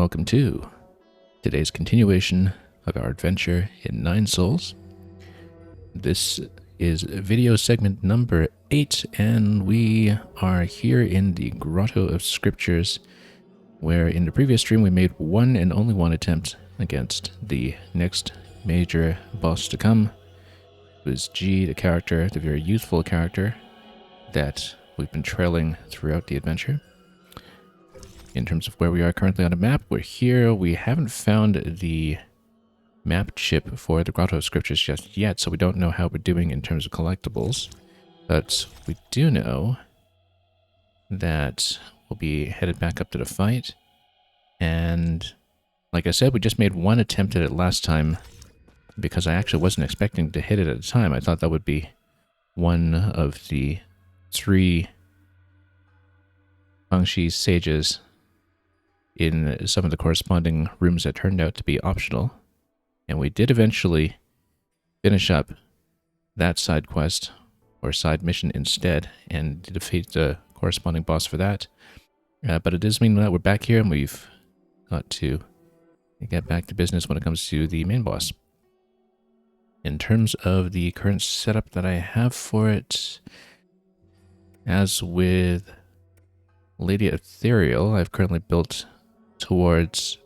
welcome to today's continuation of our adventure in Nine Souls. This is video segment number 8, and we are here in the Grotto of Scriptures, where in the previous stream we made one and only one attempt against the next major boss to come. It was G, the character, the very youthful character that we've been trailing throughout the adventure. In terms of where we are currently on the map, we're here. We haven't found the map chip for the Grotto of Scriptures just yet, so we don't know how we're doing in terms of collectibles. But we do know that we'll be headed back up to the fight. And like I said, we just made one attempt at it last time because I actually wasn't expecting to hit it at the time. I thought that would be one of the 3 Fangshi sages in some of the corresponding rooms that turned out to be optional. And we did eventually finish up that side quest, or side mission instead, and defeat the corresponding boss for that. But it does mean that we're back here and we've got to get back to business when it comes to the main boss. In terms of the current setup that I have for it, as with Lady Ethereal, I've currently built towards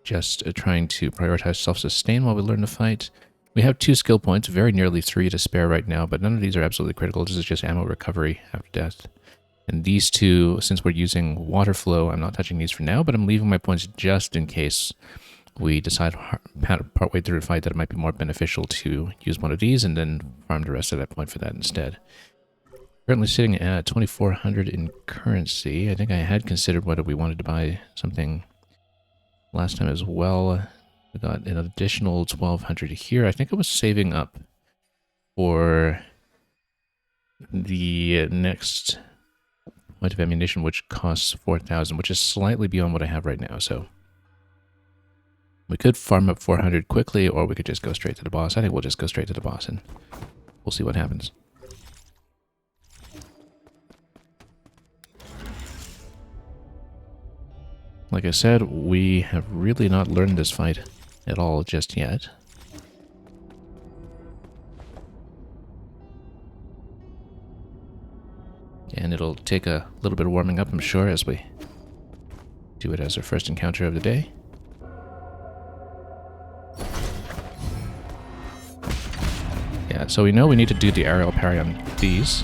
just trying to prioritize self-sustain while we learn to fight. We have 2 skill points, very nearly 3 to spare right now, but none of these are absolutely critical. This is just ammo recovery after death. And these 2, since we're using water flow, I'm not touching these for now, but I'm leaving my points just in case we decide partway through the fight that it might be more beneficial to use one of these and then farm the rest of that point for that instead. Currently sitting at 2,400 in currency. I think I had considered whether we wanted to buy something last time as well. We got an additional 1,200 here. I think I was saving up for the next point of ammunition, which costs 4,000, which is slightly beyond what I have right now. So we could farm up 400 quickly, or we could just go straight to the boss. I think we'll just go straight to the boss and we'll see what happens. Like I said, we have really not learned this fight at all just yet. And it'll take a little bit of warming up, I'm sure, as we do it as our first encounter of the day. Yeah, so we know we need to do the aerial parry on these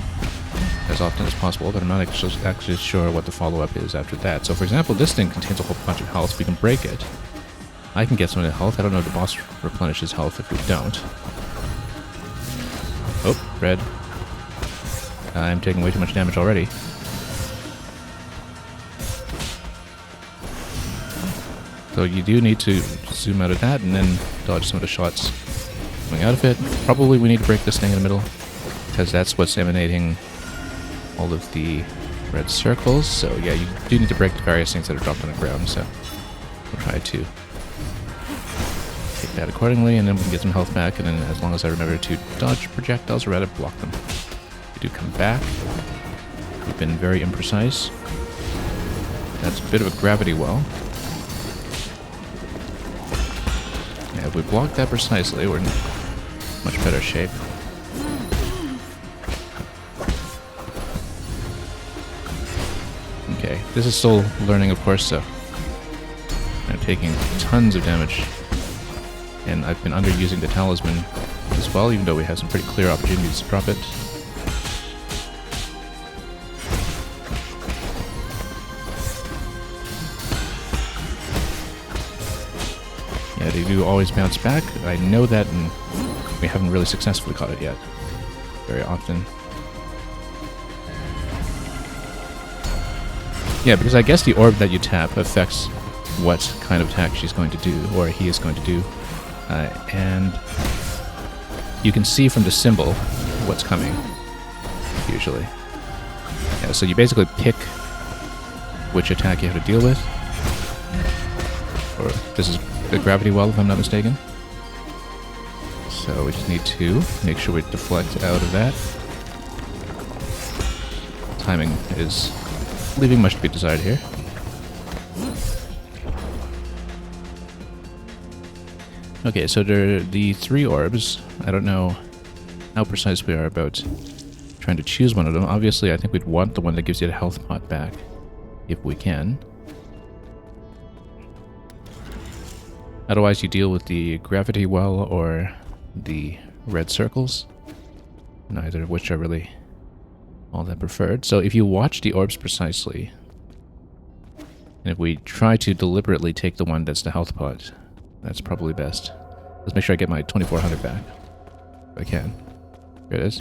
as often as possible, but I'm not actually sure what the follow-up is after that. So for example, this thing contains a whole bunch of health. We can break it. I can get some of the health. I don't know if the boss replenishes health if we don't. Oh, red. I'm taking way too much damage already. So you do need to zoom out of that and then dodge some of the shots coming out of it. Probably we need to break this thing in the middle, because that's what's emanating all of the red circles. So yeah, you do need to break the various things that are dropped on the ground, so we'll try to take that accordingly, and then we can get some health back, and then as long as I remember to dodge projectiles, or rather block them. We do come back. We've been very imprecise. That's a bit of a gravity well. Yeah, if we block that precisely, we're in much better shape. Okay, this is still learning, of course, so I'm taking tons of damage. And I've been underusing the talisman as well, even though we have some pretty clear opportunities to drop it. Yeah, they do always bounce back. I know that, and we haven't really successfully caught it yet very often. Yeah, because I guess the orb that you tap affects what kind of attack she's going to do, or he is going to do. And you can see from the symbol what's coming, usually. Yeah, so you basically pick which attack you have to deal with. Or this is the gravity well, if I'm not mistaken. So we just need to make sure we deflect out of that. Timing is leaving much to be desired here. Okay, so there are the 3 orbs. I don't know how precise we are about trying to choose one of them. Obviously, I think we'd want the one that gives you the health pot back, if we can. Otherwise, you deal with the gravity well or the red circles, neither of which are really all that preferred. So if you watch the orbs precisely, and if we try to deliberately take the one that's the health pot, that's probably best. Let's make sure I get my 2400 back, if I can. Here it is.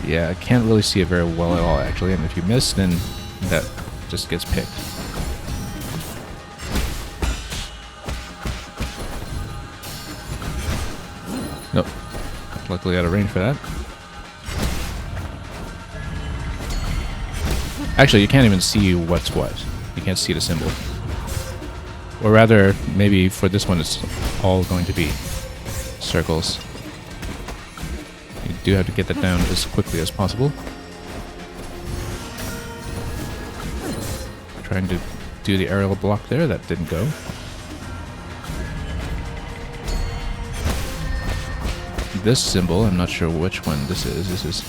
Yeah, I can't really see it very well at all, actually, and if you miss, then that just gets picked. Nope. Luckily out of range for that. Actually, you can't even see what's what. You can't see the symbol. Or rather, maybe for this one it's all going to be circles. You do have to get that down as quickly as possible. Trying to do the aerial block there, that didn't go. This symbol, I'm not sure which one this is. This is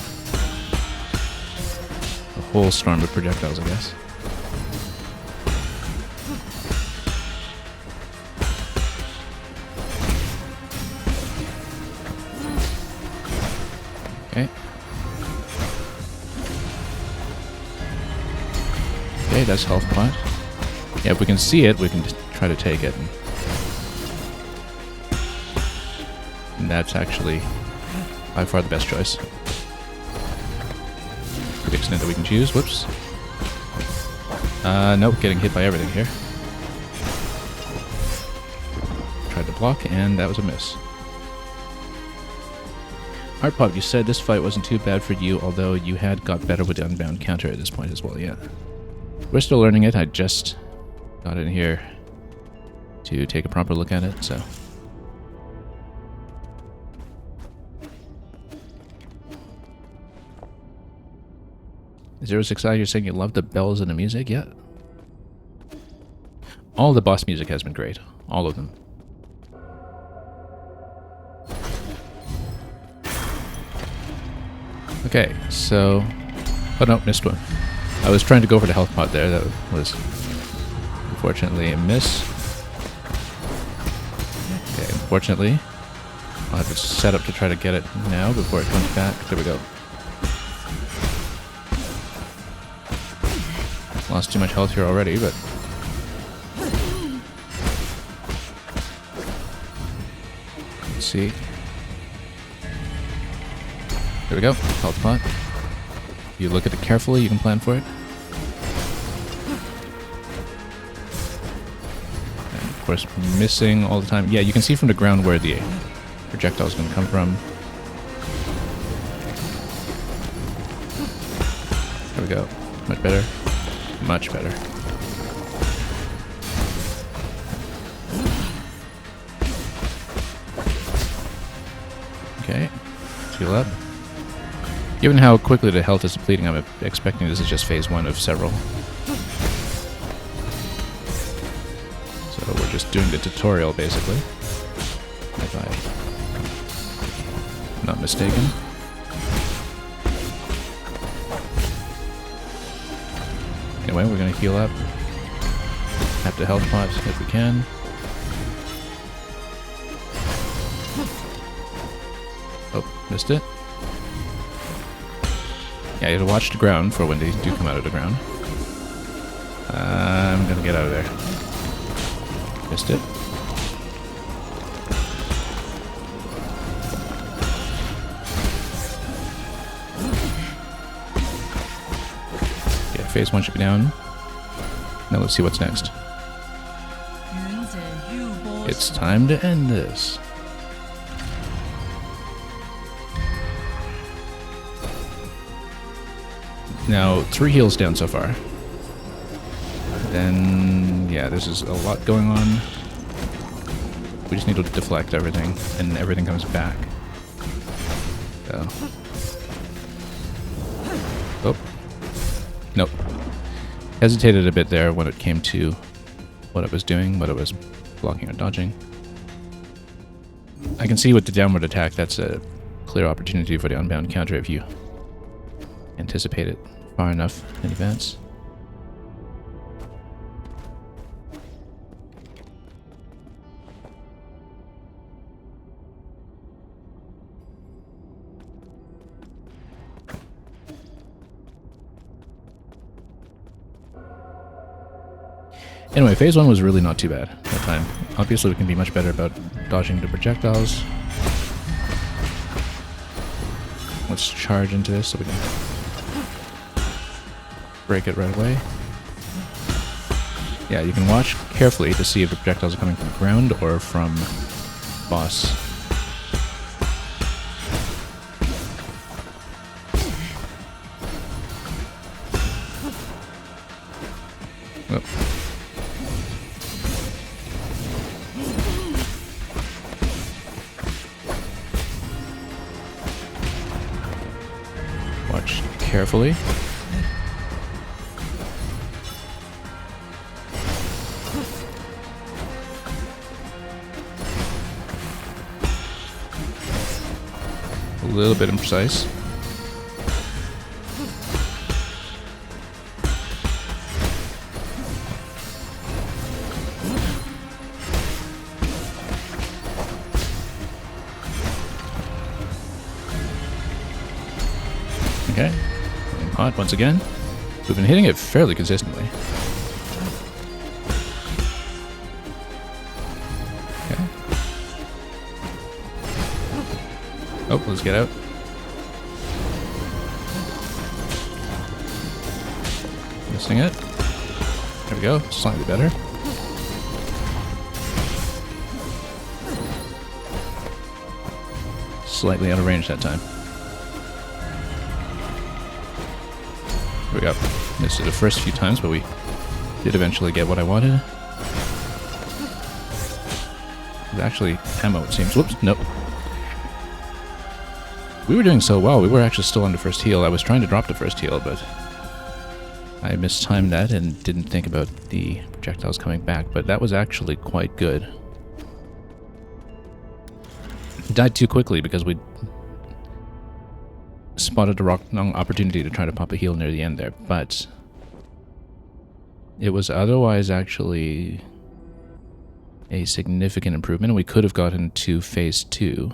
a whole storm of projectiles, I guess. Okay. Okay, that's health pot. Yeah, if we can see it, we can just try to take it. And that's actually by far the best choice. To the extent that we can choose. Whoops. Nope, getting hit by everything here. Tried to block, and that was a miss. Artpop, you said this fight wasn't too bad for you, although you had got better with the unbound counter at this point as well, yeah. We're still learning it, I just got in here to take a proper look at it, so... 06i, you're saying you love the bells and the music? Yeah. All the boss music has been great. All of them. Okay, so... Oh no, missed one. I was trying to go for the health pot there. That was unfortunately a miss. Okay, unfortunately, I'll have to set up to try to get it now before it comes back. There we go. Lost too much health here already, but... Let's see. There we go. Health pot. If you look at it carefully, you can plan for it. And of course, missing all the time. Yeah, you can see from the ground where the projectile is going to come from. There we go. Much better. Much better. Okay. Heal up. Given how quickly the health is depleting, I'm expecting this is just phase 1 of several. So we're just doing the tutorial, basically. If I'm not mistaken. Anyway, we're going to heal up. Have to health pot if we can. Oh, missed it. Yeah, you have to watch the ground for when they do come out of the ground. I'm going to get out of there. Missed it. Phase 1 should be down. Now let's see what's next. It's time to end this. Now, 3 heals down so far. Then, yeah, this is a lot going on. We just need to deflect everything, and everything comes back. So. Oh. Nope. Hesitated a bit there when it came to what it was doing, what it was blocking or dodging. I can see with the downward attack, that's a clear opportunity for the unbound counter if you anticipate it far enough in advance. Anyway, phase 1 was really not too bad that time. Obviously, we can be much better about dodging the projectiles. Let's charge into this so we can break it right away. Yeah, you can watch carefully to see if the projectiles are coming from ground or from boss. Oh. Watch carefully. A little bit imprecise. Okay, getting hot once again. We've been hitting it fairly consistently. Okay. Oh, let's get out. Missing it. There we go, slightly better. Slightly out of range that time. We got missed it the first few times, but we did eventually get what I wanted. There's actually ammo, it seems. Whoops, nope. We were doing so well. We were actually still on the first heal. I was trying to drop the first heal, but I mistimed that and didn't think about the projectiles coming back, but that was actually quite good. Died too quickly because we spotted a wrong opportunity to try to pop a heal near the end there, but it was otherwise actually a significant improvement. We could have gotten to phase 2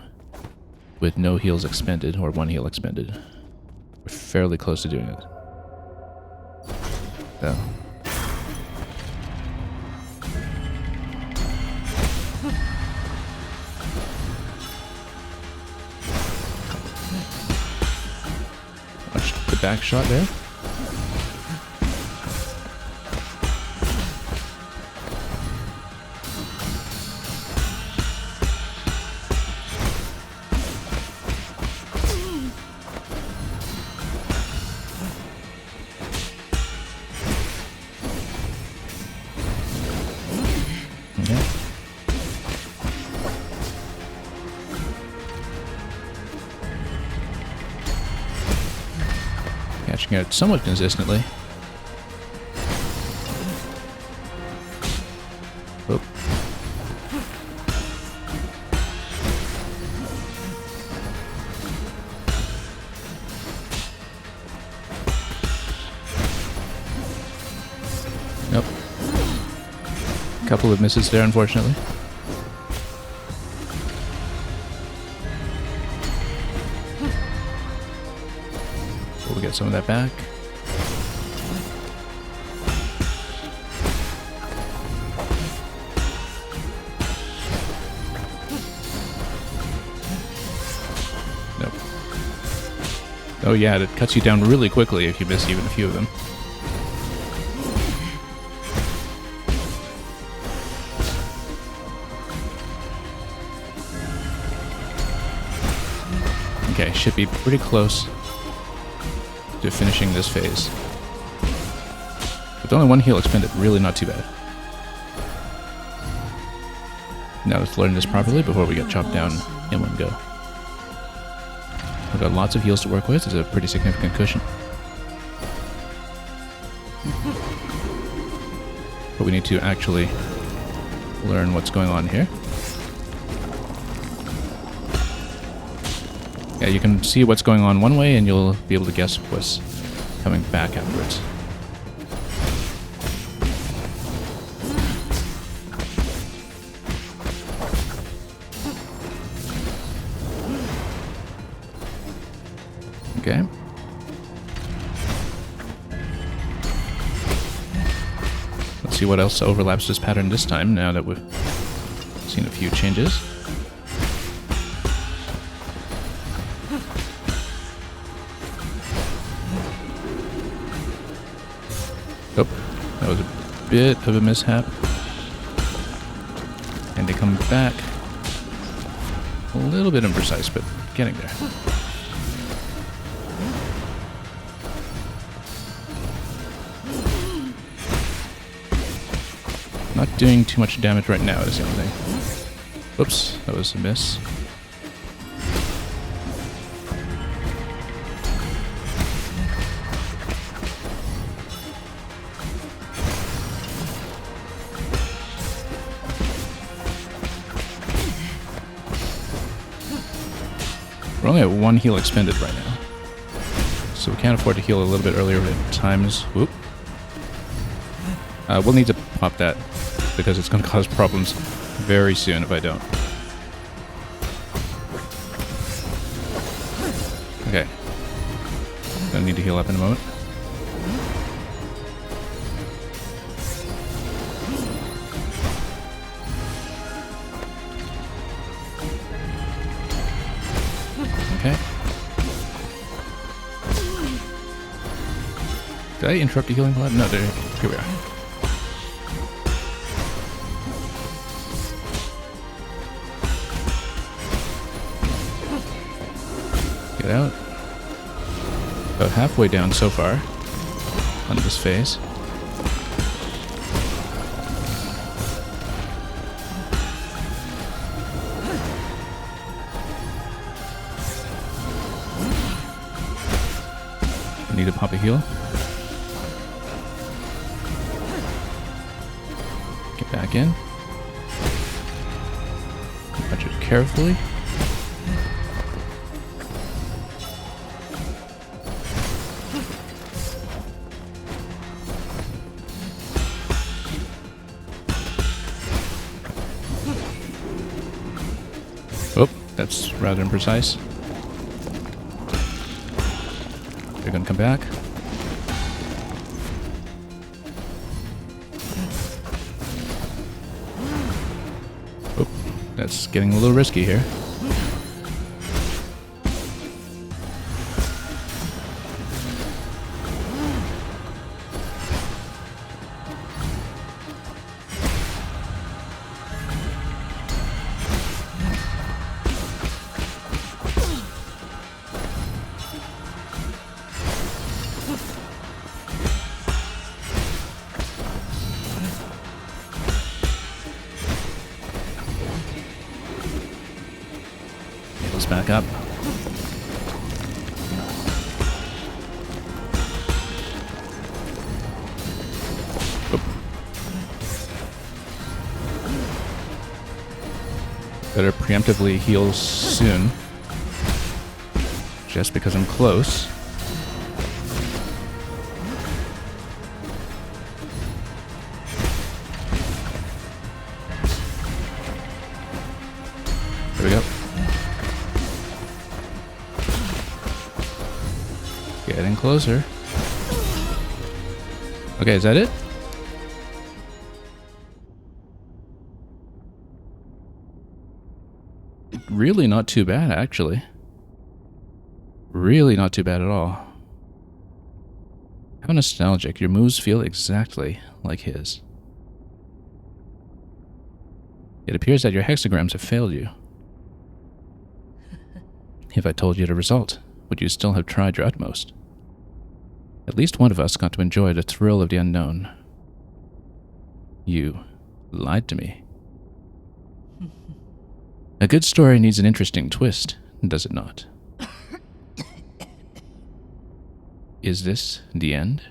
with no heals expended, or 1 heal expended. We're fairly close to doing it. So. Watch the back shot there. Catching it somewhat consistently. Oh. Nope. A couple of misses there, unfortunately. We'll get some of that back. Nope. Oh yeah, it cuts you down really quickly if you miss even a few of them. Okay, should be pretty close to finishing this phase. With only 1 heal expended, really not too bad. Now let's learn this properly before we get chopped down in one go. We've got lots of heals to work with. It's a pretty significant cushion. But we need to actually learn what's going on here. Yeah, you can see what's going on one way and you'll be able to guess what's coming back afterwards. Okay. Let's see what else overlaps this pattern this time, now that we've seen a few changes. Oh, that was a bit of a mishap. And they come back. A little bit imprecise, but getting there. Not doing too much damage right now is the only thing. Oops, that was a miss. We're only at 1 heal expended right now, so we can't afford to heal a little bit earlier at times. Whoop. We'll need to pop that, because it's going to cause problems very soon if I don't. Okay. Gonna need to heal up in a moment. Okay. Did I interrupt the healing blood? No, here we are. Get out. About halfway down so far on this phase. I need to pop a heal. Get back in. Watch it carefully. Oh, that's rather imprecise. They're gonna come back. Oh, that's getting a little risky here. Back up. Oop. Better preemptively heal soon. Just because I'm close. There we go. Getting closer. Okay, is that it? Really not too bad, actually. Really not too bad at all. How nostalgic. Your moves feel exactly like his. It appears that your hexagrams have failed you. If I told you the result, would you still have tried your utmost? At least one of us got to enjoy the thrill of the unknown. You lied to me. A good story needs an interesting twist, does it not? Is this the end?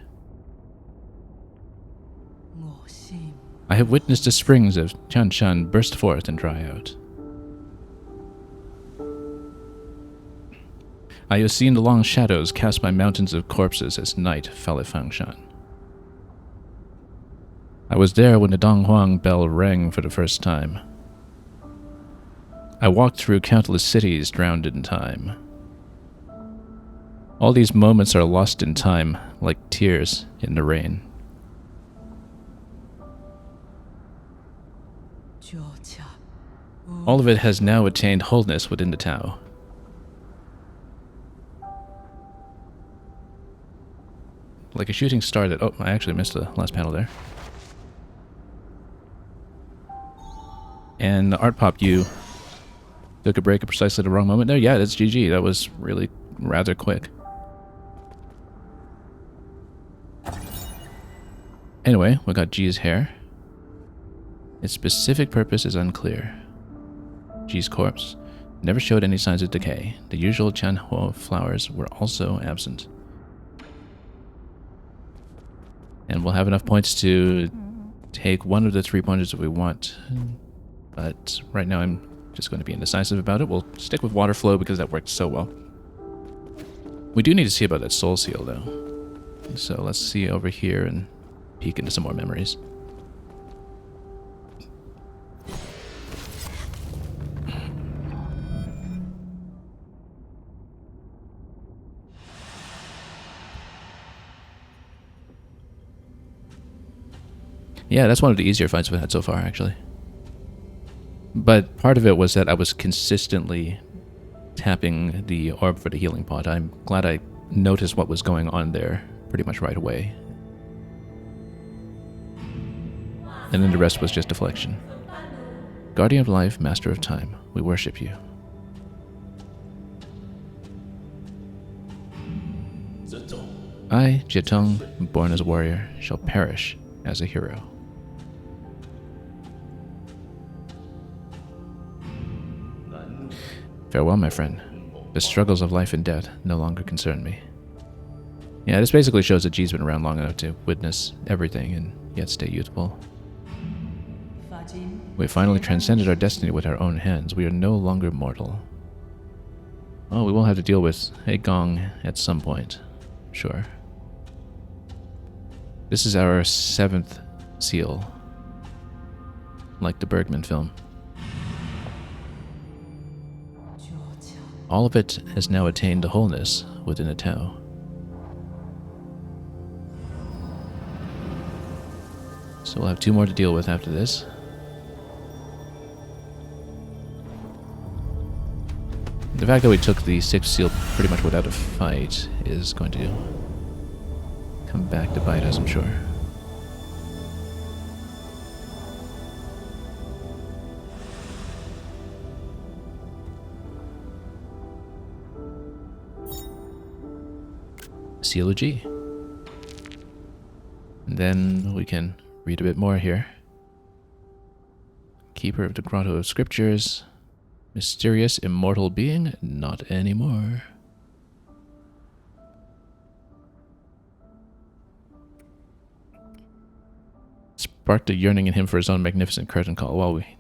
I have witnessed the springs of Chanshan burst forth and dry out. I have seen the long shadows cast by mountains of corpses as night fell at Fangshan. I was there when the Donghuang bell rang for the first time. I walked through countless cities drowned in time. All these moments are lost in time, like tears in the rain. All of it has now attained wholeness within the Tao. Like a shooting star that... Oh, I actually missed the last panel there. And the art pop, you took a break at precisely the wrong moment there. Yeah, that's GG. That was really rather quick. Anyway, we got G's hair. Its specific purpose is unclear. G's corpse never showed any signs of decay. The usual Chanhuo flowers were also absent. And we'll have enough points to take one of the 3 pointers that we want. But right now I'm just going to be indecisive about it. We'll stick with water flow because that worked so well. We do need to see about that soul seal though. So let's see over here and peek into some more memories. Yeah, that's one of the easier fights we've had so far, actually. But part of it was that I was consistently tapping the orb for the healing pot. I'm glad I noticed what was going on there pretty much right away. And then the rest was just deflection. Guardian of life, master of time, we worship you. I, Jietong, born as a warrior, shall perish as a hero. Farewell, my friend. The struggles of life and death no longer concern me. Yeah, this basically shows that G's been around long enough to witness everything and yet stay youthful. We finally transcended our destiny with our own hands. We are no longer mortal. Oh, we will have to deal with a Gong at some point. Sure. This is our 7th seal. Like the Bergman film. All of it has now attained the wholeness within a Tao. So we'll have 2 more to deal with after this. The fact that we took the 6th seal pretty much without a fight is going to come back to bite us, I'm sure. Seal of G. And then we can read a bit more here. Keeper of the Grotto of Scriptures. Mysterious immortal being, not anymore. Sparked a yearning in him for his own magnificent curtain call while we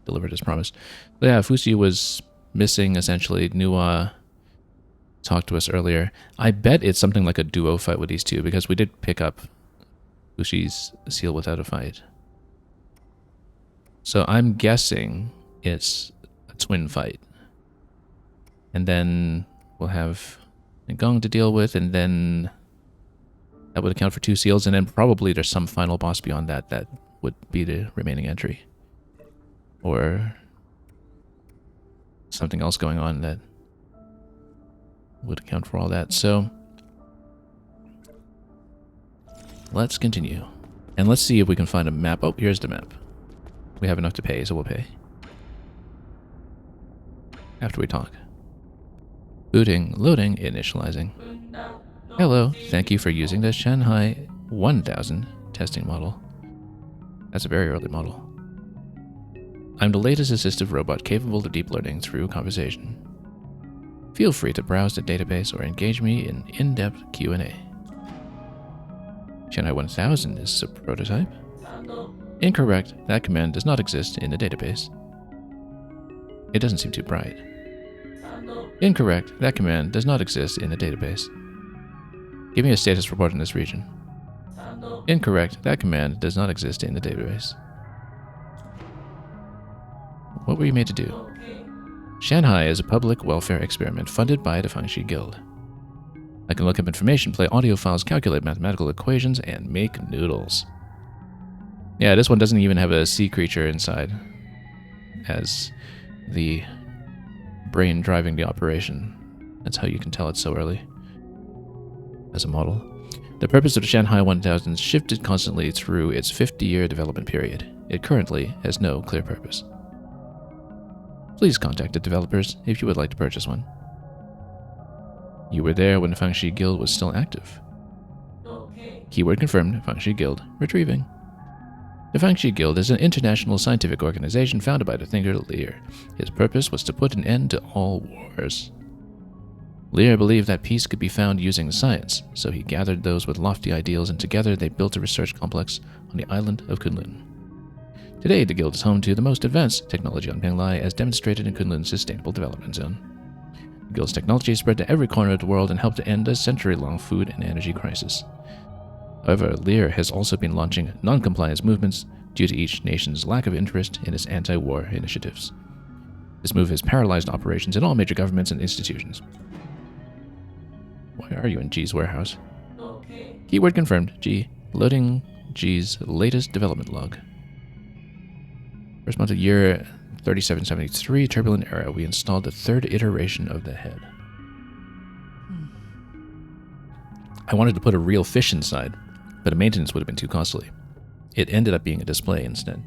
delivered as promised. So yeah, Fuxi was missing essentially. Nuwa talked to us earlier. I bet it's something like a duo fight with these two because we did pick up Fuxi's seal without a fight. So I'm guessing it's a twin fight. And then we'll have a Gong to deal with, and then that would account for 2 seals, and then probably there's some final boss beyond that that would be the remaining entry. Or something else going on that would account for all that. So let's continue. And let's see if we can find a map. Oh, here's the map. We have enough to pay, so we'll pay. After we talk. Booting, loading, initializing. Hello, thank you for using the Shanghai 1000 testing model. That's a very early model. I'm the latest assistive robot capable of deep learning through conversation. Feel free to browse the database or engage me in in-depth Q&A. Shanghai 1000 is a prototype. Incorrect. That command does not exist in the database. It doesn't seem too bright. Incorrect. That command does not exist in the database. Give me a status report in this region. Incorrect. That command does not exist in the database. What were you made to do? Shanghai is a public welfare experiment funded by the Fangxi Guild. I can look up information, play audio files, calculate mathematical equations, and make noodles. Yeah, this one doesn't even have a sea creature inside as the brain driving the operation. That's how you can tell it's so early as a model. The purpose of the Shanghai 1000 shifted constantly through its 50-year development period. It currently has no clear purpose. Please contact the developers if you would like to purchase one. You were there when the Fangxi Guild was still active. Keyword confirmed, Fangxi Guild retrieving. The Fangxi Guild is an international scientific organization founded by the thinker Lear. His purpose was to put an end to all wars. Lear believed that peace could be found using science, so he gathered those with lofty ideals and together they built a research complex on the island of Kunlun. Today, the Guild is home to the most advanced technology on Penglai as demonstrated in Kunlun's Sustainable Development Zone. The Guild's technology spread to every corner of the world and helped to end a century-long food and energy crisis. However, Lear has also been launching non-compliance movements due to each nation's lack of interest in its anti-war initiatives. This move has paralyzed operations in all major governments and institutions. Why are you in G's warehouse? Keyword confirmed, G. Loading G's latest development log. First month of year 3773, turbulent era. We installed the third iteration of the head. I wanted to put a real fish inside, but the maintenance would have been too costly. It ended up being a display instead.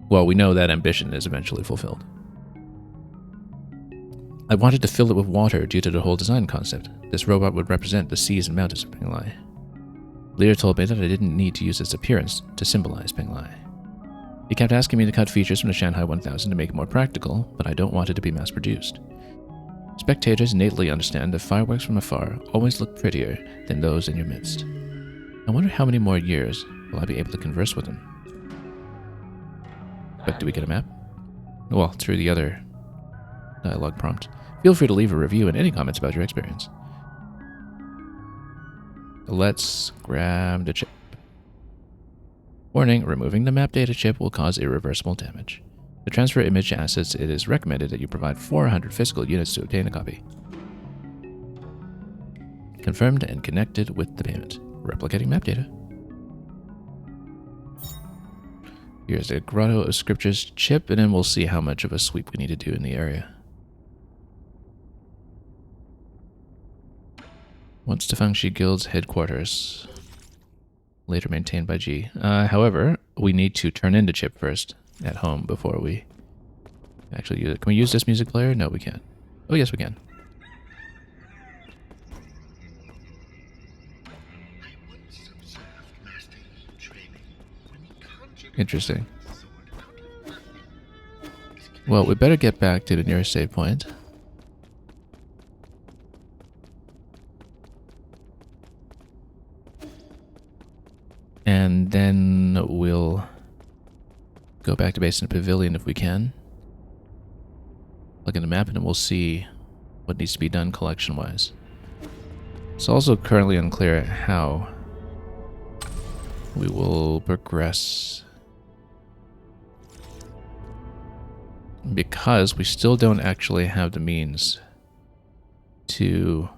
Well, we know that ambition is eventually fulfilled. I wanted to fill it with water due to the whole design concept. This robot would represent the seas and mountains of Penglai. Lear told me that I didn't need to use its appearance to symbolize Penglai. He kept asking me to cut features from the Shanghai 1000 to make it more practical, but I don't want it to be mass-produced. Spectators innately understand that fireworks from afar always look prettier than those in your midst. I wonder how many more years will I be able to converse with them. But do we get a map? Well, through the other dialogue prompt. Feel free to leave a review and any comments about your experience. Let's grab the chip. Warning, removing the map data chip will cause irreversible damage. To transfer image assets, it is recommended that you provide 400 physical units to obtain a copy. Confirmed and connected with the payment. Replicating map data. Here's the Grotto of Scriptures chip, and then we'll see how much of a sweep we need to do in the area. What's the Fangxi Guild's headquarters? Later maintained by G. However, we need to turn in the chip first at home before we actually use it. Can we use this music player? No, we can't. Oh, yes, we can. Interesting. Well, we better get back to the nearest save point. And then we'll go back to base in the pavilion if we can. Look at the map and then we'll see what needs to be done collection-wise. It's also currently unclear how we will progress, because we still don't actually have the means to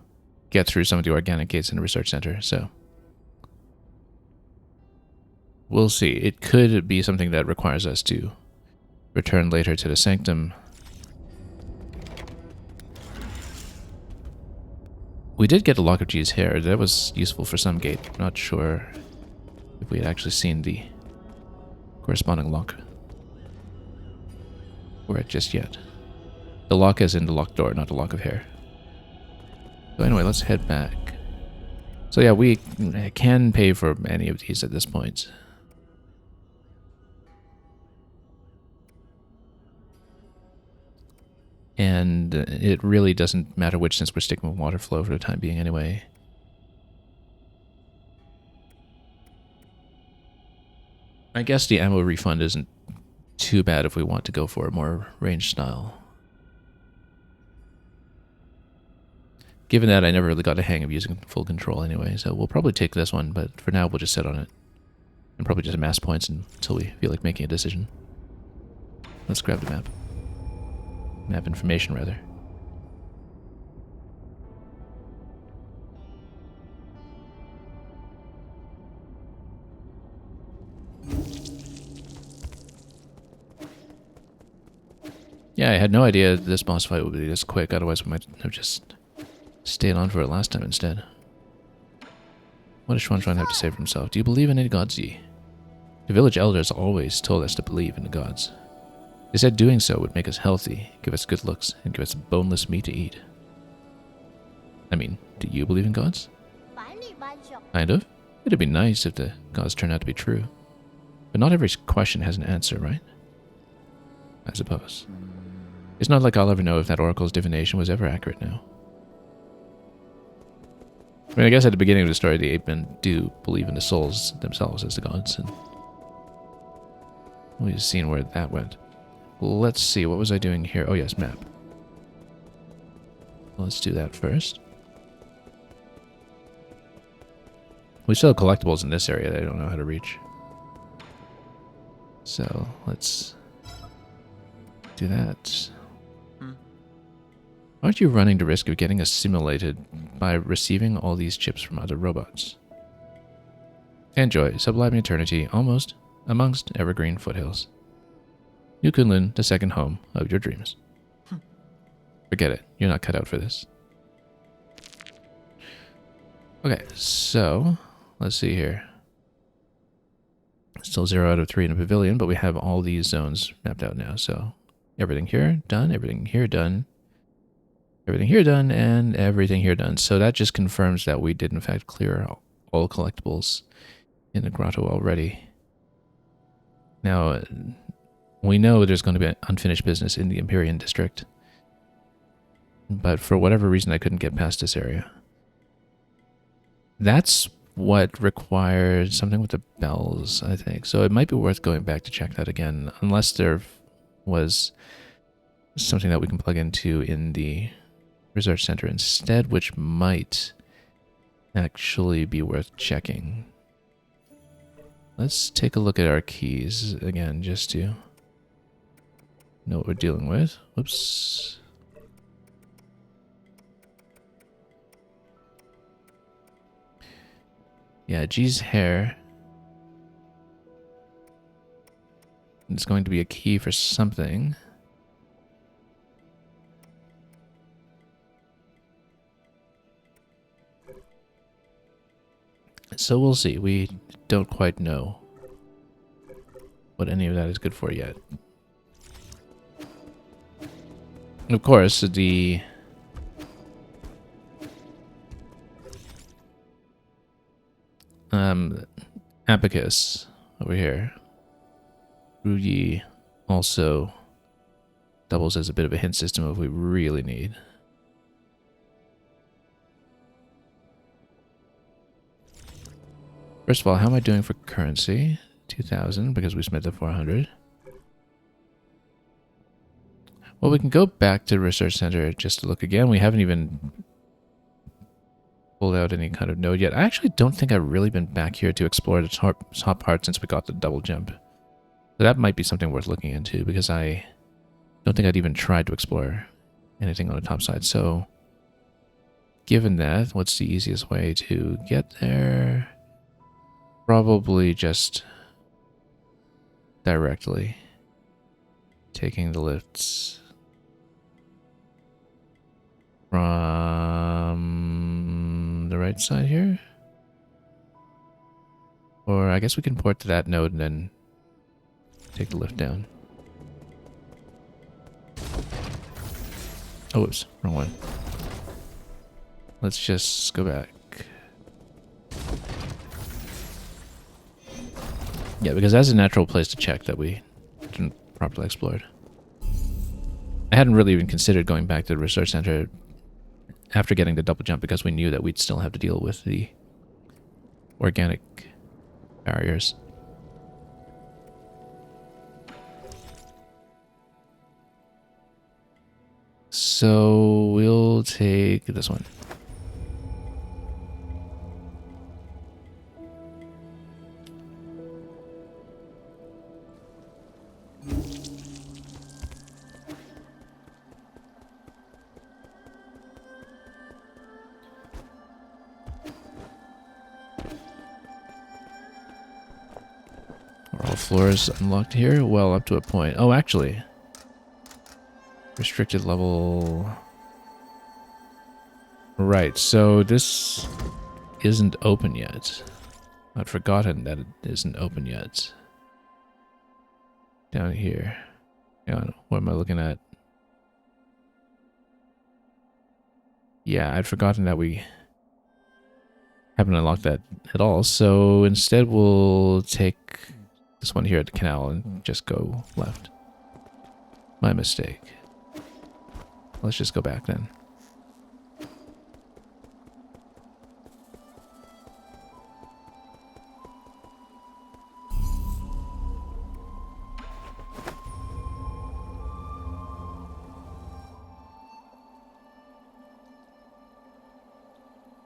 get through some of the organic gates in the research center, so we'll see. It could be something that requires us to return later to the sanctum. We did get a lock of G's hair. That was useful for some gate. I'm not sure if we had actually seen the corresponding lock for it just yet. The lock is in the locked door, not the lock of hair. So anyway, let's head back. So yeah, we can pay for any of these at this point. And it really doesn't matter which, since we're sticking with water flow for the time being anyway. I guess the ammo refund isn't too bad if we want to go for a more ranged style. Given that I never really got a hang of using full control anyway, so we'll probably take this one, but for now we'll just sit on it. And probably just amass points until we feel like making a decision. Let's grab the map. Map information, rather. Yeah, I had no idea this boss fight would be this quick, otherwise we might have just stayed on for it last time instead. What does Xuan have to say for himself? Do you believe in any gods, Yi? The village elders always told us to believe in the gods. They said doing so would make us healthy, give us good looks, and give us boneless meat to eat. I mean, do you believe in gods? Kind of. It'd be nice if the gods turned out to be true. But not every question has an answer, right? I suppose. It's not like I'll ever know if that oracle's divination was ever accurate now. I mean, I guess at the beginning of the story, the ape-men do believe in the souls themselves as the gods, and we've seen where that went. Let's see, what was I doing here? Oh yes, map. Let's do that first. We still have collectibles in this area that I don't know how to reach. So, let's do that. Aren't you running the risk of getting assimilated by receiving all these chips from other robots? Enjoy Sublime Eternity almost amongst evergreen foothills. New Kunlun, the second home of your dreams. Forget it. You're not cut out for this. Okay, so let's see here. Still 0 out of 3 in a pavilion, but we have all these zones mapped out now. So everything here done, everything here done, everything here done, and everything here done. So that just confirms that we did in fact clear all collectibles in the grotto already. Now, we know there's going to be unfinished business in the Empyrean district, but for whatever reason I couldn't get past this area. That's what required something with the bells, I think. So it might be worth going back to check that again, unless there was something that we can plug into in the research center instead, which might actually be worth checking. Let's take a look at our keys again, just to know what we're dealing with. Whoops. Yeah, G's hair. It's going to be a key for something. So we'll see. We don't quite know what any of that is good for yet. Of course, the abacus over here, Ruyi, also doubles as a bit of a hint system if we really need. First of all, how am I doing for currency? 2,000 because we spent the 400. Well, we can go back to the research center just to look again. We haven't even pulled out any kind of node yet. I actually don't think I've really been back here to explore the top part since we got the double jump. So that might be something worth looking into, because I don't think I'd even tried to explore anything on the top side. So, given that, what's the easiest way to get there? Probably just directly taking the lifts from the right side here. Or I guess we can port to that node and then take the lift down. Oh, whoops, wrong one. Let's just go back. Yeah, because that's a natural place to check that we didn't properly explore. I hadn't really even considered going back to the research center after getting the double jump, because we knew that we'd still have to deal with the organic barriers. so we'll take this one. Are all floors unlocked here? Well, up to a point. Oh, actually. Restricted level. Right, so this isn't open yet. I'd forgotten that it isn't open yet. Down here. Hang on, what am I looking at? Yeah, I'd forgotten that we haven't unlocked that at all. So instead we'll take this one here at the canal and just go left. My mistake. Let's just go back then.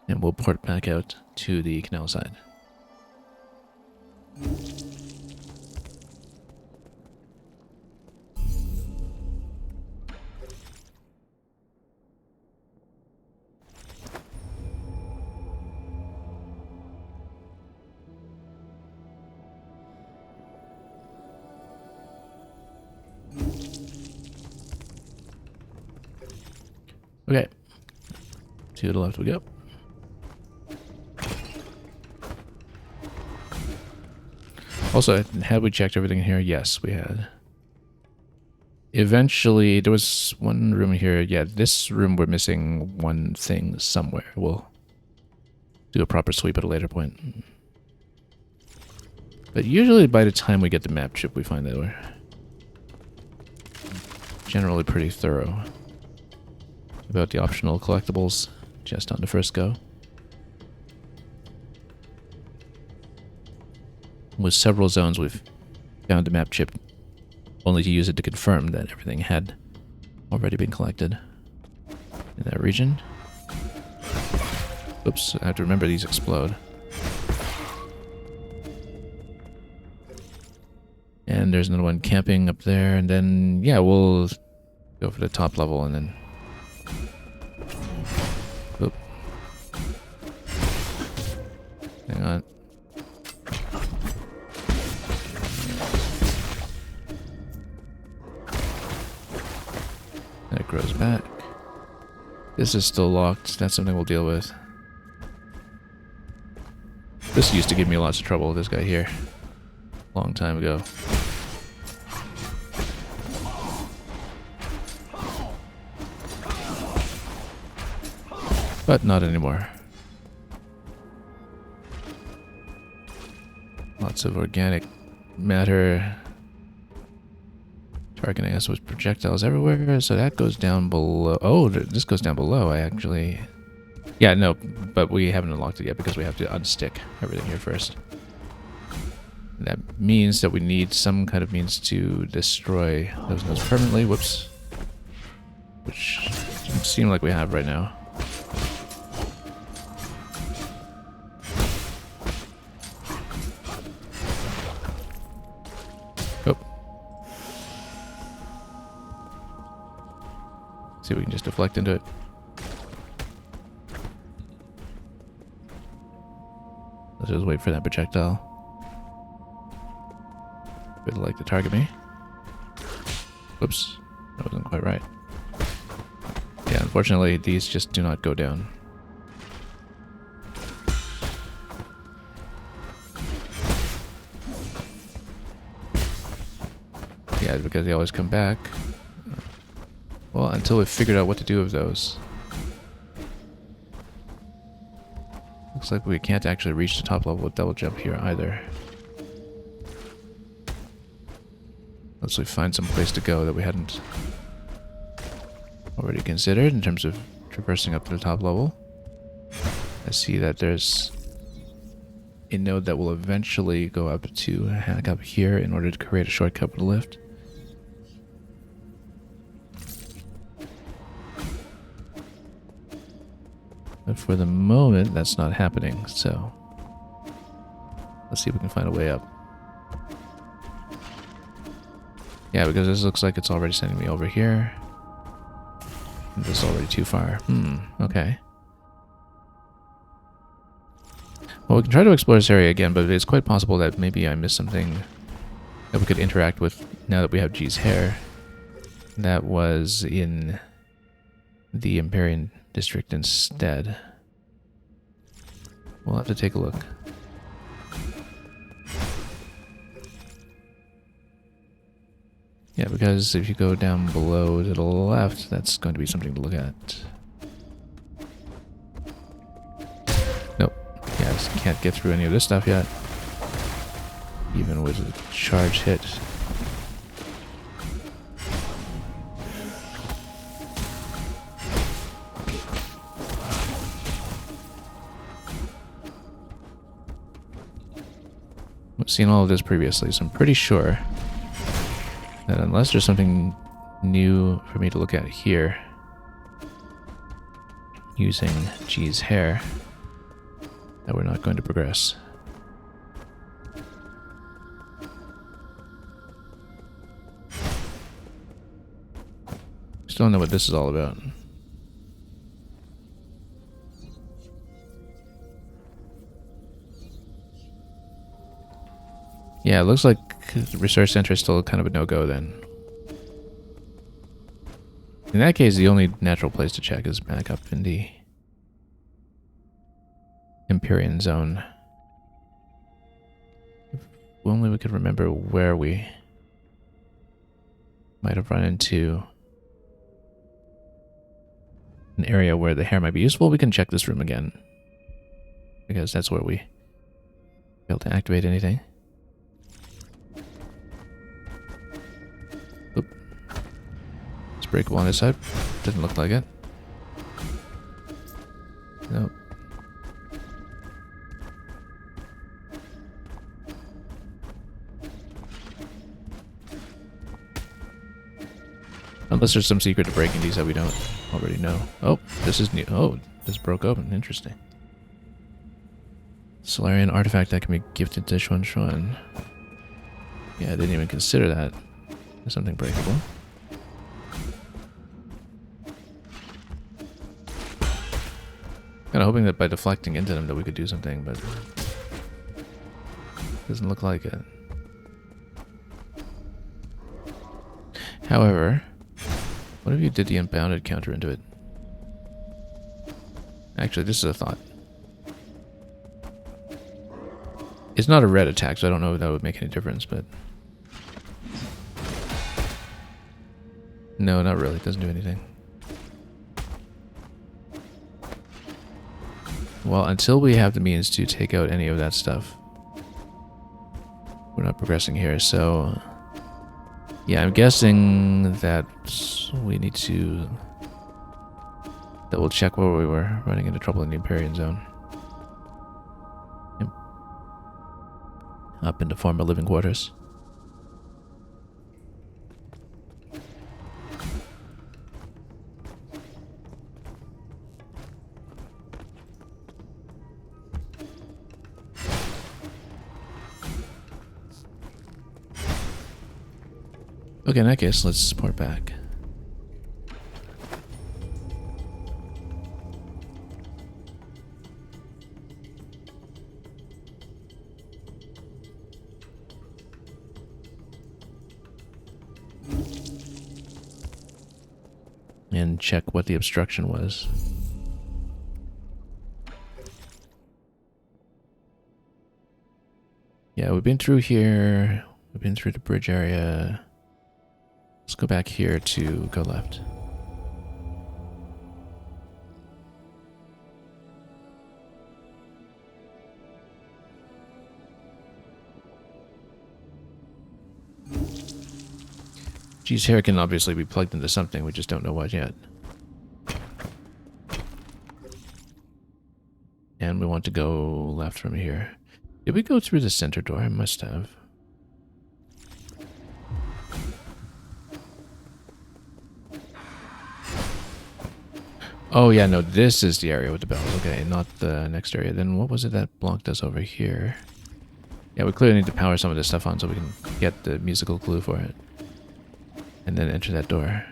And we'll port back out to the canal side. Okay. To the left we go. Also, had we checked everything in here? Yes, we had. Eventually, there was one room here. Yeah, this room we're missing one thing somewhere. We'll do a proper sweep at a later point. But usually by the time we get the map chip, we find that we're generally pretty thorough about the optional collectibles just on the first go. With several zones, we've found a map chip only to use it to confirm that everything had already been collected in that region. Oops, I have to remember these explode. And there's another one camping up there, and then, yeah, we'll go for the top level and then... Oop. Hang on. That grows back. This is still locked. That's something we'll deal with. This used to give me lots of trouble, this guy here. Long time ago. But not anymore. Lots of organic matter targeting us with projectiles everywhere, so that goes down below. Oh, this goes down below. I actually... Yeah, no, but we haven't unlocked it yet because we have to unstick everything here first. That means that we need some kind of means to destroy those nodes permanently. Whoops. Which doesn't seem like we have right now. Oh. See if we can just deflect into it. Let's just wait for that projectile. Would like to target me. Whoops, that wasn't quite right. Yeah, unfortunately, these just do not go down. Yeah, because they always come back. Well, until we've figured out what to do with those. Looks like we can't actually reach the top level with double jump here either. Unless we find some place to go that we hadn't already considered in terms of traversing up to the top level. I see that there's a node that will eventually go up to hack up here in order to create a shortcut with a lift. But for the moment, that's not happening, so let's see if we can find a way up. Yeah, because this looks like it's already sending me over here. This is already too far. Okay. Well, we can try to explore this area again, but it's quite possible that maybe I missed something that we could interact with now that we have G's hair. That was in the Empyrean district instead. We'll have to take a look. Yeah, because if you go down below to the left, that's going to be something to look at. Nope. Yeah, I just can't get through any of this stuff yet. Even with a charge hit. I've seen all of this previously, so I'm pretty sure that unless there's something new for me to look at here, using G's hair, that we're not going to progress. Still don't know what this is all about. Yeah, it looks like the research center is still kind of a no-go then. In that case, the only natural place to check is back up in the Empyrean zone. If only we could remember where we might have run into an area where the hair might be useful, we can check this room again. Because that's where we failed to activate anything. Oop. It's breakable on this side. Doesn't look like it. Nope. Unless there's some secret to breaking these that we don't already know. Oh, this is new. Oh, this broke open. Interesting. Solarian artifact that can be gifted to Xuan Xuan. Yeah, I didn't even consider that as something breakable. Kind of hoping that by deflecting into them that we could do something, but doesn't look like it. However, what if you did the unbounded counter into it? Actually, this is a thought. It's not a red attack, so I don't know if that would make any difference, but... No, not really. It doesn't do anything. Well, until we have the means to take out any of that stuff, we're not progressing here, so... Yeah, I'm guessing that we need to double check where we were running into trouble in the Empyrean zone. Yep. Up into former living quarters. Okay, in that case, let's port back. And check what the obstruction was. Yeah, we've been through here. We've been through the bridge area. Let's go back here to go left. G's hair can obviously be plugged into something, we just don't know what yet. And we want to go left from here. Did we go through the center door? I must have. Oh yeah, no, this is the area with the bells. Okay, not the next area. Then what was it that blocked us over here? Yeah, we clearly need to power some of this stuff on so we can get the musical clue for it. And then enter that door.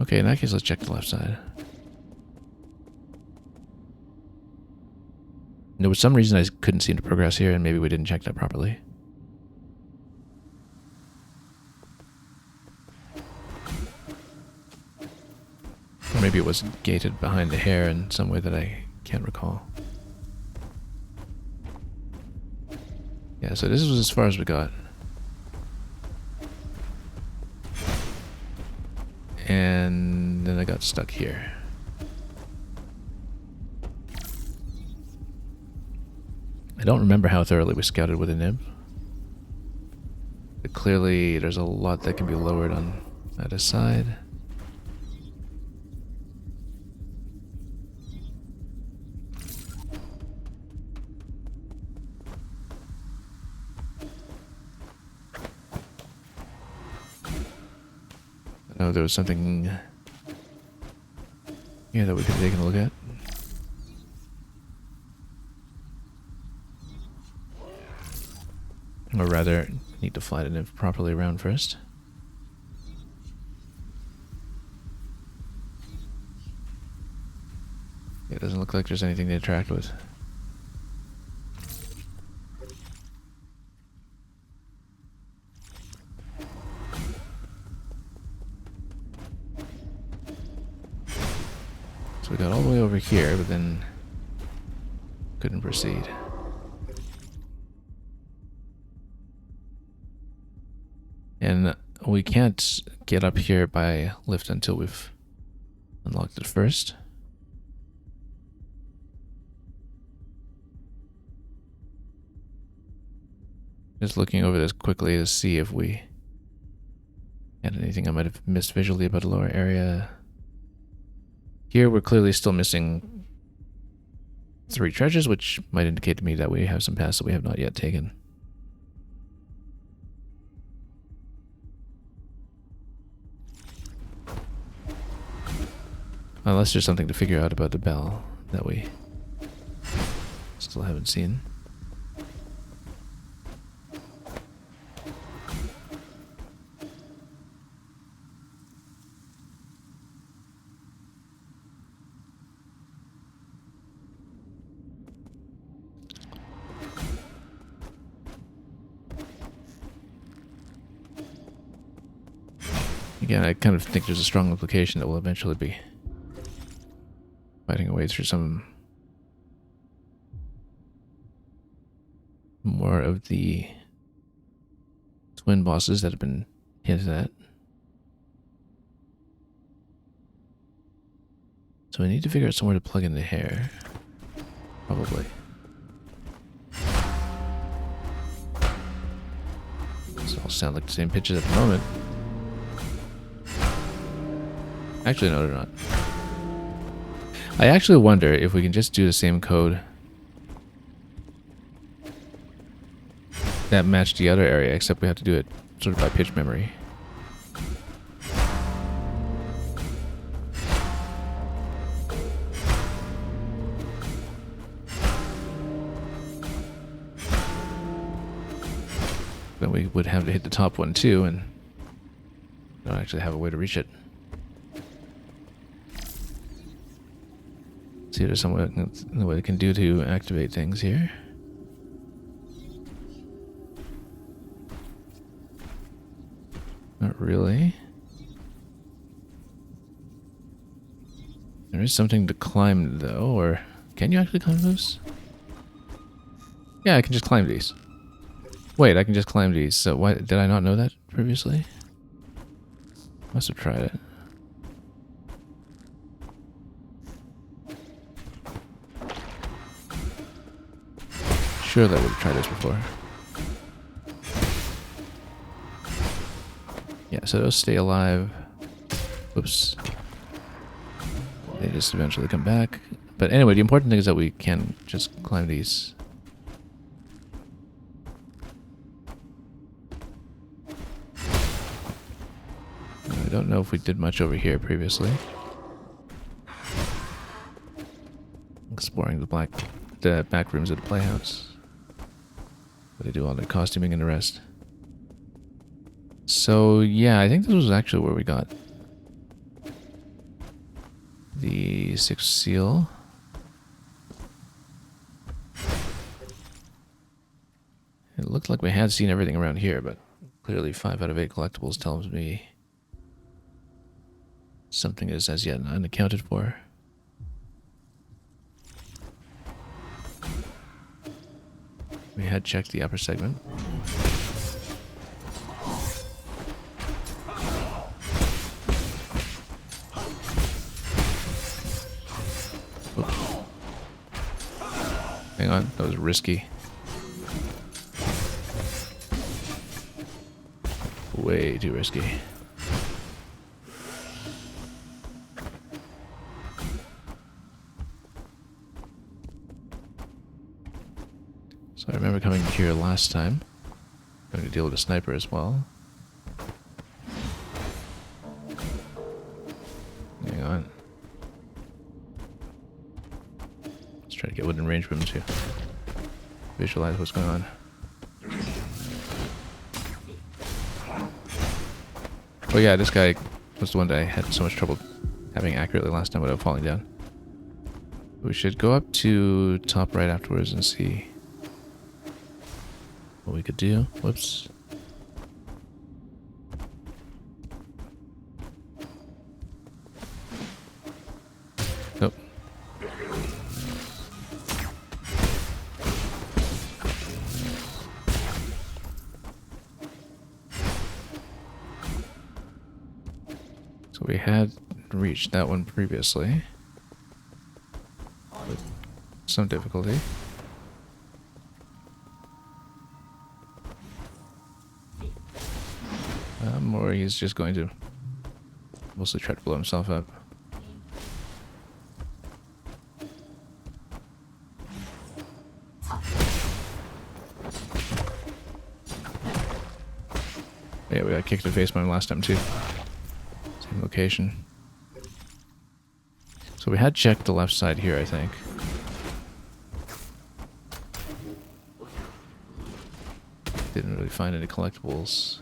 Okay, in that case, let's check the left side. There was some reason I couldn't seem to progress here, and maybe we didn't check that properly. Or maybe it was gated behind the hair in some way that I can't recall. Yeah, so this was as far as we got. And then I got stuck here. I don't remember how thoroughly we scouted with a nib. But clearly there's a lot that can be lowered on either side. I know there was something here that we could take a look at. Or rather, need to fly it properly around first. It doesn't look like there's anything to interact with. So we got all the way over here, but then couldn't proceed. And we can't get up here by lift until we've unlocked it first. Just looking over this quickly to see if we had anything I might have missed visually about the lower area. Here we're clearly still missing 3 treasures, which might indicate to me that we have some paths that we have not yet taken. Unless there's something to figure out about the bell that we still haven't seen. Again, I kind of think there's a strong implication that we'll eventually be fighting our way through some more of the twin bosses that have been hinted at. So we need to figure out somewhere to plug in the hair. Probably. These all sound like the same pitches at the moment. Actually, no, they're not. I actually wonder if we can just do the same code that matched the other area, except we have to do it sort of by pitch memory. Then we would have to hit the top one too, and don't actually have a way to reach it. See if there's some way we can do to activate things here. Not really. There is something to climb though, or can you actually climb those? Yeah, I can just climb these. Wait, I can just climb these. So why did I not know that previously? Must have tried it. Sure that I would have tried this before. Yeah, so those stay alive. Whoops. They just eventually come back. But anyway, the important thing is that we can just climb these. don't know if we did much over here previously. Exploring the back rooms of the playhouse. Where they do all the costuming and the rest. So yeah, I think this was actually where we got the 6th seal. It looked like we had seen everything around here, but clearly 5 out of 8 collectibles tells me something is as yet unaccounted for. We had checked the upper segment. Oops. Hang on, that was risky. Way too risky. So I remember coming here last time, having to deal with a sniper as well. Hang on. Let's try to get within range from him to visualize what's going on. Oh yeah, this guy was the one that I had so much trouble having accurately last time without falling down. We should go up to top right afterwards and see what we could do. Whoops. Nope. So we had reached that one previously with some difficulty. Or he's just going to mostly try to blow himself up. Yeah, we got kicked in the face by him last time too. Same location. So we had checked the left side here, I think. Didn't really find any collectibles.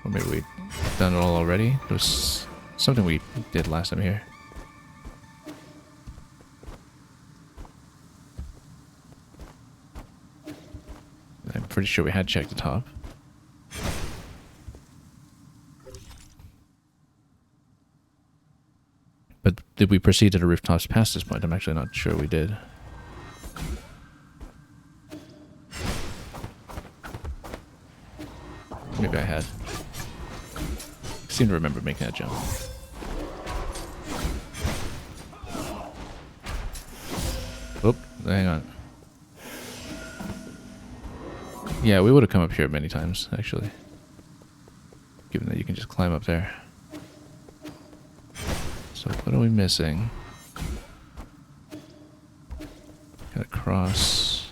Or maybe we'd done it all already. It was something we did last time here. I'm pretty sure we had checked the top. But did we proceed to the rooftops past this point? I'm actually not sure we did. Maybe I had. I seem to remember making that jump. Oop, hang on. Yeah, we would have come up here many times, actually. Given that you can just climb up there. So what are we missing? Gotta cross.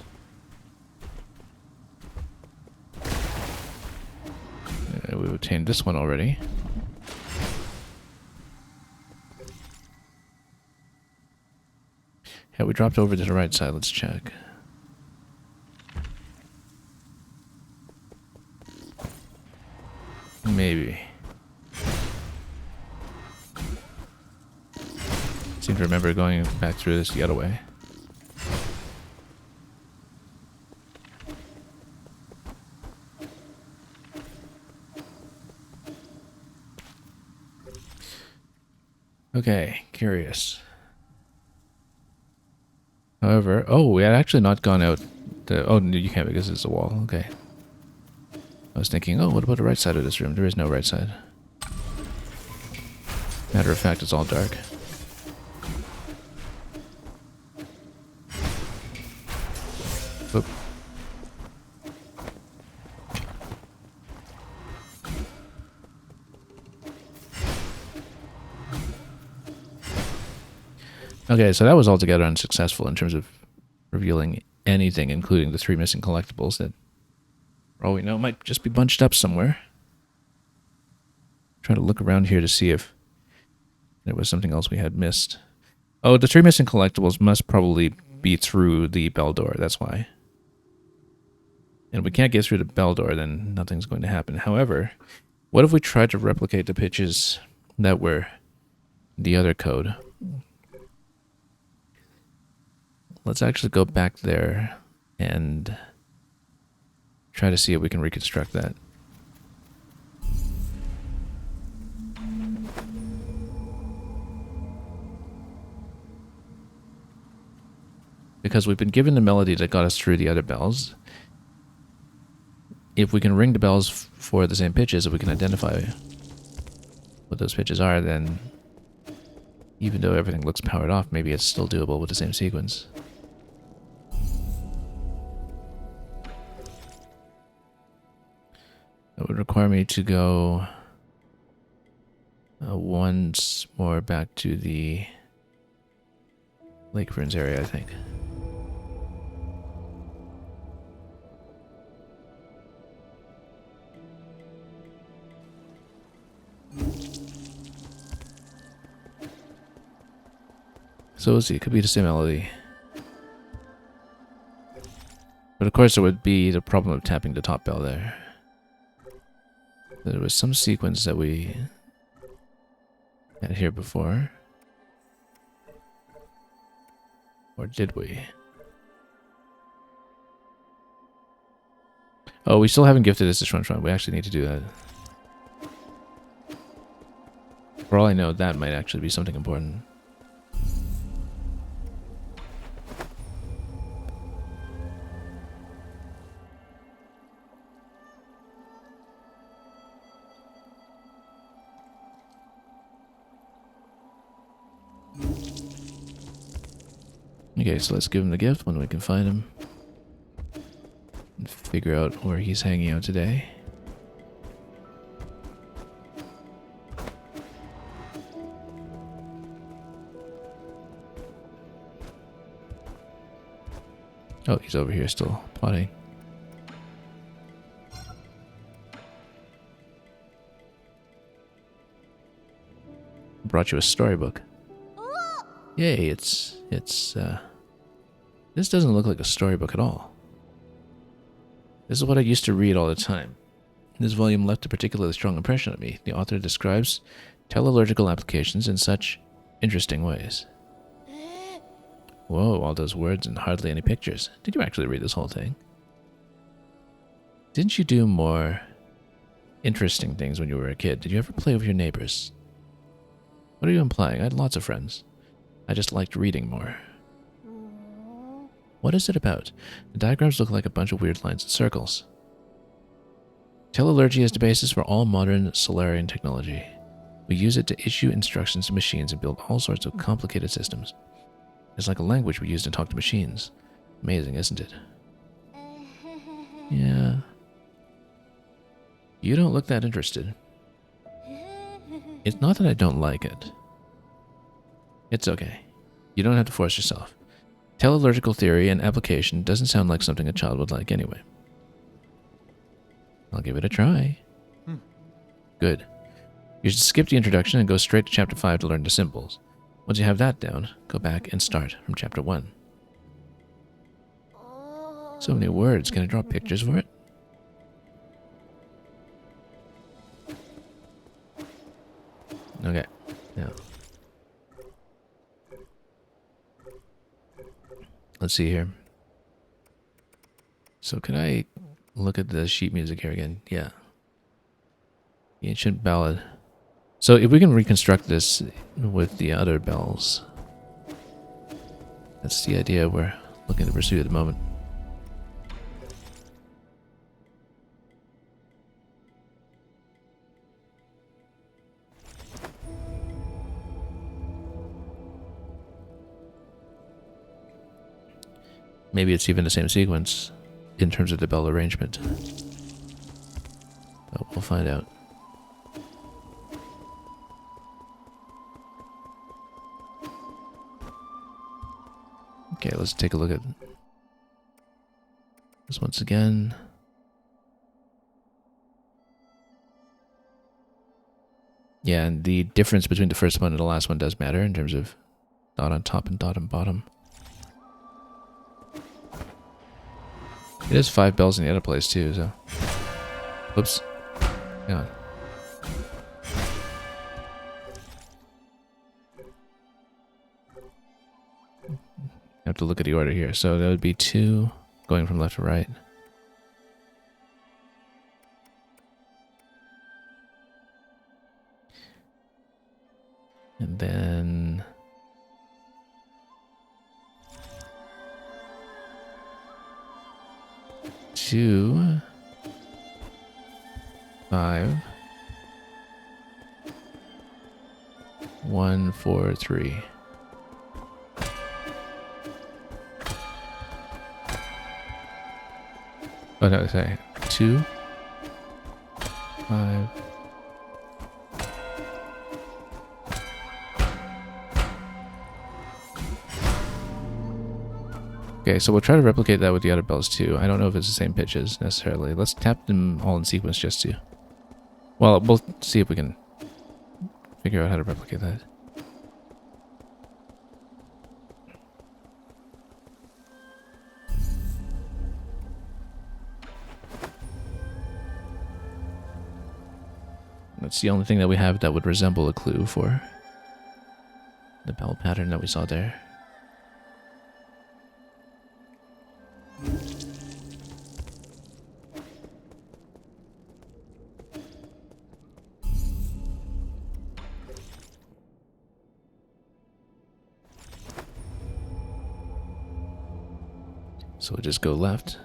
Yeah, we've obtained this one already. Yeah, we dropped over to the right side. Let's check. Maybe. Seem to remember going back through this the other way. Okay, curious. However, oh, we had actually not gone out. Oh, no, you can't because it's a wall. Okay. I was thinking, oh, what about the right side of this room? There is no right side. Matter of fact, it's all dark. Oop. Okay, so that was altogether unsuccessful in terms of revealing anything, including the 3 missing collectibles that For all we know, it might just be bunched up somewhere. Trying to look around here to see if there was something else we had missed. Oh, the 3 missing collectibles must probably be through the bell door. That's why. And if we can't get through the bell door, then nothing's going to happen. However, what if we tried to replicate the pitches that were the other code? Let's actually go back there and try to see if we can reconstruct that. Because we've been given the melody that got us through the other bells. If we can ring the bells for the same pitches, if we can identify what those pitches are, then even though everything looks powered off, maybe it's still doable with the same sequence. That would require me to go once more back to the Lake Ferns area, I think. So we'll see, it could be the same melody. But of course there would be the problem of tapping the top bell there. There was some sequence that we had here before. Or did we? Oh, we still haven't gifted us the Shrun. We actually need to do that. For all I know, that might actually be something important. Okay, so let's give him the gift when we can find him. And figure out where he's hanging out today. Oh, he's over here still plotting. Brought you a storybook. Yay, it's this doesn't look like a storybook at all. This is what I used to read all the time. This volume left a particularly strong impression on me. The author describes teleological applications in such interesting ways. Whoa, all those words and hardly any pictures. Did you actually read this whole thing? Didn't you do more interesting things when you were a kid? Did you ever play with your neighbors? What are you implying? I had lots of friends. I just liked reading more. What is it about? The diagrams look like a bunch of weird lines and circles. Teleology is the basis for all modern Solarian technology. We use it to issue instructions to machines and build all sorts of complicated systems. It's like a language we use to talk to machines. Amazing, isn't it? Yeah. You don't look that interested. It's not that I don't like it. It's okay. You don't have to force yourself. Teleological theory and application doesn't sound like something a child would like anyway. I'll give it a try. Good. You should skip the introduction and go straight to chapter 5 to learn the symbols. Once you have that down, go back and start from chapter 1. So many words. Can I draw pictures for it? Okay. Yeah. Let's see here. So can I look at the sheet music here again? Yeah. The Ancient Ballad. So if we can reconstruct this with the other bells, that's the idea we're looking to pursue at the moment. Maybe it's even the same sequence in terms of the bell arrangement. But we'll find out. Okay, let's take a look at this once again. Yeah, and the difference between the first one and the last one does matter in terms of dot on top and dot on bottom. It is 5 bells in the other place too, so... Whoops. Hang on. I have to look at the order here. So that would be 2 going from left to right. And then... 2, 5, 1, 4, 3. Oh no, sorry. 2, 5. Okay, so we'll try to replicate that with the other bells too. I don't know if it's the same pitches necessarily. Let's tap them all in sequence just to... Well, we'll see if we can figure out how to replicate that. That's the only thing that we have that would resemble a clue for the bell pattern that we saw there. So we'll just go left.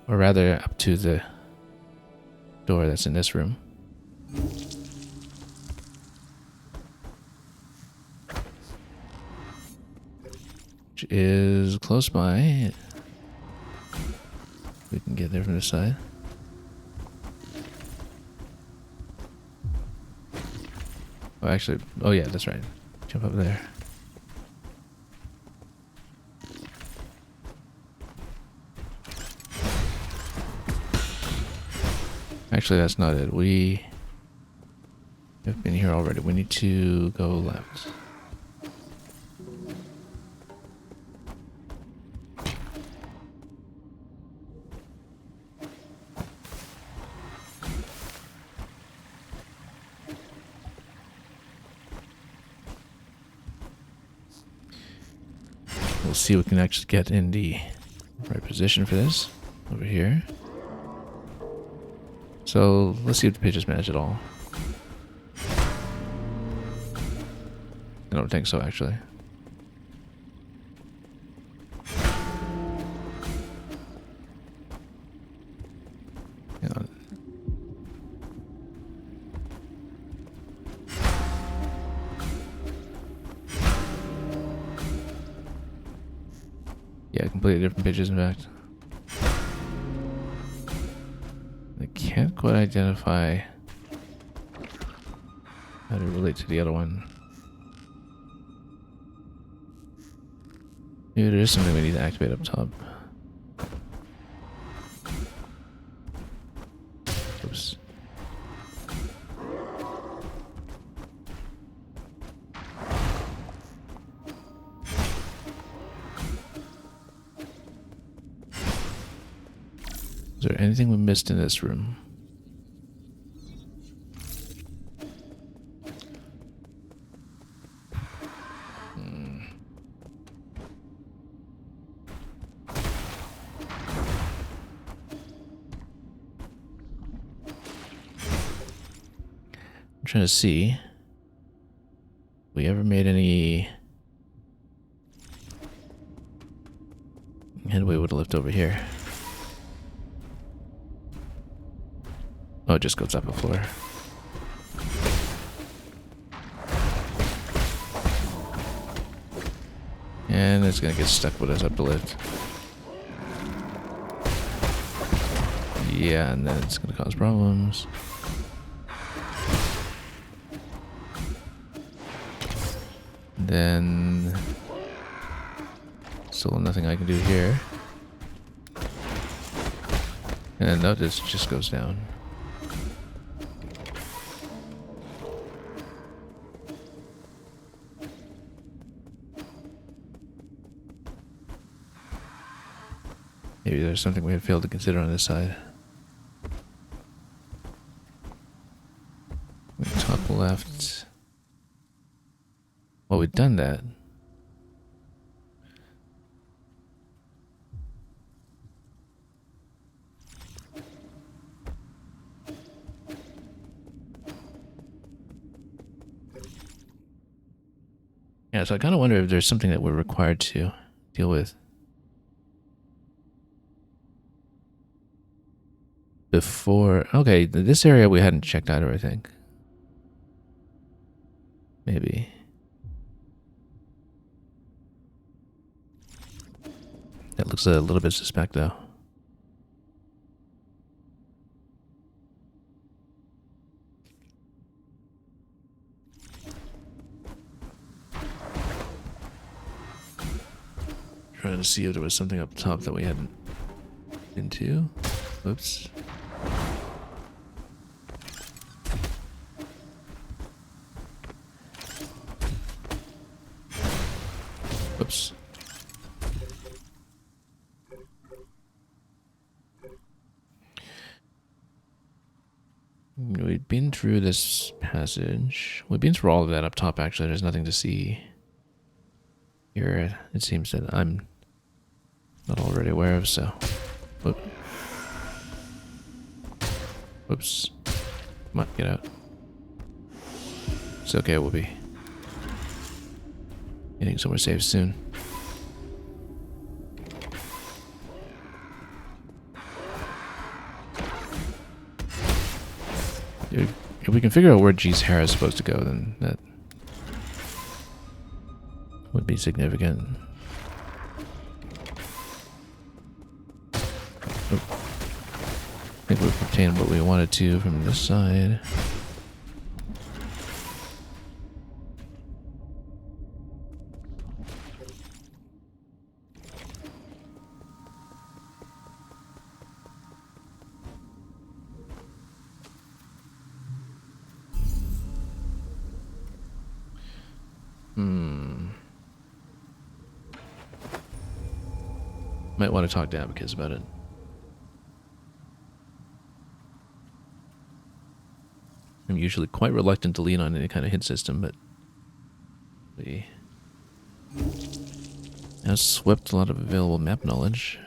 Or rather, up to the door that's in this room. Which is close by. We can get there from the side. Oh, actually, oh yeah, that's right. Jump up there. Actually, that's not it. We have been here already. We need to go left. We'll see if we can actually get in the right position for this. Over here. So, let's see if the pitches match at all. I don't think so, actually. Hang on. Yeah, completely different pitches, in fact. I can't quite identify how to relate to the other one. Maybe there is something we need to activate up top. Oops. Is there anything we missed in this room? I'm trying to see if we ever made any headway with a lift over here. Oh, it just goes up a floor. And it's gonna get stuck with us up the lift. Yeah, and then it's gonna cause problems. Then still nothing I can do here. And no, this just goes down. Maybe there's something we had failed to consider on this side. Top left. Well, we've done that. Yeah, so I kind of wonder if there's something that we're required to deal with before. Okay, this area we hadn't checked out, I think. Maybe. That looks a little bit suspect, though. Trying to see if there was something up top that we hadn't been to. Oops. Whoops. We've been through this passage. We've been through all of that up top, actually. There's nothing to see here. It seems that I'm not already aware of, so... Whoop. Whoops. Come on, get out. It's okay, we'll be getting somewhere safe soon. Dude, if we can figure out where G's hair is supposed to go, then that would be significant. Oh. I think we've obtained what we wanted to from this side. Might want to talk to Abacus about it. I'm usually quite reluctant to lean on any kind of hint system, but we have swept a lot of available map knowledge.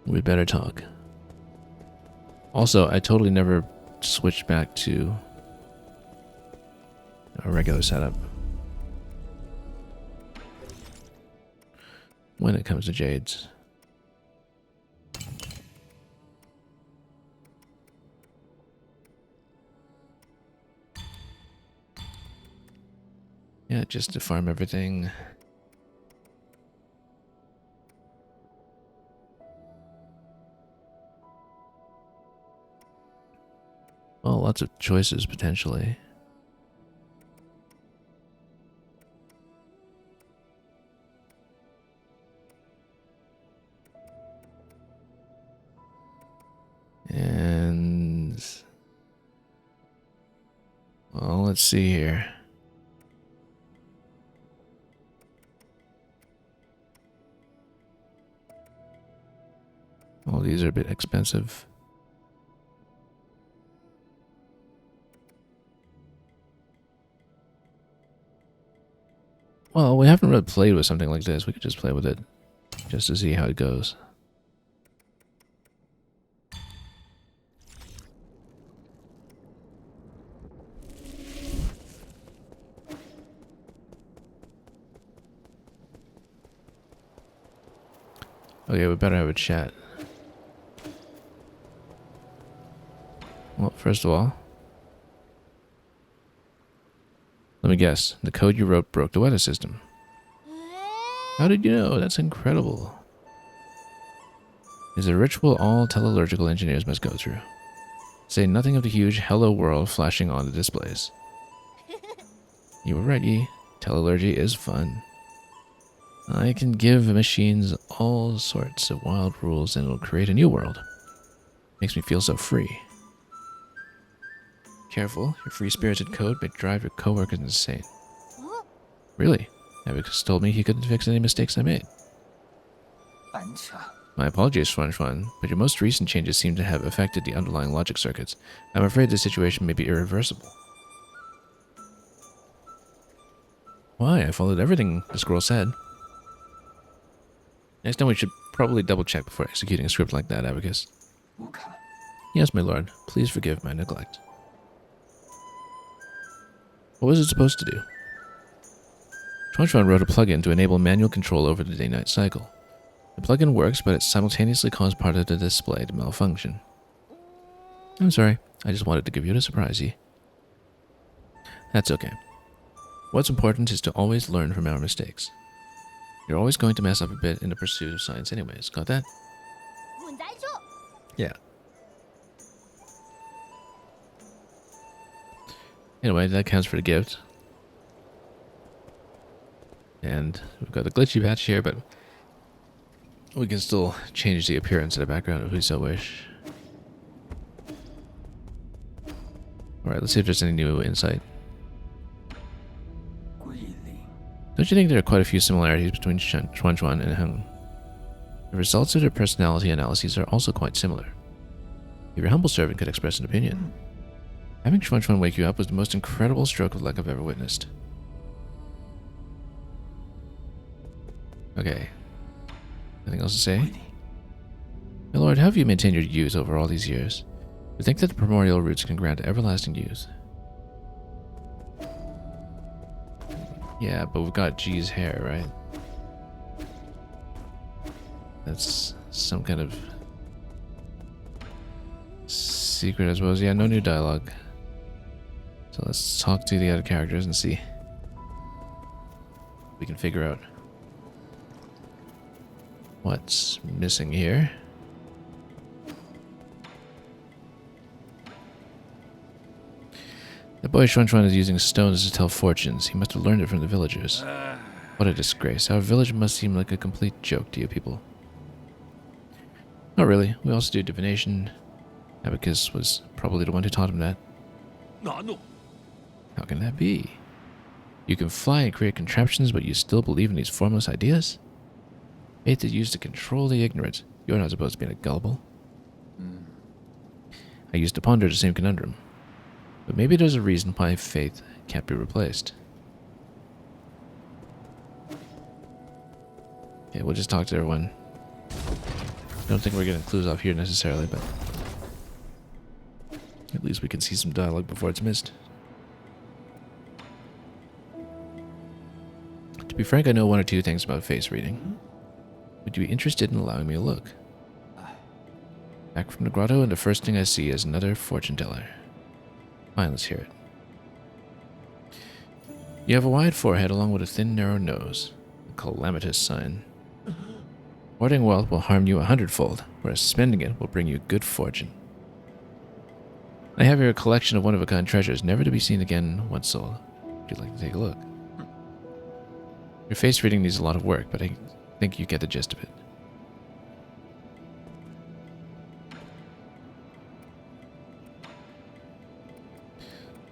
We better talk. Also, I totally never switched back to a regular setup when it comes to Jades. Yeah, just to farm everything. Well, lots of choices potentially. And well, let's see here. All these are a bit expensive. Well, we haven't really played with something like this. We could just play with it just to see how it goes. Okay, we better have a chat. Well, first of all, let me guess. The code you wrote broke the weather system. How did you know? That's incredible. It's a ritual all telelurgical engineers must go through. Say nothing of the huge hello world flashing on the displays. You were right, Yi. Telelurgy is fun. I can give machines all sorts of wild rules and it'll create a new world. Makes me feel so free. Careful, your free-spirited code may drive your coworkers insane. Really? Abacus told me he couldn't fix any mistakes I made. My apologies, Xuan, but your most recent changes seem to have affected the underlying logic circuits. I'm afraid the situation may be irreversible. Why? I followed everything the scroll said. Next time we should probably double-check before executing a script like that, Abacus. Yes, my lord. Please forgive my neglect. What was it supposed to do? Xuan wrote a plugin to enable manual control over the day-night cycle. The plugin works, but it simultaneously caused part of the display to malfunction. I'm sorry. I just wanted to give you a surprise. That's okay. What's important is to always learn from our mistakes. You're always going to mess up a bit in the pursuit of science anyways. Got that? Yeah. Anyway, that counts for the gift. And we've got the glitchy patch here, but we can still change the appearance of the background if we so wish. Alright, let's see if there's any new insight. Don't you think there are quite a few similarities between Xuan and Heng? The results of their personality analyses are also quite similar. If your humble servant could express an opinion, having Xuan wake you up was the most incredible stroke of luck I've ever witnessed. Okay. Anything else to say? My lord, how have you maintained your youth over all these years? You think that the primordial roots can grant everlasting youth? Yeah, but we've got G's hair, right? That's some kind of secret, I suppose. Yeah, no new dialogue. So let's talk to the other characters and see if we can figure out what's missing here. The boy Xuan is using stones to tell fortunes. He must have learned it from the villagers. What a disgrace. Our village must seem like a complete joke to you people. Not really. We also do divination. Abacus was probably the one who taught him that. No. How can that be? You can fly and create contraptions, but you still believe in these formless ideas? Faith is used to control the ignorant. You're not supposed to be gullible. I used to ponder the same conundrum. But maybe there's a reason why faith can't be replaced. Okay, we'll just talk to everyone. Don't think we're getting clues off here necessarily, but at least we can see some dialogue before it's missed. To be frank, I know one or two things about face reading. Would you be interested in allowing me a look? Back from the grotto, and the first thing I see is another fortune teller. Fine, let's hear it. You have a wide forehead along with a thin, narrow nose. A calamitous sign. Hoarding wealth will harm you 100-fold, whereas spending it will bring you good fortune. I have here a collection of one-of-a-kind treasures, never to be seen again once sold. Would you like to take a look? Your face reading needs a lot of work, but I think you get the gist of it.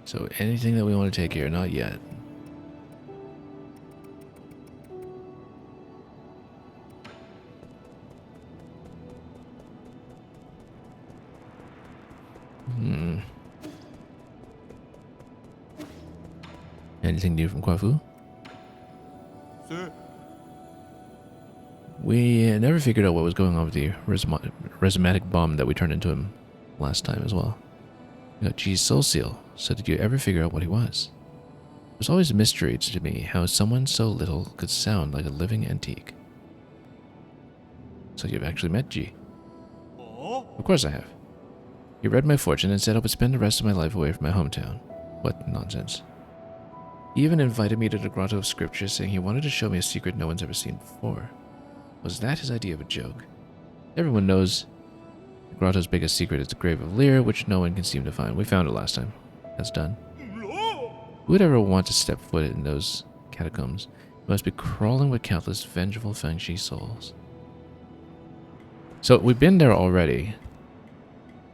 So anything that we want to take here? Not yet. Anything new from Kwafu? Sir. We never figured out what was going on with the rhizomatic bomb that we turned into him last time as well. We got G's soul seal, so did you ever figure out what he was? It was always a mystery to me how someone so little could sound like a living antique. So you've actually met G? Oh. Of course I have. He read my fortune and said I would spend the rest of my life away from my hometown. What nonsense. He even invited me to the Grotto of Scripture, saying he wanted to show me a secret no one's ever seen before. Was that his idea of a joke? Everyone knows the Grotto's biggest secret is the Grave of Lyr, which no one can seem to find. We found it last time. That's done. Who would ever want to step foot in those catacombs? You must be crawling with countless vengeful Fangshi souls. So we've been there already.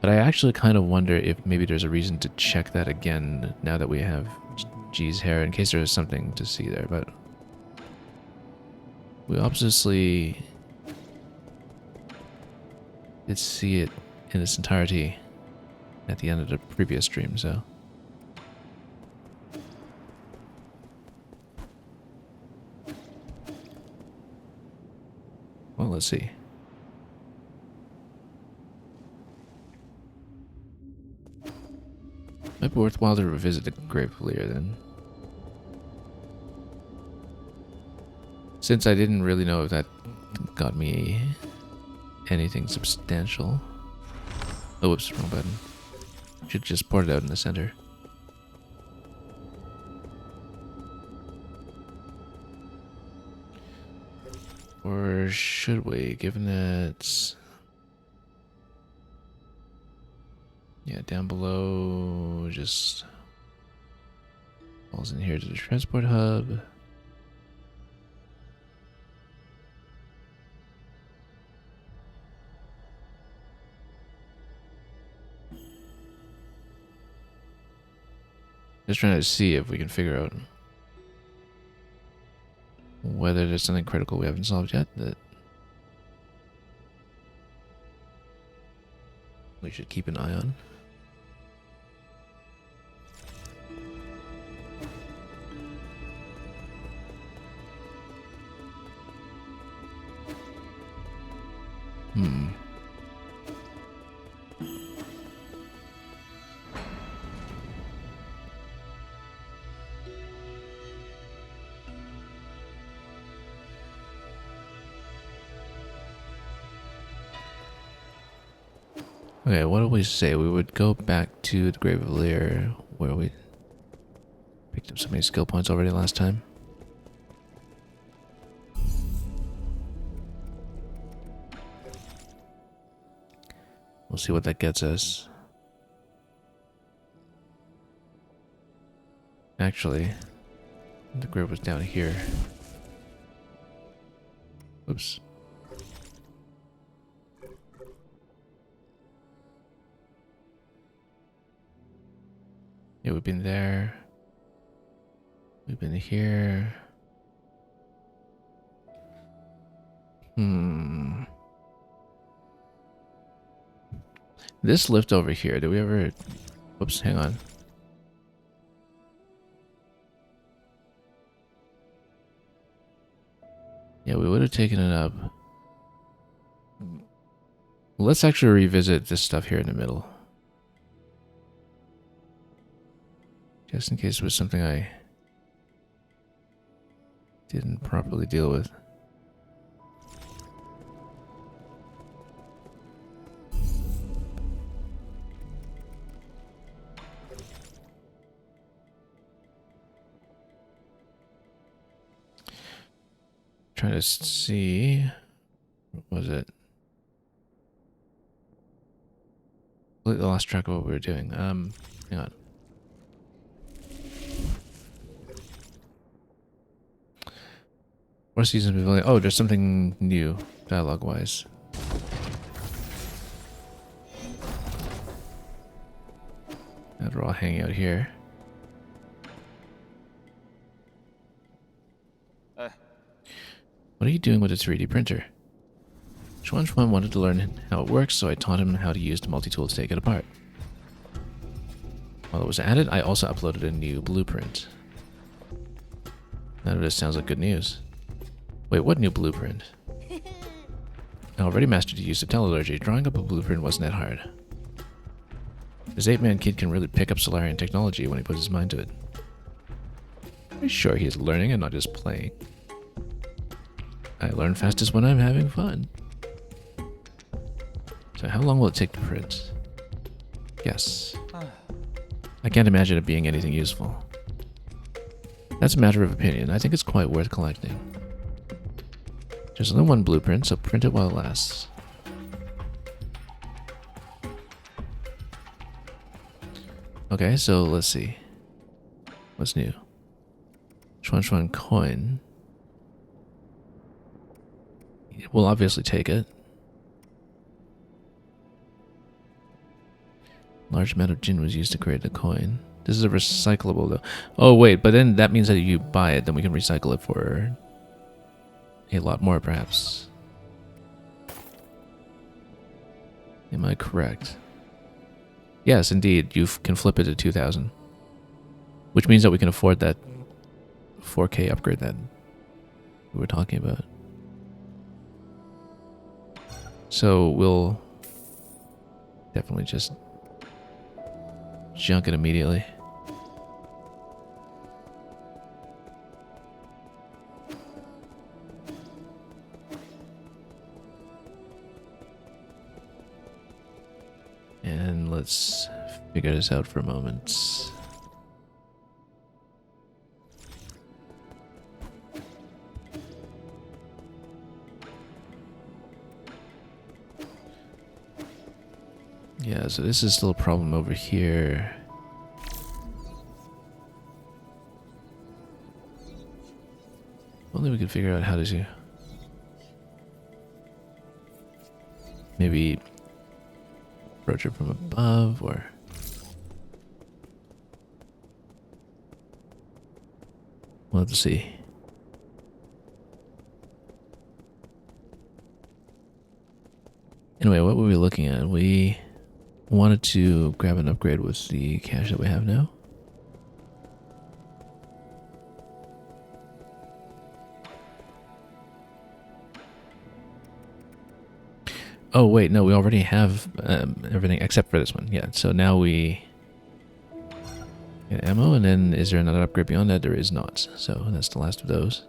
But I actually kind of wonder if maybe there's a reason to check that again now that we have G's hair, in case there's something to see there, but we obviously did see it in its entirety at the end of the previous stream, so. Well, let's see. Might be worthwhile to revisit the Grave of Lear then. Since I didn't really know if that got me anything substantial. Oh, whoops, wrong button. Should just port it out in the center. Or should we, given that... Yeah, down below just falls in here to the transport hub. Just trying to see if we can figure out whether there's something critical we haven't solved yet that we should keep an eye on. Okay, what do we say? We would go back to the Grave of Lear, where we picked up so many skill points already last time. We'll see what that gets us. Actually, the grave was down here. Oops. Yeah, we've been there. We've been here. This lift over here, did we ever... Whoops, hang on. Yeah, we would have taken it up. Let's actually revisit this stuff here in the middle. Just in case it was something I didn't properly deal with. Trying to see, what was it? I lost track of what we were doing. Hang on. What season pavilion? Oh, there's something new, dialogue-wise. Now we're all hanging out here. What are you doing with a 3D printer? Chuan Chuan wanted to learn how it works, so I taught him how to use the multi-tool to take it apart. While it was at it, I also uploaded a new blueprint. None of this sounds like good news. Wait, what new blueprint? I already mastered the use of telelurgy. Drawing up a blueprint wasn't that hard. This 8-man kid can really pick up Solarian technology when he puts his mind to it. I'm sure he is learning and not just playing. I learn fastest when I'm having fun. So how long will it take to print? Yes. I can't imagine it being anything useful. That's a matter of opinion. I think it's quite worth collecting. There's only one blueprint, so print it while it lasts. Okay, so let's see. What's new? Chuan Chuan coin. We'll obviously take it. Large amount of gin was used to create the coin. This is a recyclable though. Oh wait, but then that means that if you buy it, then we can recycle it for a lot more perhaps. Am I correct? Yes, indeed. You can flip it to 2,000. Which means that we can afford that 4K upgrade that we were talking about. So we'll definitely just junk it immediately. And let's figure this out for a moment. Yeah, so this is still a problem over here. Only we could figure out how to maybe approach it from above, or we'll have to see. Anyway, what were we looking at? We wanted to grab an upgrade with the cash that we have now. Oh wait, no, we already have everything except for this one. Yeah, so now we get ammo, and then is there another upgrade beyond that? There is not. So that's the last of those.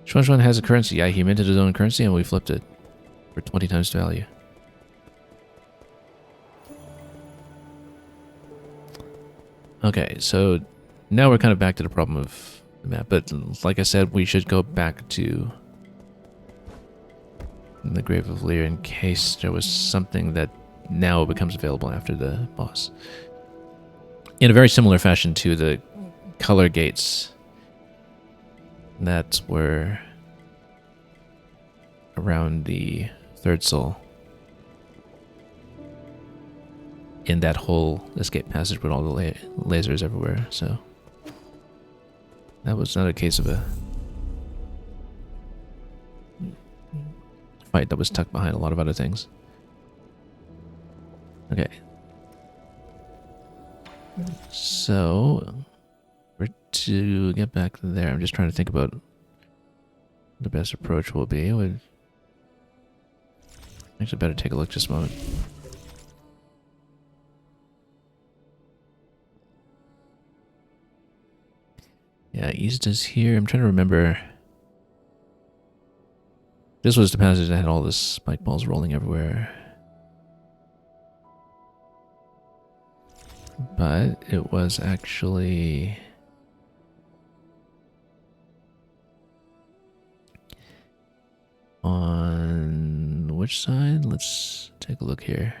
Xuan has a currency. Yeah, he minted his own currency and we flipped it for 20 times value. Okay, so now we're kind of back to the problem of the map, but like I said, we should go back to the Grave of Lear in case there was something that now becomes available after the boss. In a very similar fashion to the color gates that were around the third soul. In that whole escape passage with all the lasers everywhere, so that was not a case of a fight that was tucked behind a lot of other things. Okay. So, to get back there, I'm just trying to think about the best approach will be. Would actually better take a look just a moment. Yeah, east is here. I'm trying to remember. This was the passage that had all the spike balls rolling everywhere. But it was actually on which side? Let's take a look here.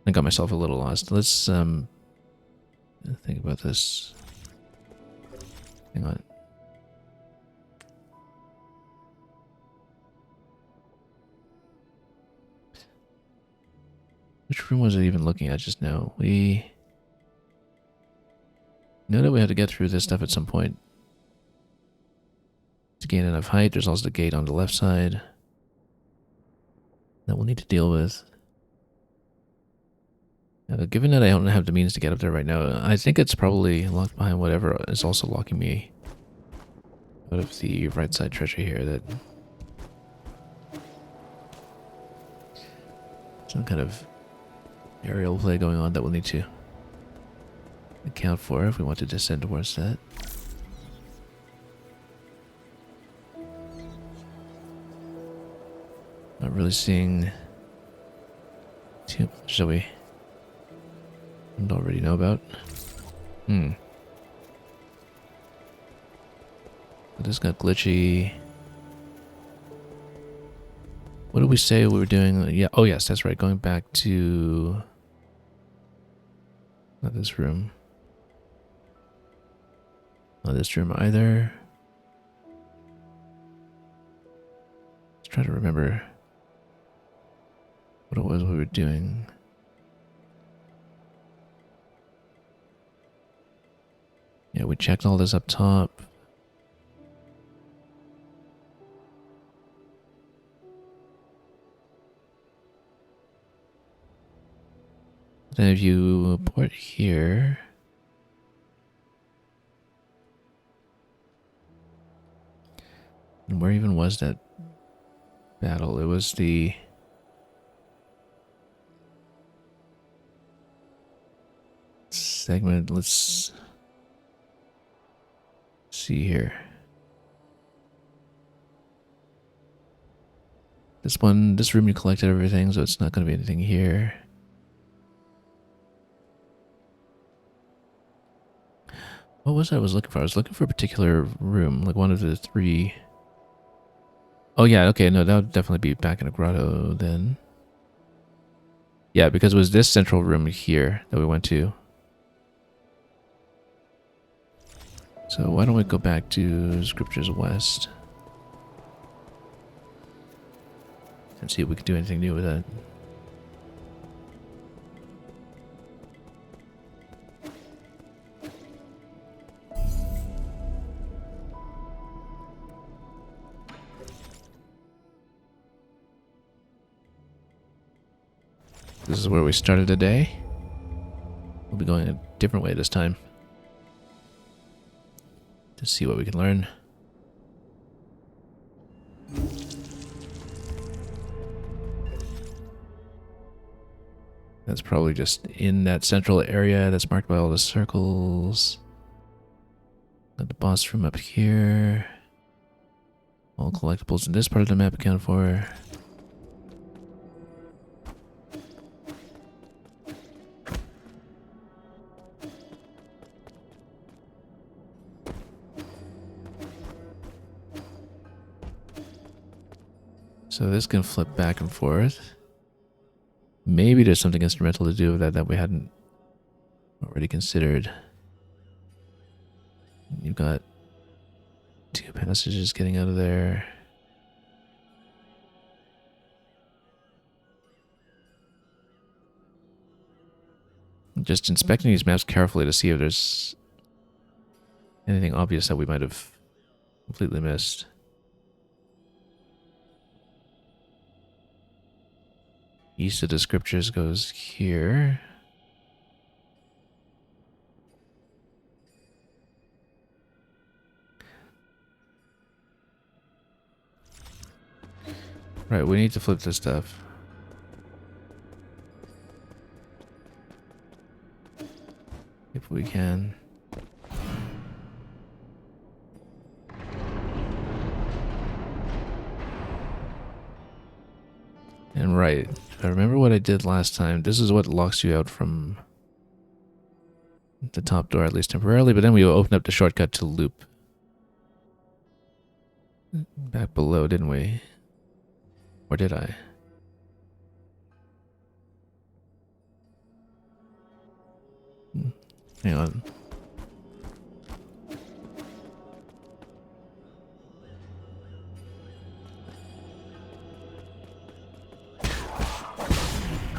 I got myself a little lost. Let's think about this. Hang on. Which room was I even looking at just now? We know that we have to get through this stuff at some point to gain enough height. There's also the gate on the left side that we'll need to deal with. Given that I don't have the means to get up there right now, I think it's probably locked behind whatever is also locking me out of the right side treasure here. That some kind of aerial play going on that we'll need to account for if we want to descend towards that. Not really seeing too much that we don't already know about. This got glitchy. What did we say we were doing? Yeah. Oh, yes, that's right. Going back to not this room. Not this room either. try to remember what it was we were doing. Yeah, we checked all this up top. Then if you port here, and where even was that battle? It was the segment. Let's see here. This room you collected everything, so it's not going to be anything here. What was I was looking for? I was looking for a particular room, like one of the 3. Oh yeah, okay, no, that would definitely be back in a grotto then. Yeah, because it was this central room here that we went to. So why don't we go back to Scriptures West and see if we can do anything new with that. This is where we started today. We'll be going a different way this time to see what we can learn. That's probably just in that central area that's marked by all the circles. Got the boss room up here. All collectibles in this part of the map accounted for. So this can flip back and forth. Maybe there's something instrumental to do with that we hadn't already considered. You've got 2 passages getting out of there. Just inspecting these maps carefully to see if there's anything obvious that we might have completely missed. East of the Scriptures goes here. Right, we need to flip this stuff. If we can. And right, if I remember what I did last time, this is what locks you out from the top door, at least temporarily, but then we opened up the shortcut to loop back below, didn't we? Or did I? Hang on.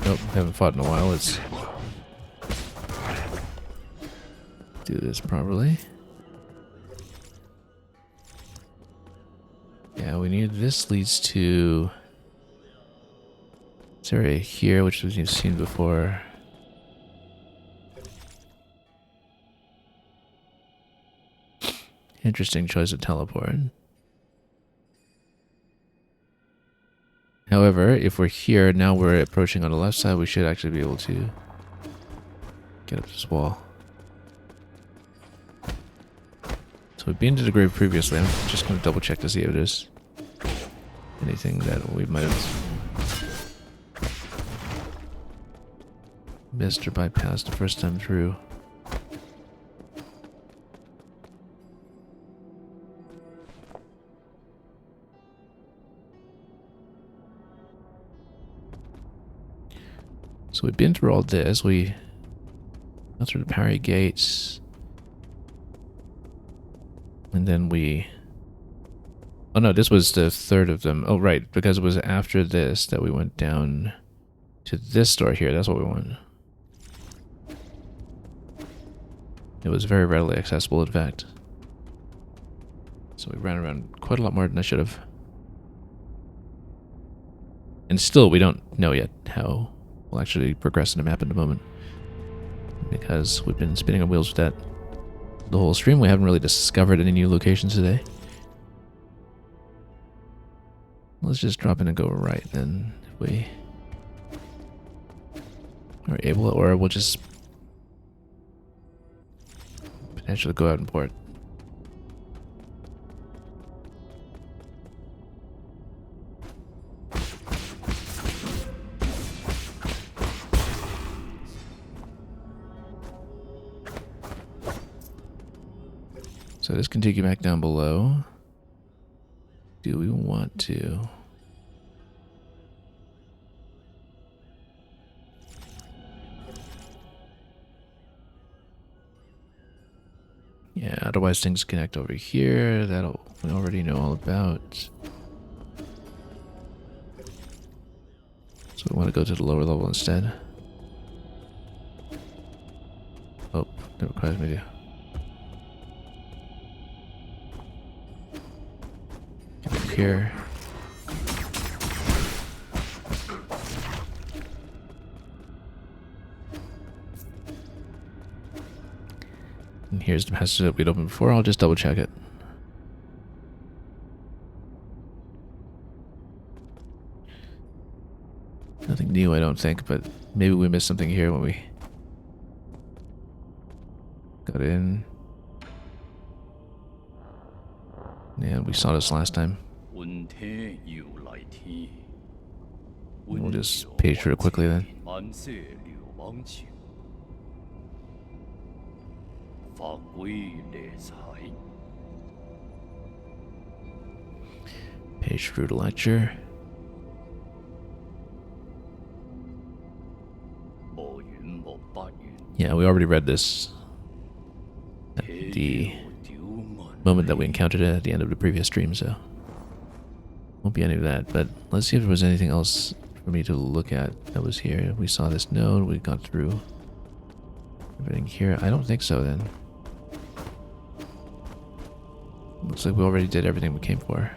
Nope, haven't fought in a while. Let's do this properly. Yeah, we need this leads to this area here, which we've seen before. Interesting choice of teleport. However, if we're here, now we're approaching on the left side, we should actually be able to get up this wall. So we've been to the grave previously. I'm just going to double check to see if there's anything that we might have missed or bypassed the first time through. So we've been through all this. We got through the parry gates. And then we Oh no, this was the third of them. Oh right, because it was after this that we went down to this store here. That's what we wanted. It was very readily accessible, in fact. So we ran around quite a lot more than I should have. And still, we don't know yet how we'll actually progress in the map in a moment. Because we've been spinning our wheels with that the whole stream. We haven't really discovered any new locations today. Let's just drop in and go right then, if we are able, or we'll just potentially go out and port. So this can take you back down below. Do we want to? Yeah, otherwise things connect over here. That'll we already know all about. So we want to go to the lower level instead. Oh, that requires me to get up here. And here's the passage that we'd opened before. I'll just double check it. Nothing new, I don't think, but maybe we missed something here when we got in. Yeah, we saw this last time. We'll just page through it quickly then. Page through the lecture. Yeah, we already read this at the moment that we encountered it at the end of the previous stream, so won't be any of that. But let's see if there was anything else for me to look at that was here. We saw this node, we got through everything here. I don't think so then. Looks like we already did everything we came for.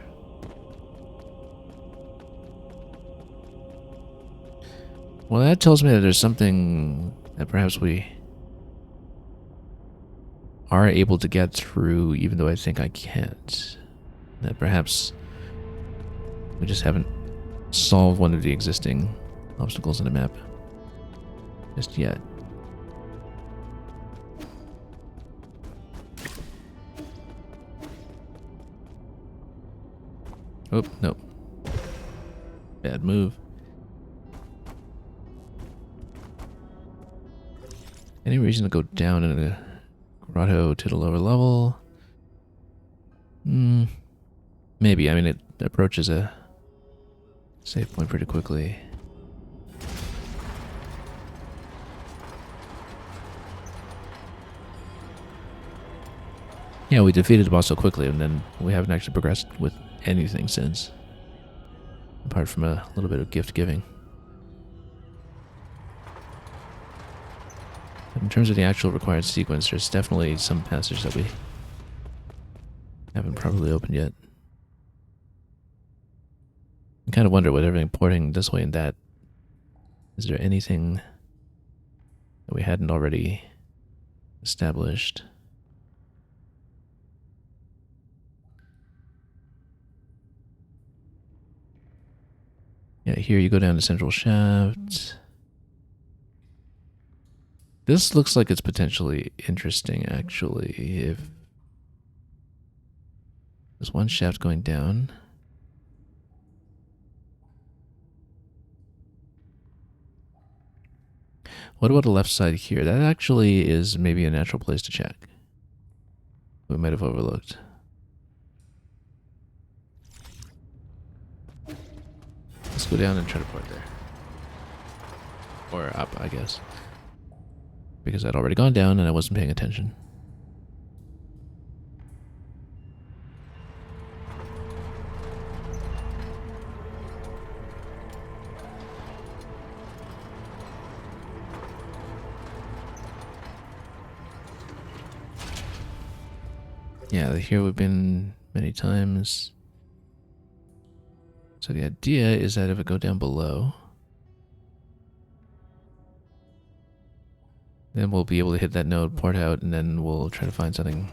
Well, that tells me that there's something that perhaps we are able to get through, even though I think I can't. That perhaps we just haven't solved one of the existing obstacles in the map just yet. Oh, no. Bad move. Any reason to go down in the grotto to the lower level? Maybe. I mean, it approaches a save point pretty quickly. Yeah, we defeated the boss so quickly, and then we haven't actually progressed with anything since. Apart from a little bit of gift giving. In terms of the actual required sequence, there's definitely some passages that we haven't properly opened yet. I kind of wonder with everything porting this way and that, is there anything that we hadn't already established? Yeah, here you go down to Central Shaft. This looks like it's potentially interesting, actually. If there's one shaft going down. What about the left side here? That actually is maybe a natural place to check. We might have overlooked. Let's go down and try to port there. Or up, I guess. Because I'd already gone down and I wasn't paying attention. Yeah, here we've been many times. So the idea is that if I go down below, then we'll be able to hit that node, port out, and then we'll try to find something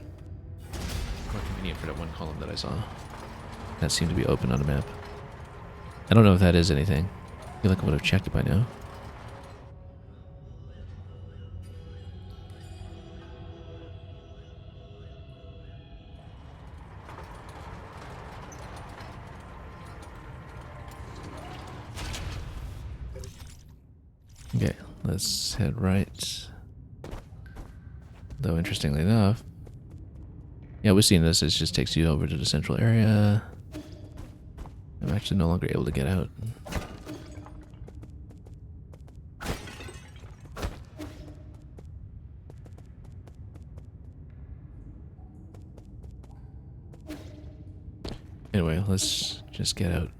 more convenient for that one column that I saw. That seemed to be open on the map. I don't know if that is anything. I feel like I would have checked it by now. Okay, let's head right. Though, interestingly enough, yeah, we've seen this. It just takes you over to the central area. I'm actually no longer able to get out. Anyway, let's just get out.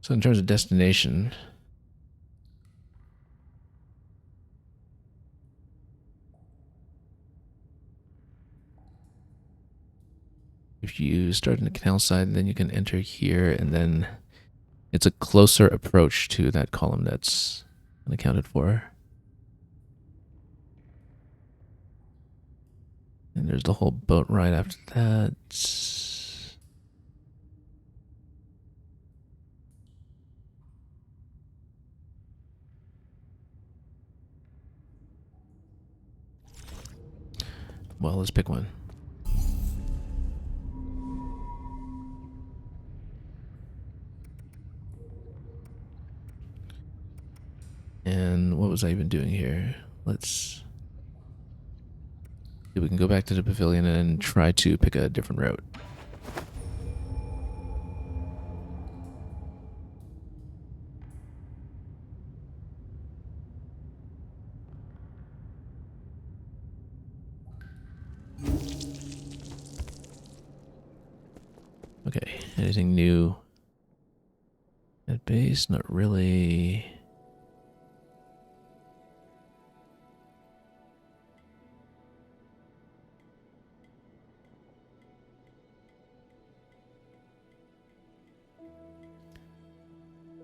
So in terms of destination, if you start in the canal side, then you can enter here, and then it's a closer approach to that column that's unaccounted for. And there's the whole boat ride after that. Well, let's pick one. And what was I even doing here? Let's see if we can go back to the pavilion and try to pick a different route. Okay, anything new at base? Not really.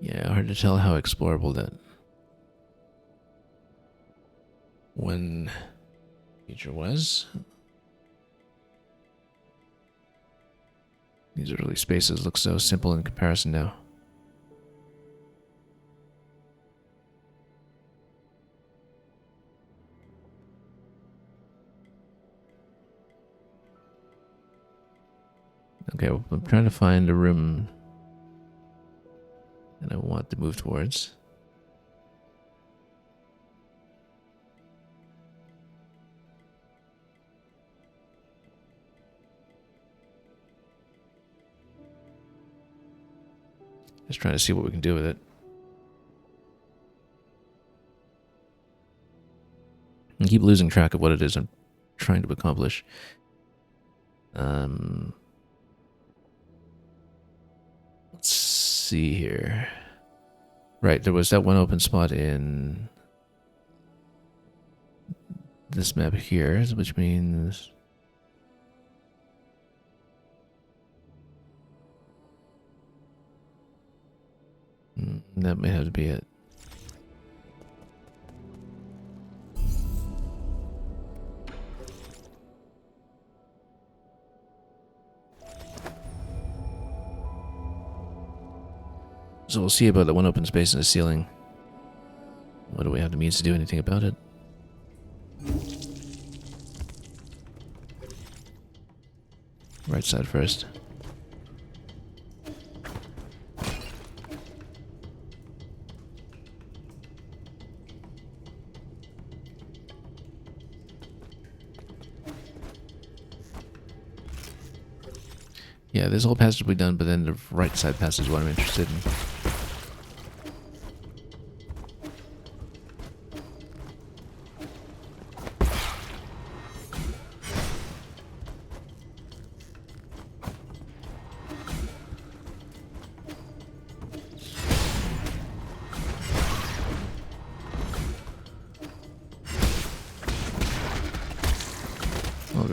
Yeah, hard to tell how explorable that one feature was. These early spaces look so simple in comparison now. Okay, well, I'm trying to find a room that I want to move towards. Just trying to see what we can do with it. I keep losing track of what it is I'm trying to accomplish. Let's see here. Right, there was that one open spot in this map here, which means that may have to be it. So we'll see about the one open space in the ceiling. What do we have the means to do anything about it? Right side first. Yeah, this whole passage will be done, but then the right side passage is what I'm interested in.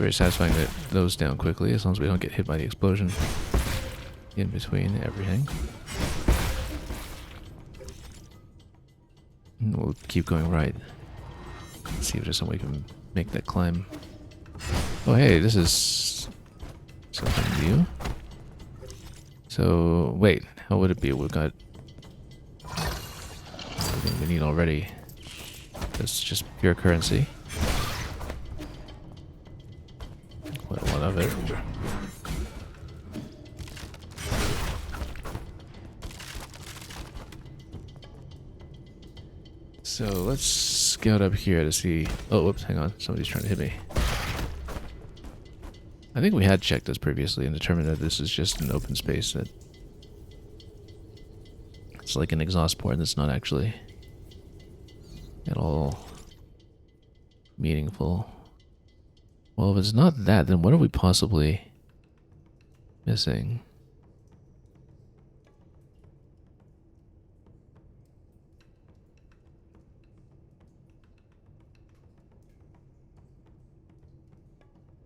very satisfying to get those down quickly, as long as we don't get hit by the explosion in between everything. And we'll keep going right. Let's see if there's some way we can make that climb. Oh hey, this is something new. So, wait, how would it be? We've got everything we need already. That's just pure currency. Quite a lot of it. So let's scout up here to see. Oh, whoops, hang on. Somebody's trying to hit me. I think we had checked this previously and determined that this is just an open space that it's like an exhaust port that's not actually at all meaningful. Well, if it's not that, then what are we possibly missing?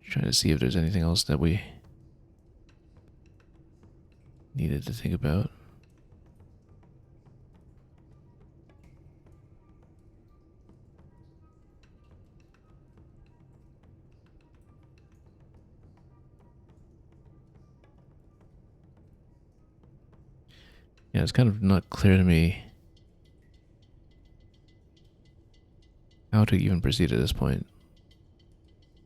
Trying to see if there's anything else that we needed to think about. Yeah, it's kind of not clear to me how to even proceed at this point.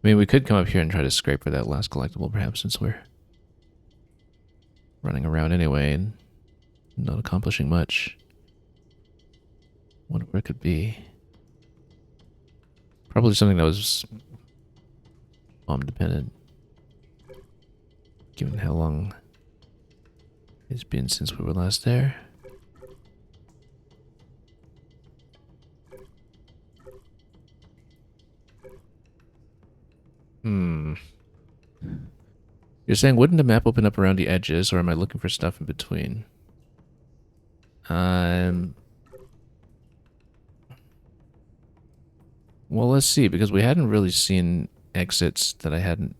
I mean, we could come up here and try to scrape for that last collectible, perhaps, since we're running around anyway and not accomplishing much. Wonder where it could be. Probably something that was bomb dependent, given how long it's been since we were last there. You're saying, wouldn't the map open up around the edges, or am I looking for stuff in between? Well, let's see, because we hadn't really seen exits that I hadn't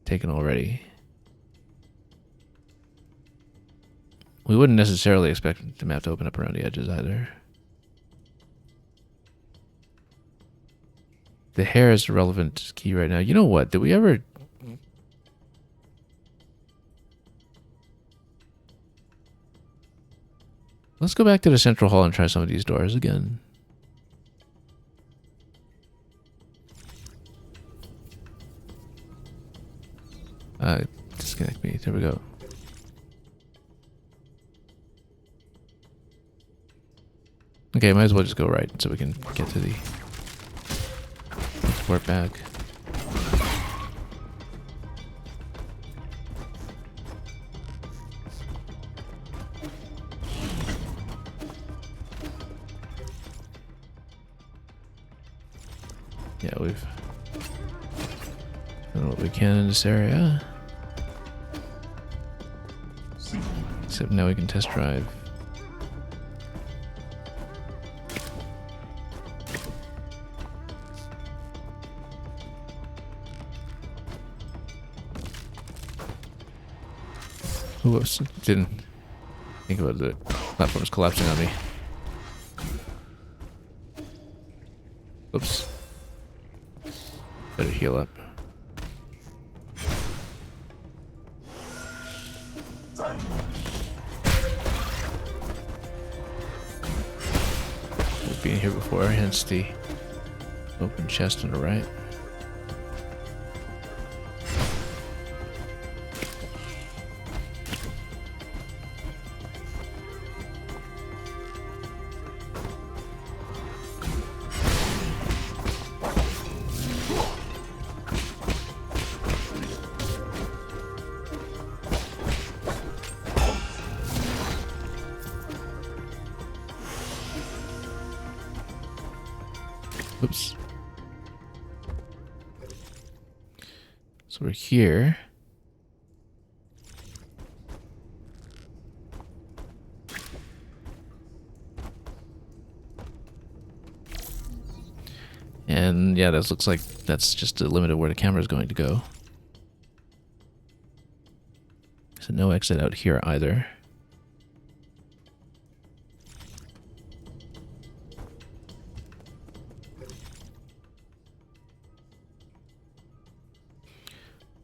taken already. We wouldn't necessarily expect the map to open up around the edges either. The hair is the relevant key right now. You know what? Did we ever... Let's go back to the central hall and try some of these doors again. Disconnect me. There we go. Okay, might as well just go right so we can get to the export bag. Yeah, we've done what we can in this area. Except now we can test drive. Whoops, didn't think about the platform's collapsing on me. Oops. Better heal up. We've been here before, hence the open chest on the right. Oops. So we're here. And yeah, that looks like that's just the limit of where the camera is going to go. So no exit out here either.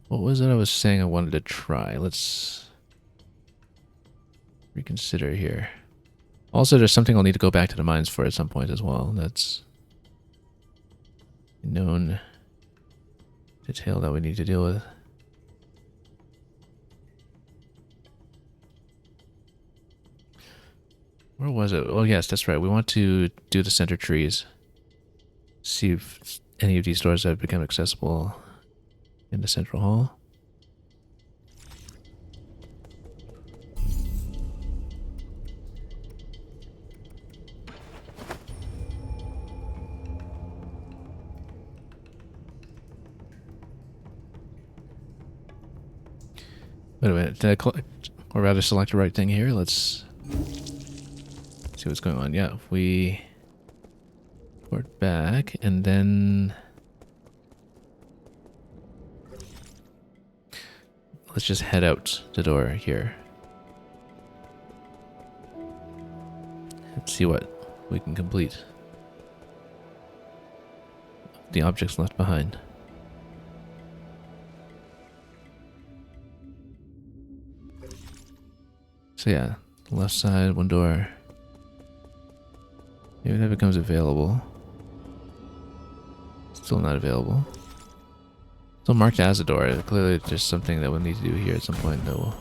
What was it I was saying I wanted to try? Let's reconsider here. Also, there's something I'll need to go back to the mines for at some point as well. That's a known detail that we need to deal with. Where was it? Oh yes, that's right. We want to do the center trees. See if any of these doors have become accessible in the central hall. Wait a minute. Did I collect, or rather select the right thing here? Let's see what's going on. Yeah, if we port back and then let's just head out the door here. Let's see what we can complete. The objects left behind. So yeah, left side, one door. Maybe that becomes available. Still not available. Still marked as a door. Clearly there's something that we'll need to do here at some point that will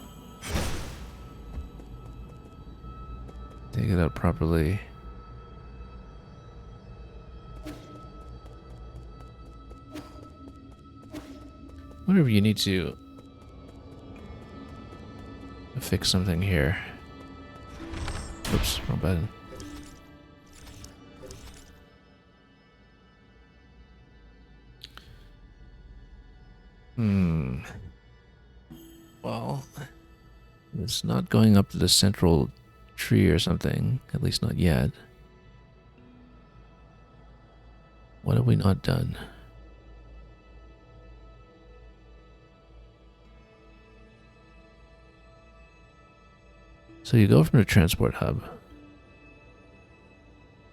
take it out properly. Whatever you need to fix something here. Oops, wrong button. Well, it's not going up to the central tree or something, at least not yet. What have we not done? So you go from the transport hub.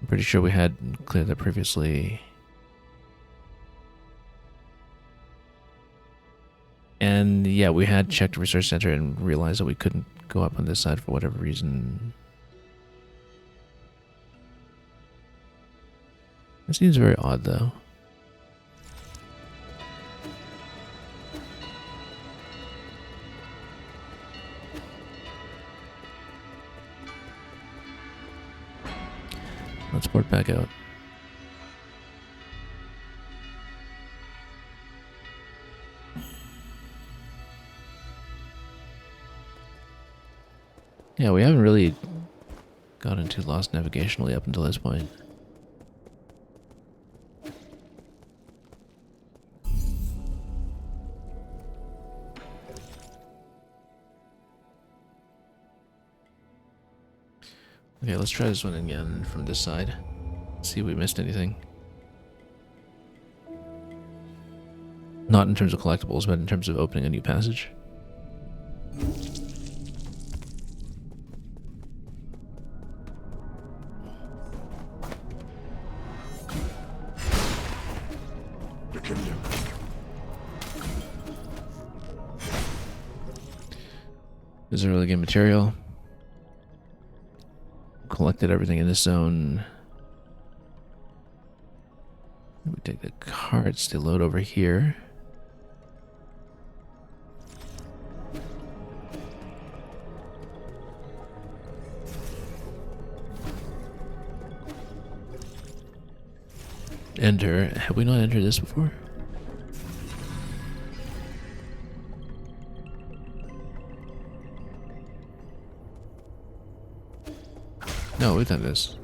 I'm pretty sure we had cleared that previously. And yeah, we had checked the research center and realized that we couldn't go up on this side for whatever reason. It seems very odd though. Let's port back out. Yeah, we haven't really gotten too lost navigationally up until this point. Okay, let's try this one again from this side. See if we missed anything. Not in terms of collectibles, but in terms of opening a new passage. This is really good material. Collected everything in this zone. We take the cards to load over here. Enter. Have we not entered this before? No, we've done this.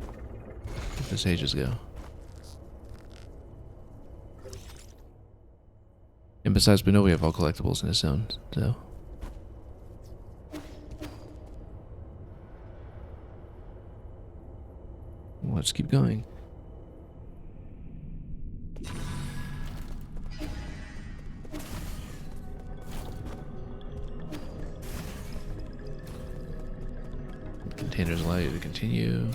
This ages ago. And besides, we know we have all collectibles in this zone, so. Let's keep going. continue.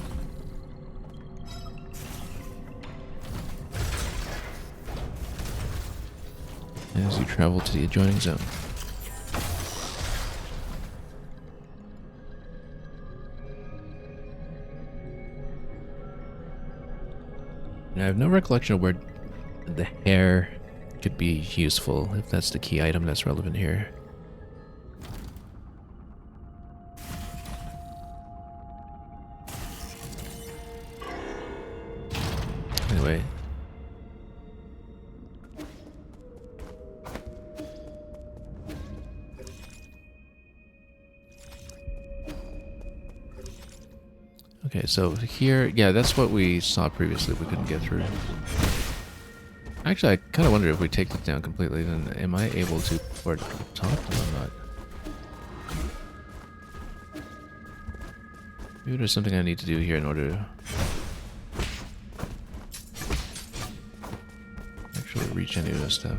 As you travel to the adjoining zone. Now, I have no recollection of where the hair could be useful, if that's the key item that's relevant here. Anyway. Okay, so here, yeah, that's what we saw previously. We couldn't get through. Actually, I kind of wonder if we take this down completely, then am I able to port up top? No, I'm not. Maybe there's something I need to do here in order to actually reach any of this stuff.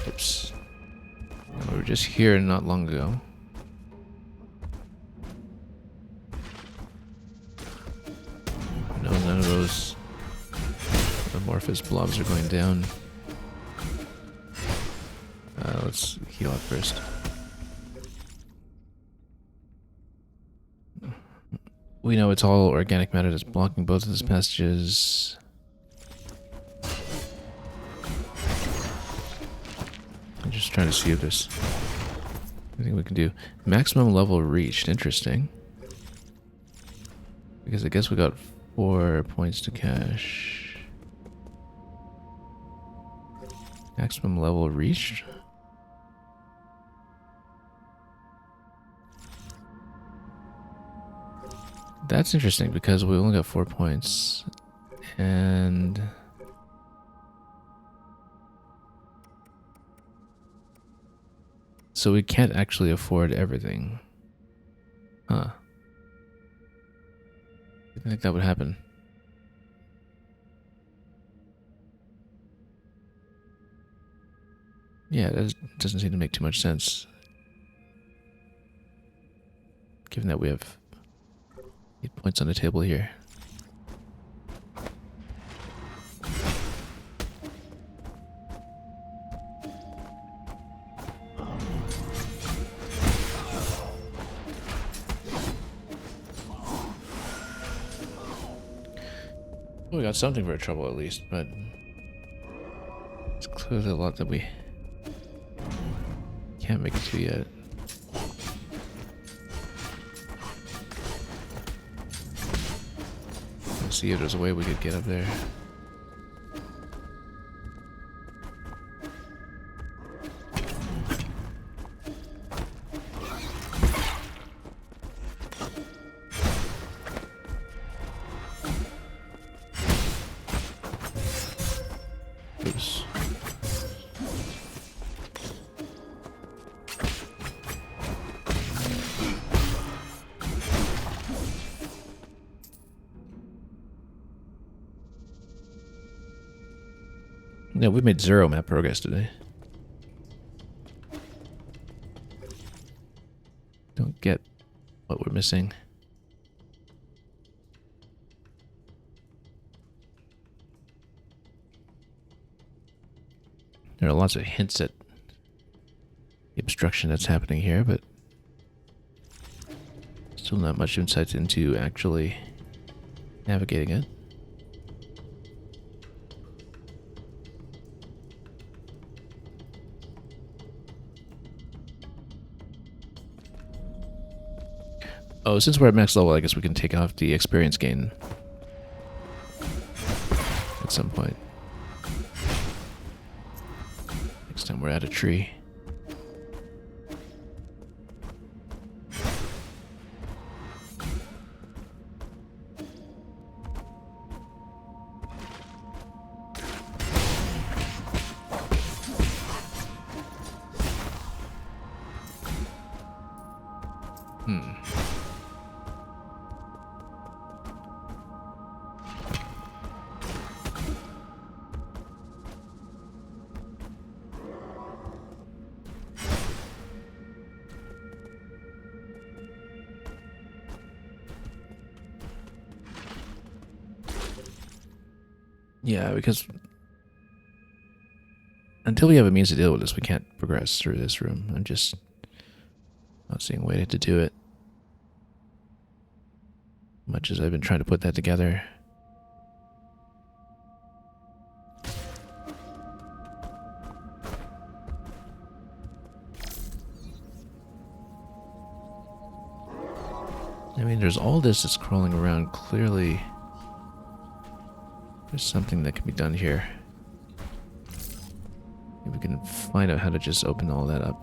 Oops. We were just here not long ago. No, none of those amorphous blobs are going down. Let's heal up first. We know it's all organic matter that's blocking both of these passages. I'm just trying to see if there's anything we can do. Maximum level reached. Interesting. Because I guess we got 4 points to cache. Maximum level reached? That's interesting because we only got 4 points. And so we can't actually afford everything. Huh. I think that would happen. Yeah, that doesn't seem to make too much sense. Given that we have 8 points on the table here. Well, we got something for our trouble at least, but it's clearly a lot that we can't make it to yet. Let's see if there's a way we could get up there. Oops. Yeah, we made 0 map progress today. Don't get what we're missing. There are lots of hints at the obstruction that's happening here, but still not much insight into actually navigating it. Oh, since we're at max level, I guess we can take off the experience gain at some point. Next time we're at a tree. Yeah, because until we have a means to deal with this, we can't progress through this room. I'm just not seeing a way to do it. Much as I've been trying to put that together. I mean, there's all this that's crawling around. Clearly, there's something that can be done here. If we can find out how to just open all that up.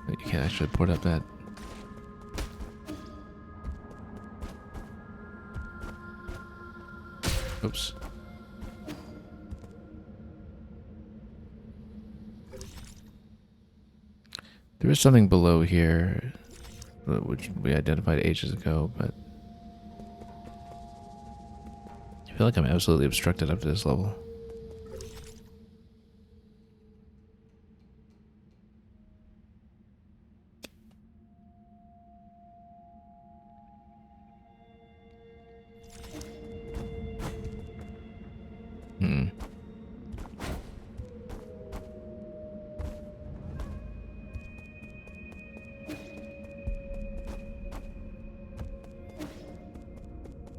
But you can't actually port up that. Oops. There is something below here, which we identified ages ago, but I feel like I'm absolutely obstructed up to this level.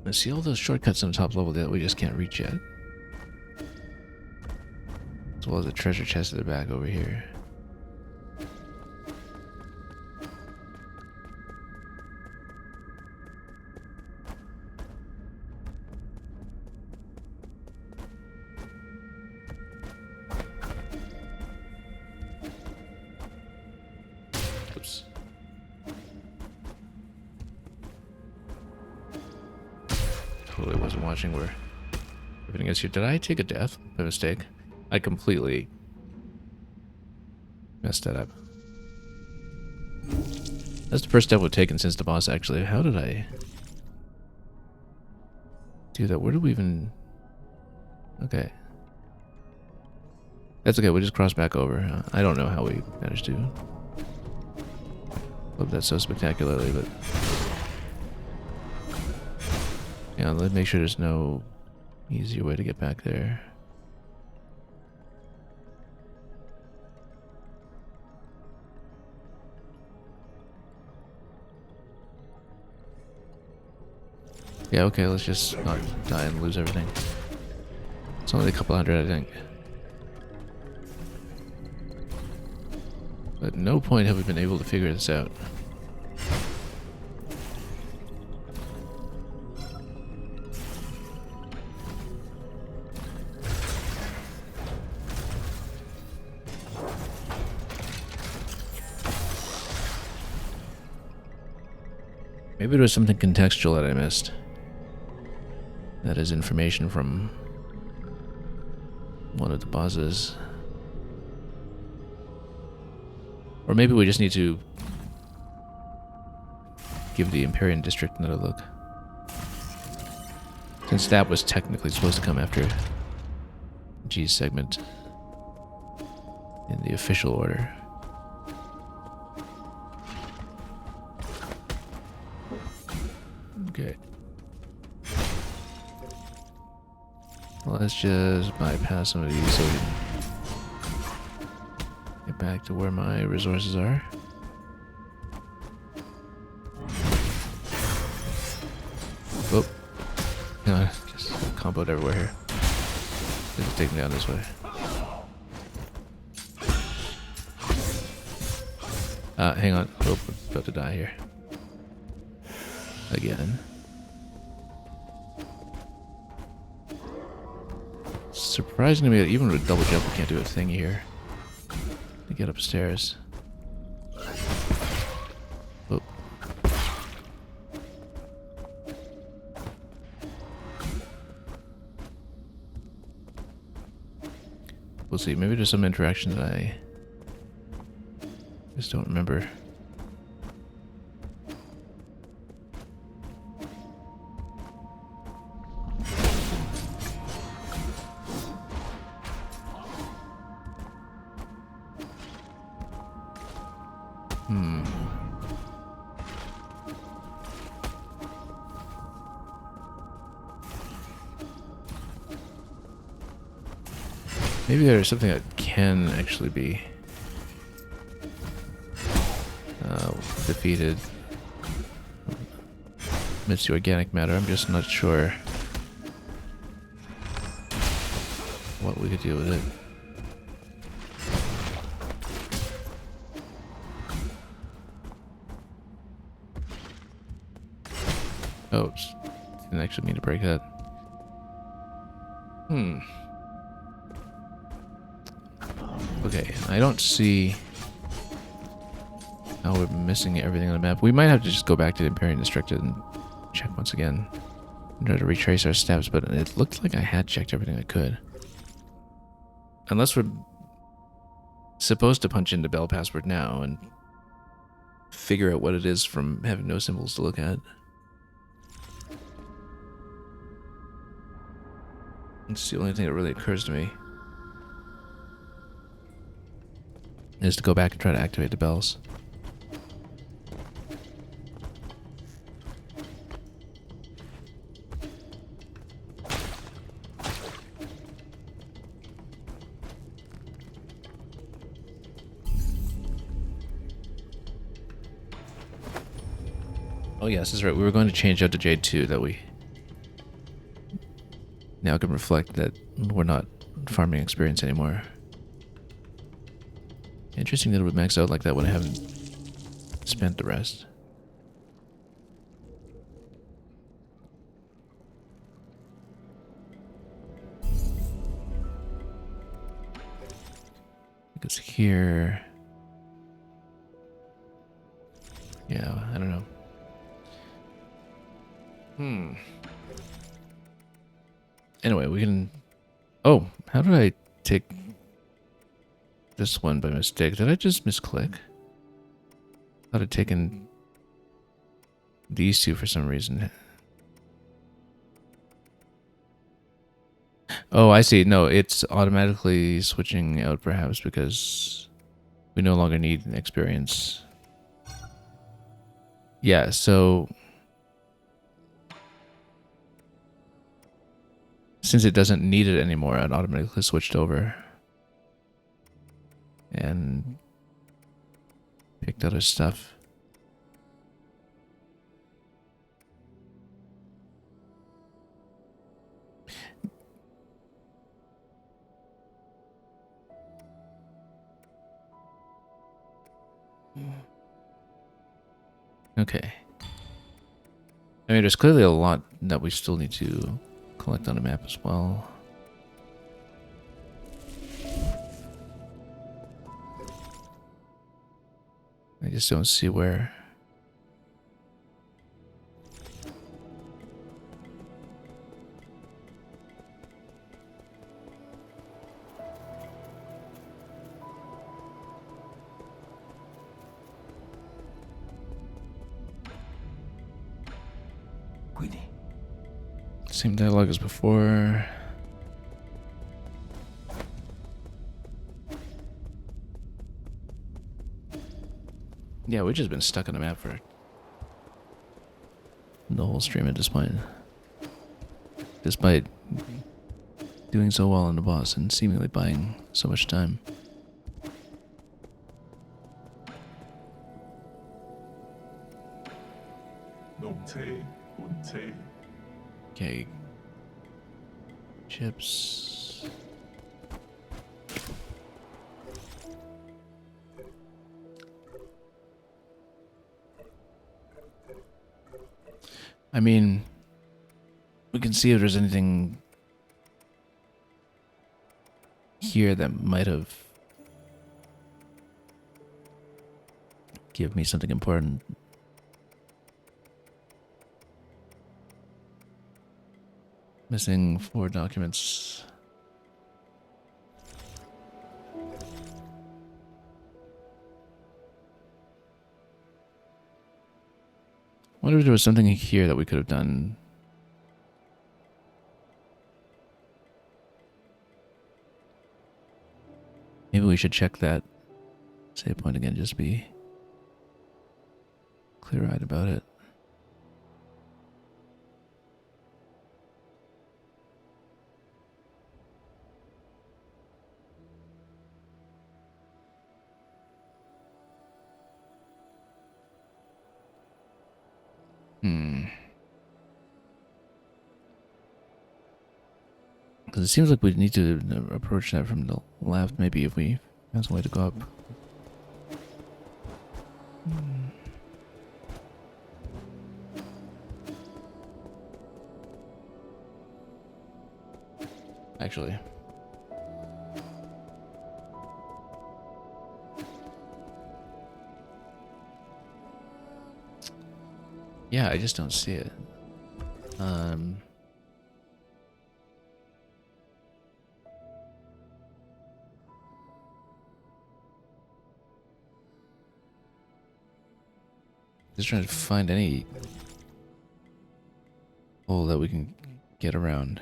I see all those shortcuts on the top level that we just can't reach yet. As well as a treasure chest at the back over here. Oops. Totally wasn't watching where everything is here. Did I take a death by mistake? I completely messed that up. That's the first step we've taken since the boss, actually. How did I do that? Where did we even... Okay. That's okay, we just crossed back over. I don't know how we managed to flip that so spectacularly, but... Yeah, let's make sure there's no easier way to get back there. Yeah, okay, let's just not die and lose everything. It's only a couple hundred, I think. But at no point have we been able to figure this out. Maybe there was something contextual that I missed. That is information from one of the bosses. Or maybe we just need to give the Empyrean District another look. Since that was technically supposed to come after G's segment in the official order. Okay. Well, let's just bypass some of these so we can get back to where my resources are. Oh. No, just comboed everywhere here. Just take me down this way. Hang on. Oh, I'm about to die here. Again. Surprising to me that even with a double jump we can't do a thing here to get upstairs. Oh. We'll see. Maybe there's some interaction that I just don't remember. Maybe there's something that can actually be defeated amidst the organic matter. I'm just not sure what we could do with it. Oh, didn't actually mean to break that. Okay, I don't see how we're missing everything on the map. We might have to just go back to the Empyrean District and check once again. And try to retrace our steps, but it looked like I had checked everything I could. Unless we're supposed to punch into Bell Password now and figure out what it is from having no symbols to look at. It's the only thing that really occurs to me. Is to go back and try to activate the bells. Oh yes, that's right. We were going to change out to Jade 2 that we now can reflect that we're not farming experience anymore. Interesting that it would max out like that when I haven't spent the rest. Because here... Yeah, I don't know. Anyway, we can... Oh, how did I take this one by mistake? Did I just misclick? I thought I'd taken these two for some reason. Oh, I see. No, it's automatically switching out perhaps because we no longer need experience. Yeah, so... Since it doesn't need it anymore, it automatically switched over. And picked other stuff. Okay. I mean, there's clearly a lot that we still need to collect on a map as well. I just don't see where. Same dialogue as before. Yeah, we've just been stuck on the map for the whole stream at this point. Despite doing so well on the boss and seemingly buying so much time. Okay. Chips. I mean, we can see if there's anything here that might have given me something important. Missing 4 documents. Wonder if there was something here that we could have done. Maybe we should check that save point again, just be clear-eyed about it. Because it seems like we need to approach that from the left, maybe if we have some way to go up. Actually. Yeah, I just don't see it. Just trying to find any hole that we can get around.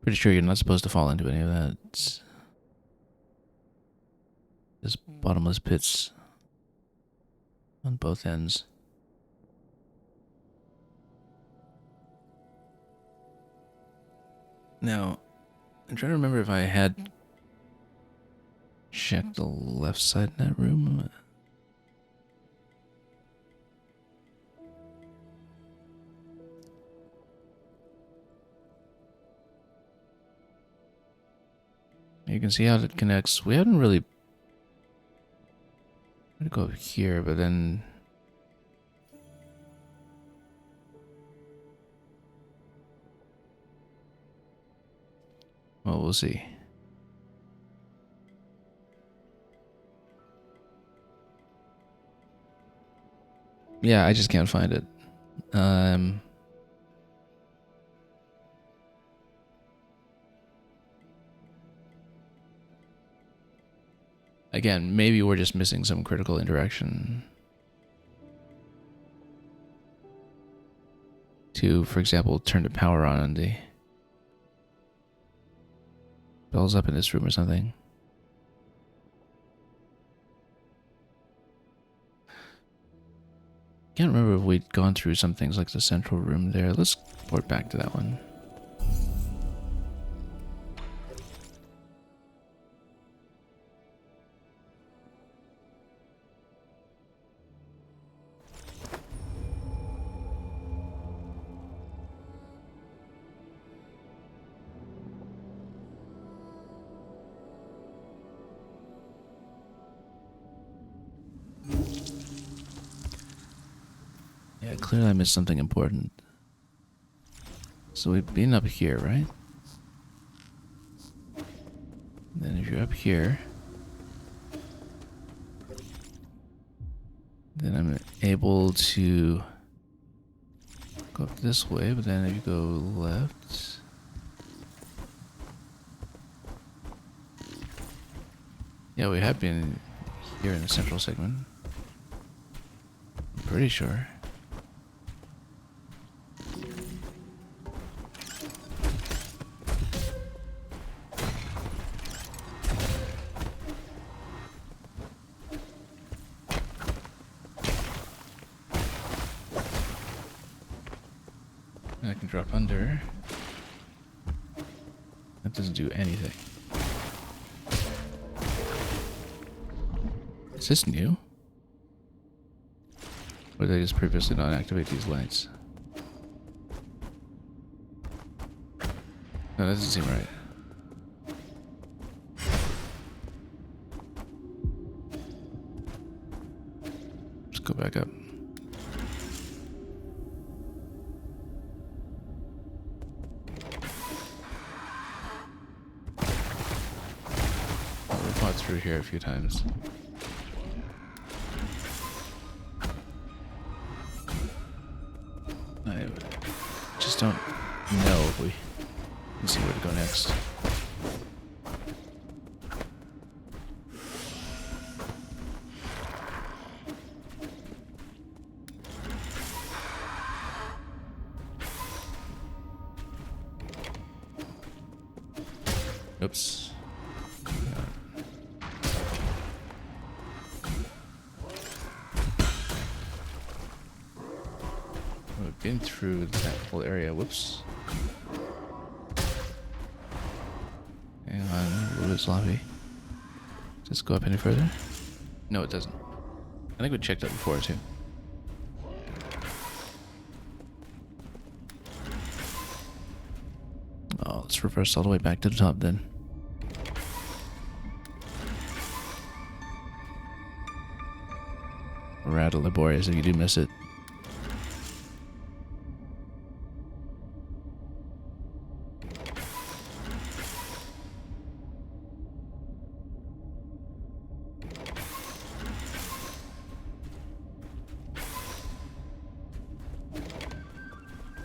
Pretty sure you're not supposed to fall into any of that. There's bottomless pits on both ends. Now, I'm trying to remember if I had checked the left side in that room. You can see how it connects. We hadn't really... I'm gonna go up here, but then... Well, we'll see. Yeah, I just can't find it. Again, maybe we're just missing some critical interaction. To, for example, turn the power on and the bell's up in this room or something. Can't remember if we'd gone through some things like the central room there. Let's port back to that one. Yeah, clearly I missed something important. So we've been up here, right? Then if you're up here, then I'm able to go up this way, but then if you go left... Yeah, we have been here in the central segment. I'm pretty sure. I can drop under. That doesn't do anything. Is this new? Or did I just previously not activate these lights? No, that doesn't seem right. Let's go back up. We fought through here a few times. I just don't know if we can see where to go next. Oops. been through that whole area. Whoops. Hang on, a little bit sloppy. Does this go up any further? No, it doesn't. I think we checked that before too. Oh, let's reverse all the way back to the top then. Rather laborious if you do miss it.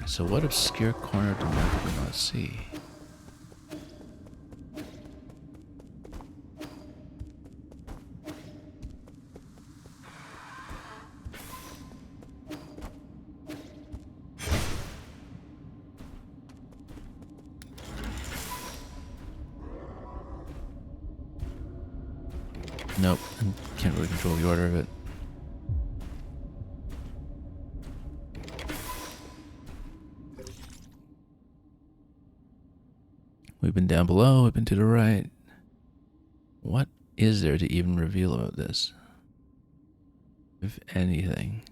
So what obscure corner of the map did we not see? Nope, I can't really control the order of it. We've been down below, we've been to the right. What is there to even reveal about this? If anything.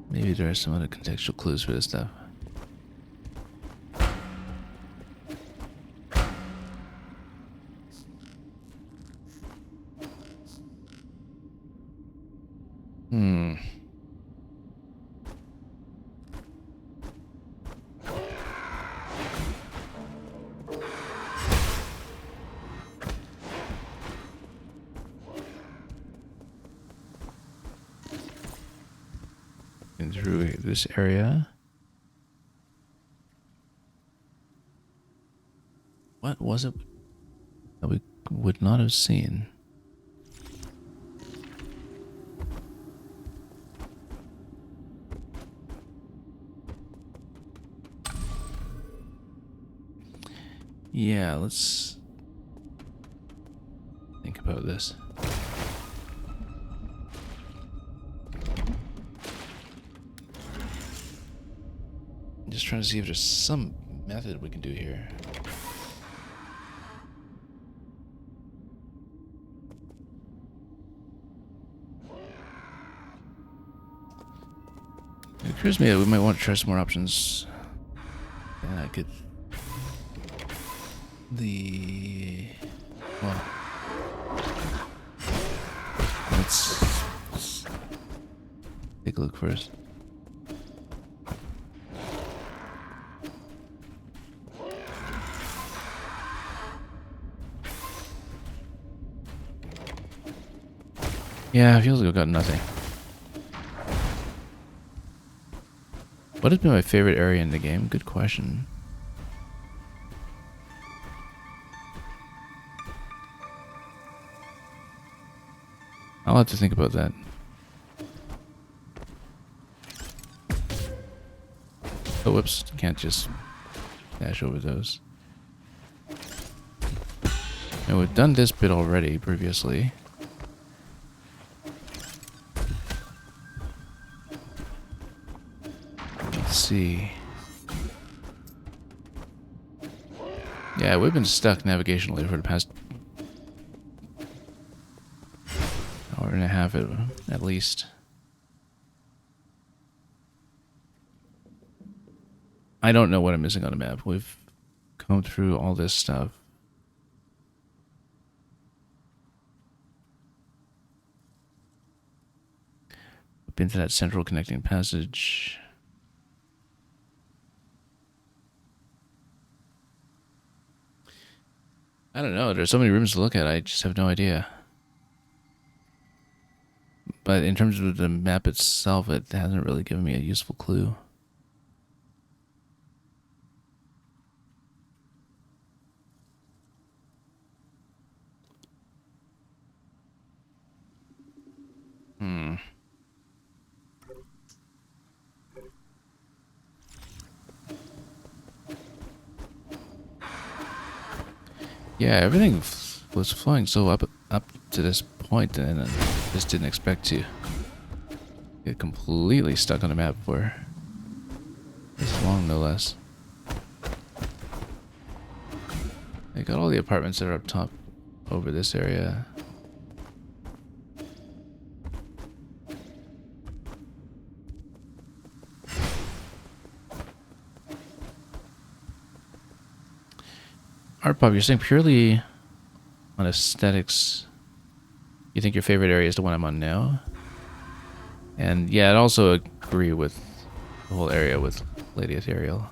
Maybe there are some other contextual clues for this stuff. In through this area. What was it that we would not have seen? Yeah, let's think about this. I'm just trying to see if there's some method we can do here. It occurs to me that we might want to try some more options. Yeah, I could. Well, let's take a look first. Yeah, it feels like I've got nothing. What has been my favorite area in the game? Good question. I'll have to think about that. Oh, whoops. Can't just dash over those. Now, we've done this bit already previously. Let's see. Yeah, we've been stuck navigationally for the past hour and a half at least. I don't know what I'm missing on the map. We've come through all this stuff. We've been to that central connecting passage. I don't know. There's so many rooms to look at. I just have no idea. But in terms of the map itself, it hasn't really given me a useful clue. Yeah, everything was flowing so up to this point, and I just didn't expect to get completely stuck on a map for this long, no less. I got all the apartments that are up top over this area. Art Pop, you're saying purely on aesthetics, you think your favorite area is the one I'm on now? And yeah, I'd also agree with the whole area with Lady Ethereal.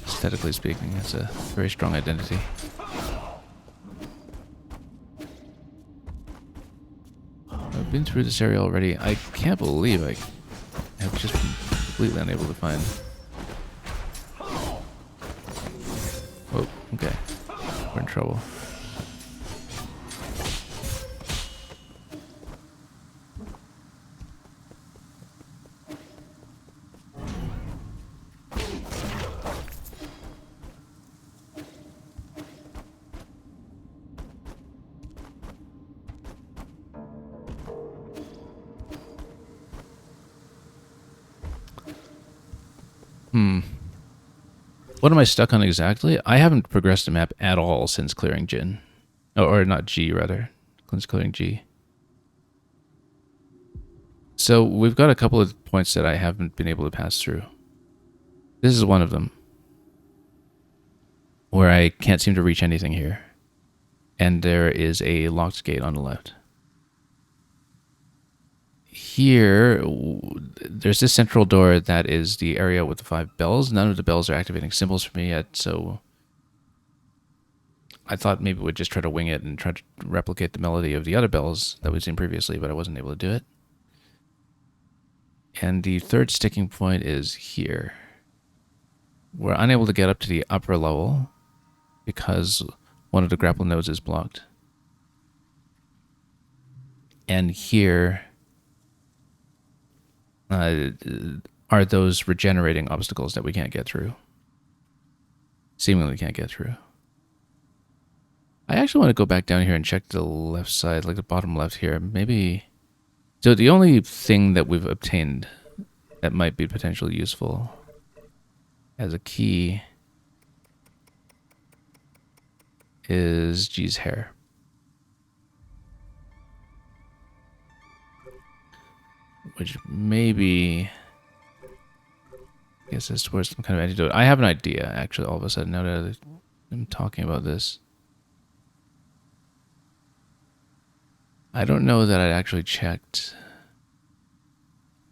Aesthetically speaking, it's a very strong identity. I've been through this area already. I can't believe I have just been completely unable to find... Oh, okay. We're in trouble. What am I stuck on exactly? I haven't progressed the map at all since clearing Jin. Oh, or not G, rather. Since clearing G. So we've got a couple of points that I haven't been able to pass through. This is one of them. Where I can't seem to reach anything here. And there is a locked gate on the left. Here, there's this central door that is the area with the 5 bells. None of the bells are activating symbols for me yet, so I thought maybe we'd just try to wing it and try to replicate the melody of the other bells that we've seen previously, but I wasn't able to do it. And the third sticking point is here. We're unable to get up to the upper level because one of the grapple nodes is blocked. And here... are those regenerating obstacles that we can't get through. Seemingly can't get through. I actually want to go back down here and check the left side, like the bottom left here. Maybe... So the only thing that we've obtained that might be potentially useful as a key is G's hair. Which maybe, I guess that's towards some kind of antidote. I have an idea, actually, all of a sudden, now that I'm talking about this. I don't know that I actually checked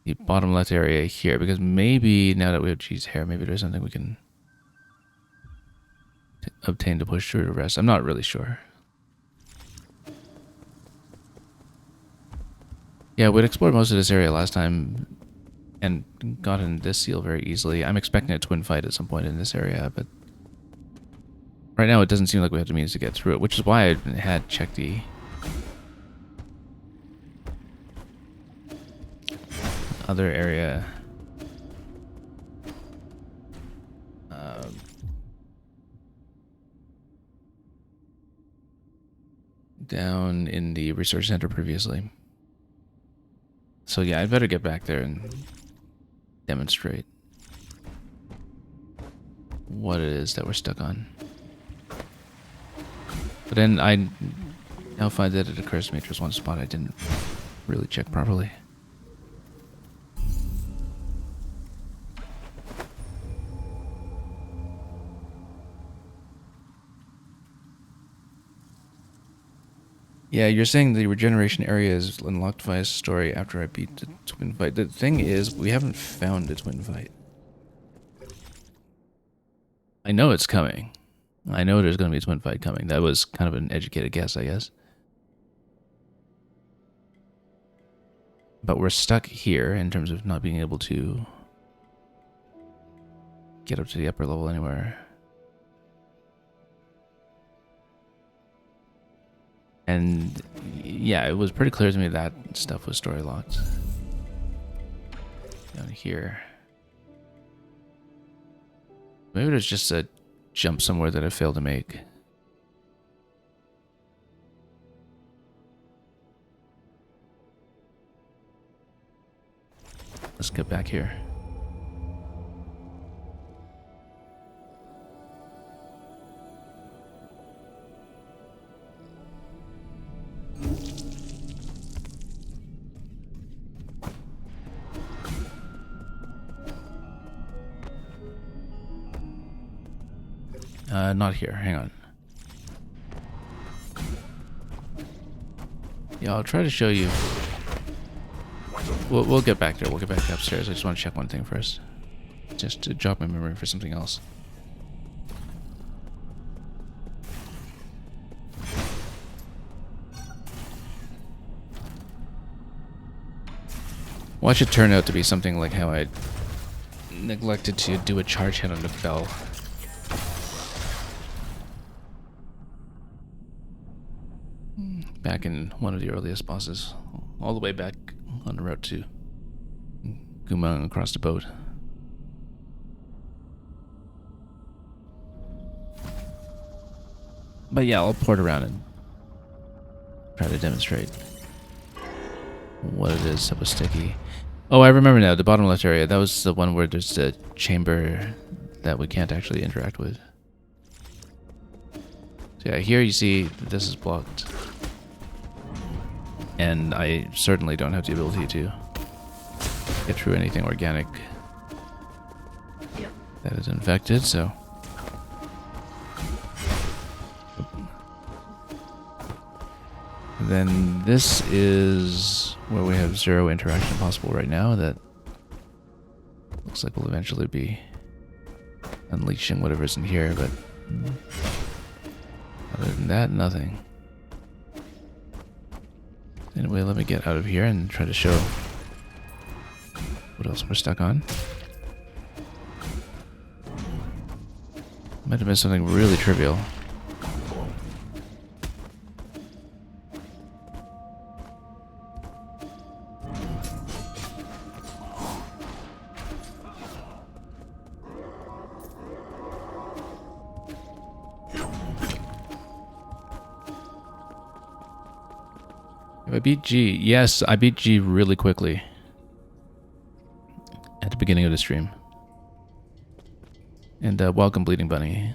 the bottom left area here, because maybe now that we have G's hair, maybe there's something we can obtain to push through the rest. I'm not really sure. Yeah, we'd explored most of this area last time and gotten this seal very easily. I'm expecting a twin fight at some point in this area, but right now it doesn't seem like we have the means to get through it, which is why I had checked the other area. Down in the research center previously. So yeah, I'd better get back there and demonstrate what it is that we're stuck on. But then I now find that it occurs to me there's one spot I didn't really check properly. Yeah, you're saying the regeneration area is unlocked via story after I beat the twin fight. The thing is, we haven't found a twin fight. I know it's coming. I know there's going to be a twin fight coming. That was kind of an educated guess, I guess. But we're stuck here in terms of not being able to get up to the upper level anywhere. And yeah, it was pretty clear to me that stuff was story locked. Down here. Maybe there's just a jump somewhere that I failed to make. Let's get back here. Not here. Hang on. Yeah, I'll try to show you. We'll get back there. We'll get back upstairs. I just want to check one thing first. Just to jog my memory for something else. Watch it turn out to be something like how I neglected to do a charge hit on the bell. Back in one of the earliest bosses. All the way back on the route to Gumang across the boat. But yeah, I'll port around and try to demonstrate what it is that was sticky. Oh, I remember now, the bottom left area. That was the one where there's a chamber that we can't actually interact with. So yeah, here you see this is blocked. And I certainly don't have the ability to get through anything organic that is infected, so... Then this is where we have 0 interaction possible right now. That looks like we'll eventually be unleashing whatever's in here, but other than that, nothing. Anyway, let me get out of here and try to show what else we're stuck on. Might have been something really trivial. I beat G. Yes, I beat G really quickly at the beginning of the stream. And welcome, Bleeding Bunny.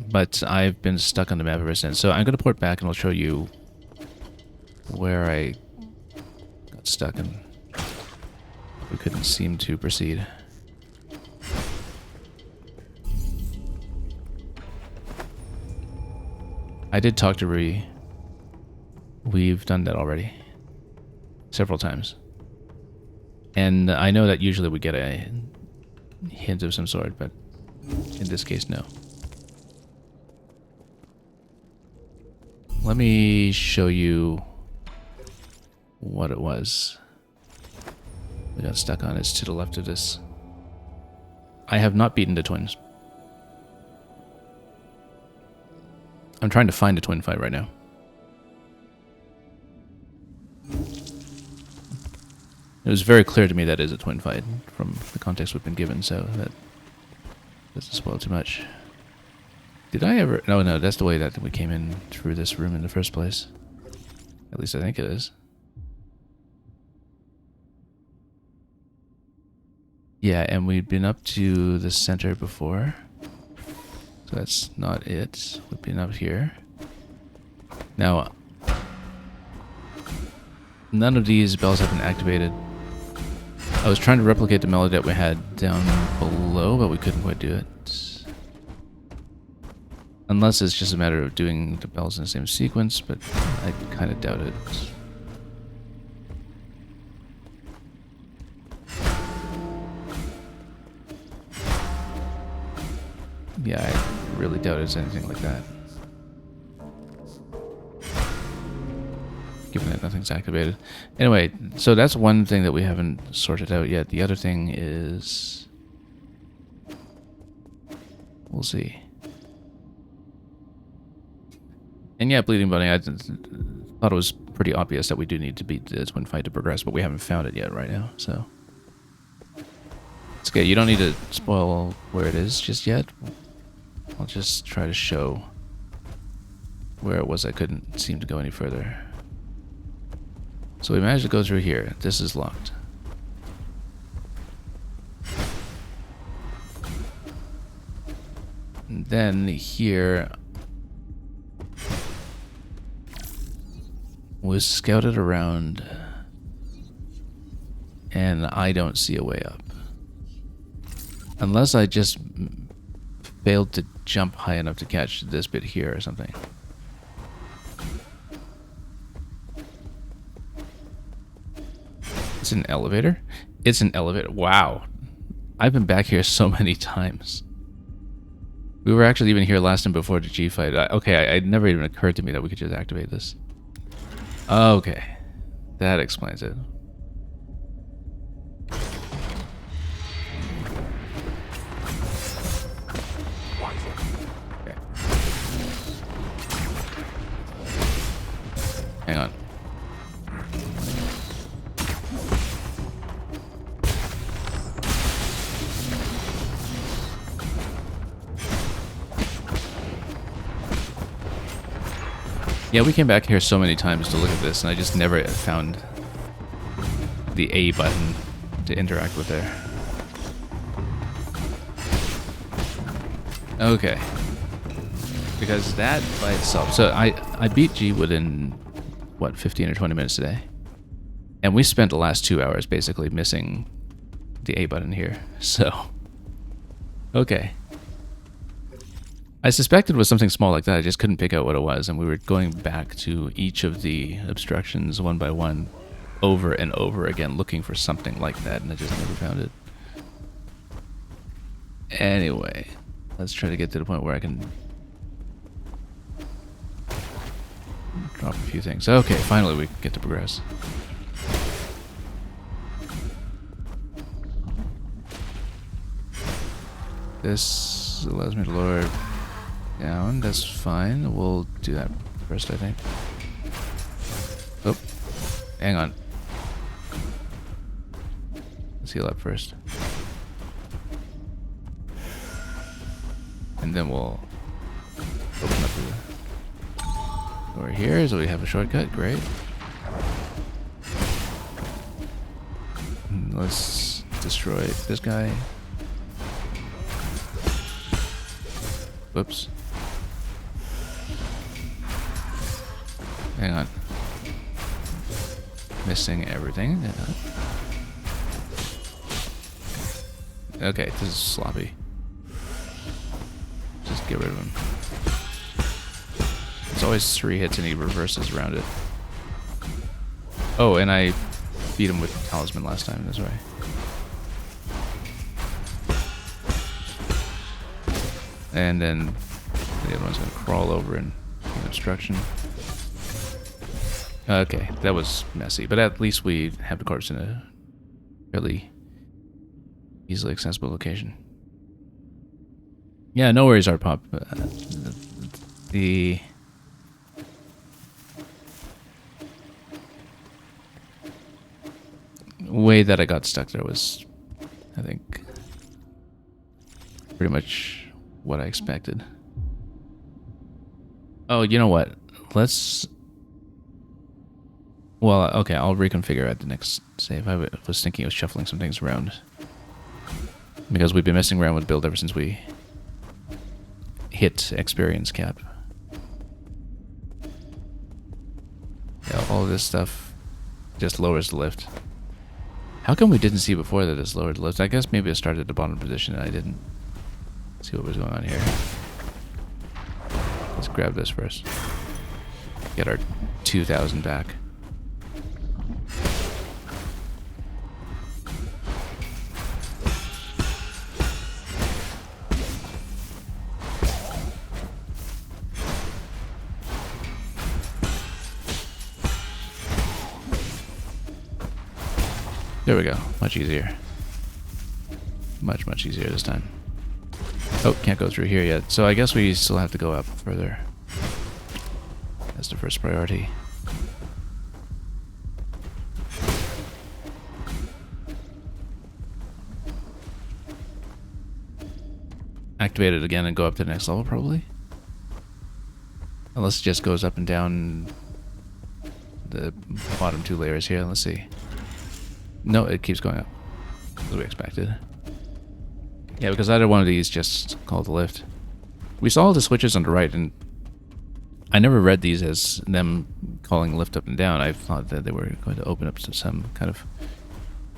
But I've been stuck on the map ever since. So I'm going to port back and I'll show you where I got stuck and we couldn't seem to proceed. I did talk to Rui. We've done that already. Several times. And I know that usually we get a hint of some sort, but in this case, no. Let me show you what it was we got stuck on. It's to the left of this. I have not beaten the twins. I'm trying to find a twin fight right now. It was very clear to me that is a twin fight from the context we've been given, so that doesn't spoil too much. Did I ever... No, that's the way that we came in through this room in the first place. At least I think it is. Yeah, and we'd been up to the center before. So that's not it. We've been up here. Now, none of these bells have been activated. I was trying to replicate the melody that we had down below, but we couldn't quite do it. Unless it's just a matter of doing the bells in the same sequence, but I kind of doubt it. Yeah, I really doubt it's anything like that. Given that nothing's activated. Anyway, so that's one thing that we haven't sorted out yet. The other thing is... we'll see. And yeah, Bleeding Bunny, I thought it was pretty obvious that we do need to beat the twin fight to progress, but we haven't found it yet right now, so... It's okay, you don't need to spoil where it is just yet. I'll just try to show where it was I couldn't seem to go any further. So we managed to go through here. This is locked. And then here was scouted around, and I don't see a way up. Unless I just failed to jump high enough to catch this bit here or something. It's an elevator? It's an elevator. Wow. I've been back here so many times. We were actually even here last time before the G fight. Okay, it never even occurred to me that we could just activate this. Okay. That explains it. Okay. Hang on. Yeah, we came back here so many times to look at this, and I just never found the A button to interact with there. Okay. Because that by itself... So I beat G-Wood in, what, 15 or 20 minutes today? And we spent the last 2 hours basically missing the A button here, so... Okay. I suspected it was something small like that, I just couldn't pick out what it was, and we were going back to each of the obstructions one by one, over and over again, looking for something like that, and I just never found it. Anyway, let's try to get to the point where I can drop a few things. Okay, finally we get to progress. This allows me to lower down, that's fine. We'll do that first, I think. Oh, hang on. Let's heal up first. And then we'll open up the door here, so we have a shortcut, great. Let's destroy this guy. Whoops. Hang on. Missing everything. Okay, this is sloppy. Just get rid of him. It's always 3 hits and he reverses around it. Oh, and I beat him with Talisman last time this way. And then the other one's gonna crawl over and get obstruction. Okay, that was messy, but at least we have the corpse in a fairly easily accessible location. Yeah, no worries, Art Pop. The way that I got stuck there was, I think, pretty much what I expected. Oh, you know what? Let's... Well, okay, I'll reconfigure at the next save. I was thinking of shuffling some things around. Because we've been messing around with build ever since we hit experience cap. Yeah, all of this stuff just lowers the lift. How come we didn't see before that it's lowered the lift? I guess maybe it started at the bottom position and I didn't see what was going on here. Let's grab this first. Get our 2,000 back. There we go. Much easier. Much, much easier this time. Oh, can't go through here yet. So I guess we still have to go up further. That's the first priority. Activate it again and go up to the next level, probably. Unless it just goes up and down the bottom 2 layers here. Let's see. No, it keeps going up, as we expected. Yeah, because either one of these just called the lift. We saw all the switches on the right, and I never read these as them calling lift up and down. I thought that they were going to open up to some kind of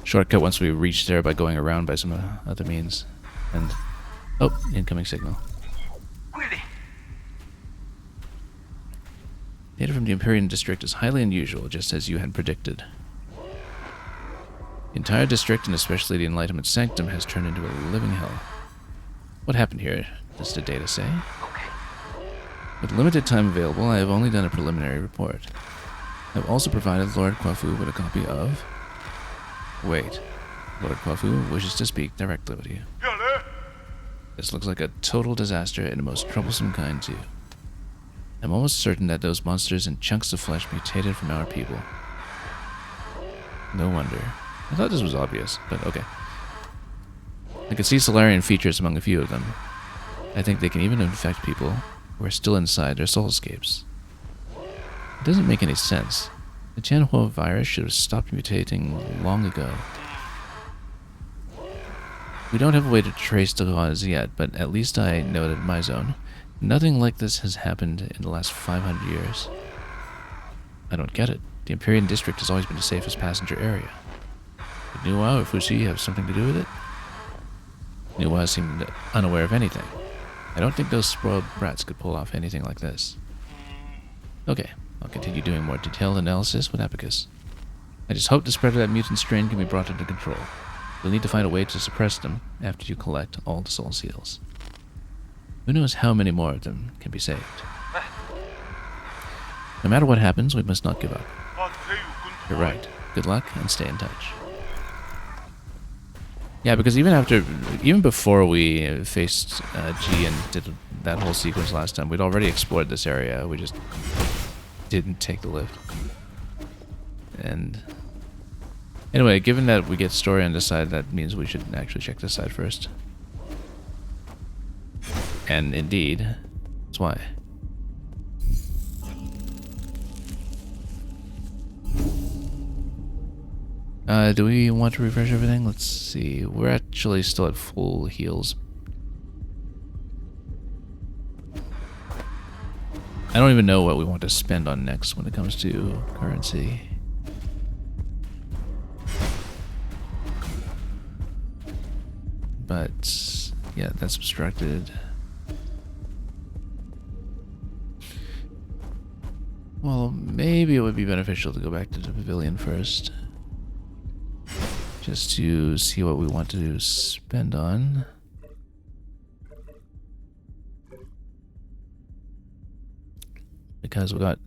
shortcut once we reached there by going around by some other means. And oh, incoming signal. Data from the Empyrean district is highly unusual, just as you had predicted. The entire district, and especially the Enlightenment Sanctum, has turned into a living hell. What happened here, does the data say? With limited time available, I have only done a preliminary report. I have also provided Lord Kwafu with a copy of... Wait. Lord Kwafu wishes to speak directly with you. This looks like a total disaster and a most troublesome kind, too. I'm almost certain that those monsters and chunks of flesh mutated from our people. No wonder. I thought this was obvious, but okay. I can see Solarian features among a few of them. I think they can even infect people who are still inside their soulscapes. It doesn't make any sense. The Tianhua virus should have stopped mutating long ago. We don't have a way to trace the cause yet, but at least I know that in my zone, nothing like this has happened in the last 500 years. I don't get it. The Empyrean district has always been the safest passenger area. Did Nuwa or Fuxi have something to do with it? Nuwa seemed unaware of anything. I don't think those spoiled brats could pull off anything like this. Okay, I'll continue doing more detailed analysis with Epicus. I just hope the spread of that mutant strain can be brought under control. You'll need to find a way to suppress them after you collect all the soul seals. Who knows how many more of them can be saved. No matter what happens, we must not give up. You're right. Good luck and stay in touch. Yeah, because even before we faced G and did that whole sequence last time, we'd already explored this area. We just didn't take the lift. And anyway, given that we get story on this side, that means we should actually check this side first. And indeed, that's why. Do we want to refresh everything? Let's see. We're actually still at full heals. I don't even know what we want to spend on next when it comes to currency. But yeah, that's obstructed. Well, maybe it would be beneficial to go back to the pavilion first. Just to see what we want to spend on. Because we got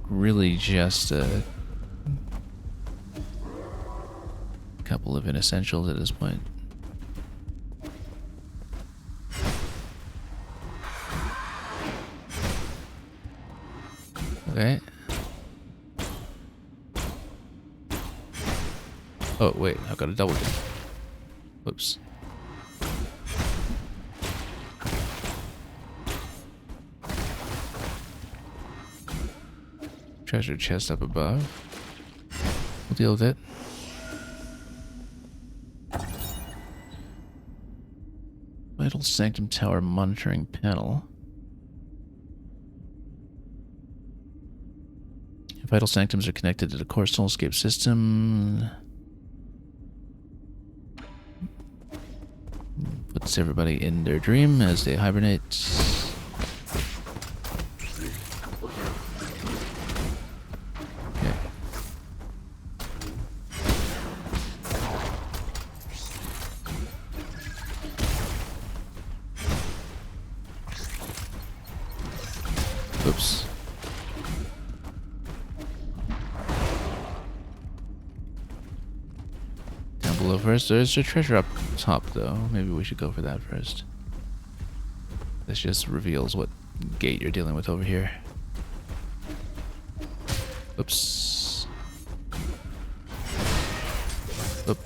really just a couple of inessentials at this point. Okay. Oh, wait, I've got a double dip. Whoops. Treasure chest up above. We'll deal with it. Vital Sanctum Tower monitoring panel. Vital Sanctums are connected to the core soulscape system. Puts everybody in their dream as they hibernate. Okay. Oops. Down below first. There's a treasure up top, though. Maybe we should go for that first. This just reveals what gate you're dealing with over here. Oops. Oop.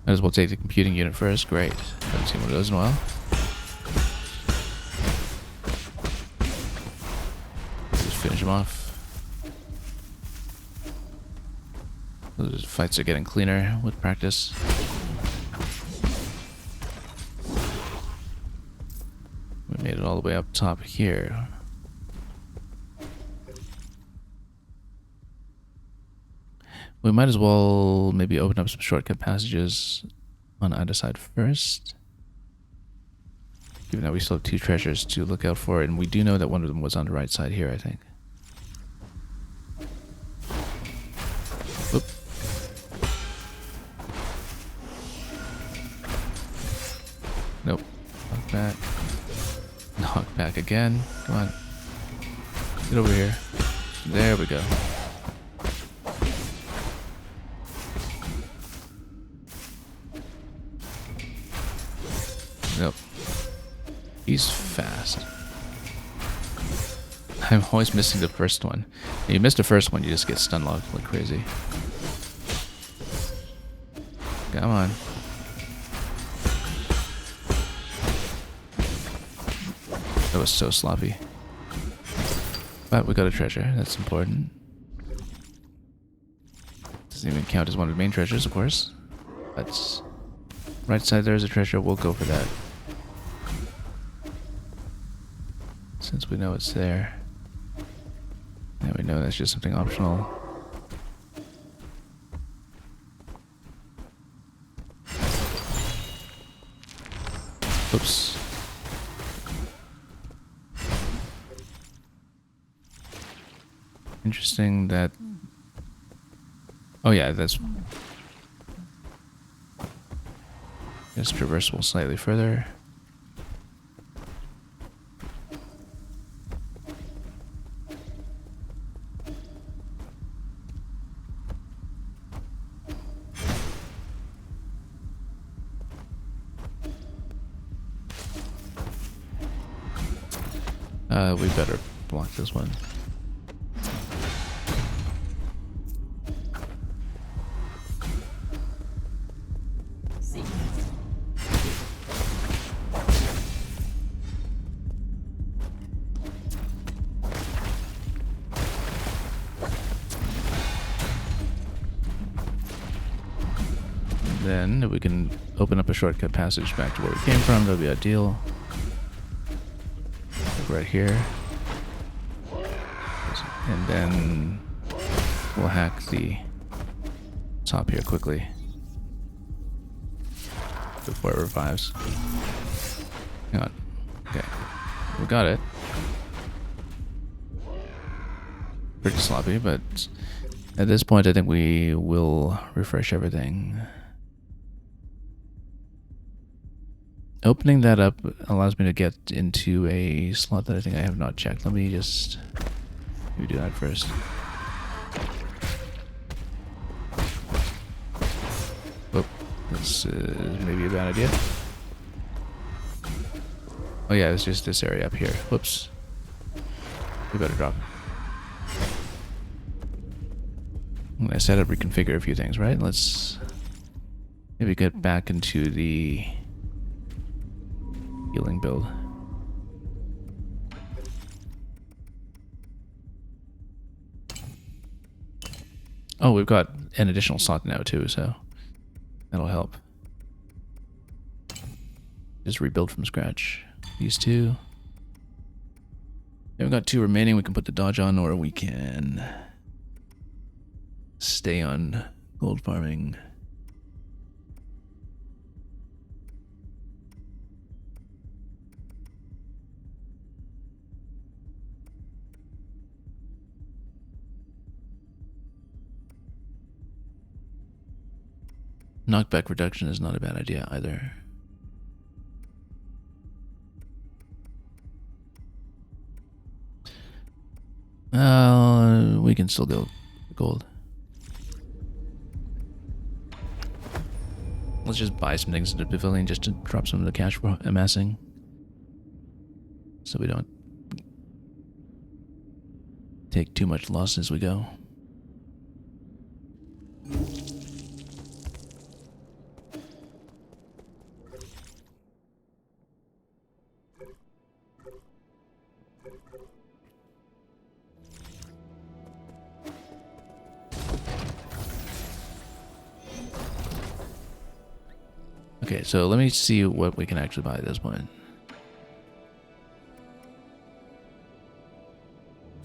Might as well take the computing unit first. Great. Haven't seen one of those in a while. finish him off. Those fights are getting cleaner with practice. We made it all the way up top here. We might as well maybe open up some shortcut passages on either side first. Given that we still have 2 treasures to look out for, and we do know that one of them was on the right side here, I think. Whoop. Nope. Knock back. Knock back again. Come on. Get over here. There we go. Nope. He's fast. I'm always missing the first one. When you miss the first one, you just get stun locked like crazy. Come on. That was so sloppy. But we got a treasure. That's important. Doesn't even count as one of the main treasures, of course. But right side there's a treasure. We'll go for that. Since we know it's there. And we know that's just something optional. Oops. Interesting that... Oh yeah, that's... just traversable slightly further. We better block this one. Then, if we can open up a shortcut passage back to where we came from, that'll be ideal. Right here. And then we'll hack the top here quickly before it revives. Hang on. Okay. We got it. Pretty sloppy, but at this point I think we will refresh everything. Opening that up allows me to get into a slot that I think I have not checked. Let me just maybe do that first. Whoop, this is maybe a bad idea. Oh yeah, it's just this area up here. Whoops. We better drop. I said I'd reconfigure a few things, right? Let's maybe get back into the healing build. Oh, we've got an additional slot now too, so that'll help. Just rebuild from scratch. These two. We've got 2 remaining. We can put the dodge on, or we can stay on gold farming. Knockback reduction is not a bad idea either. We can still go gold. Let's just buy some things at the pavilion just to drop some of the cash we're amassing. So we don't take too much loss as we go. Okay, so let me see what we can actually buy at this point.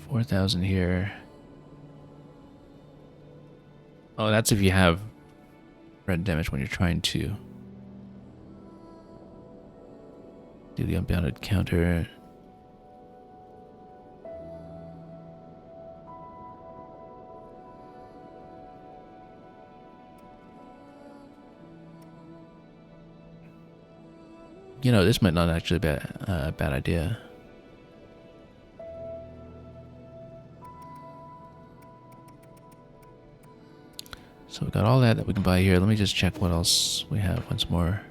4,000 here. Oh, that's if you have red damage when you're trying to do the unbounded counter. You know, this might not actually be a bad idea. So we got all that we can buy here. Let me just check what else we have once more.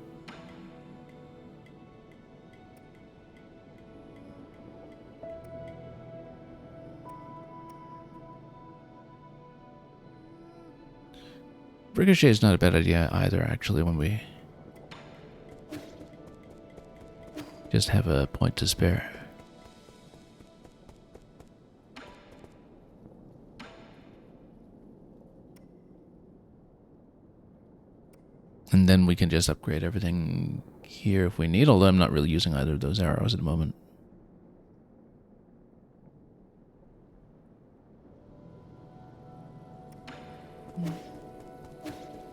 Ricochet is not a bad idea either, actually, when we just have a point to spare. And then we can just upgrade everything here if we need, although I'm not really using either of those arrows at the moment.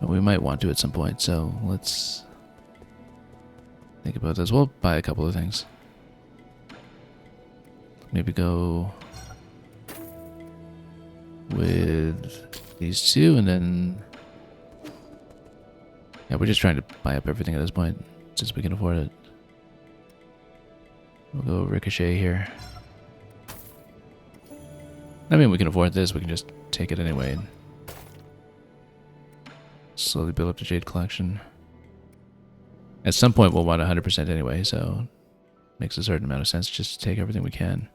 But we might want to at some point, so let's think about this. We'll buy a couple of things. Maybe go with these two, and then... Yeah, we're just trying to buy up everything at this point, since we can afford it. We'll go Ricochet here. I mean, we can afford this, we can just take it anyway. And slowly build up the Jade Collection. At some point we'll want 100% anyway, so it makes a certain amount of sense just to take everything we can.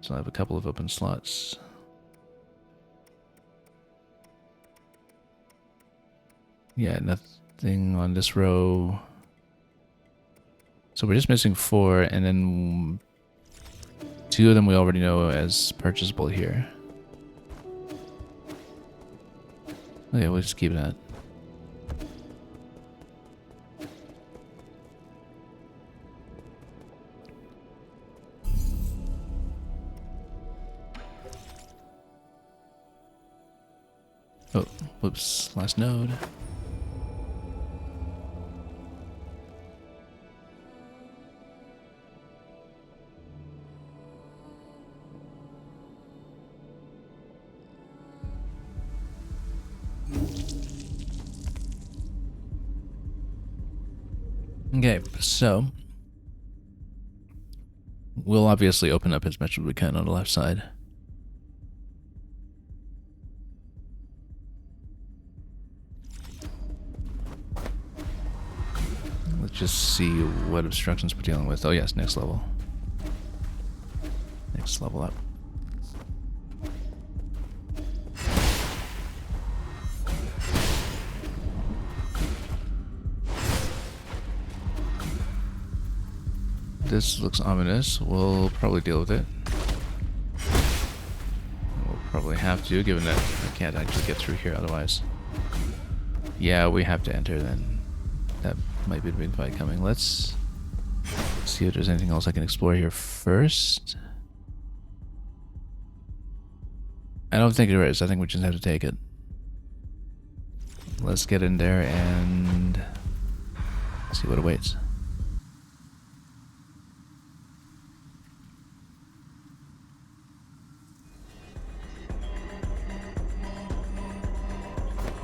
So I have a couple of open slots. Yeah, nothing on this row. So we're just missing 4, and then 2 of them we already know as purchasable here. Okay, we'll just keep that. Oh, whoops, last node. Okay, so we'll obviously open up as much as we can on the left side. Let's just see what obstructions we're dealing with. Oh yes, next level. Next level up. This looks ominous. We'll probably deal with it. We'll probably have to, given that I can't actually get through here otherwise. Yeah, we have to enter then. That might be a big fight coming. Let's see if there's anything else I can explore here first. I don't think there is. I think we just have to take it. Let's get in there and see what awaits.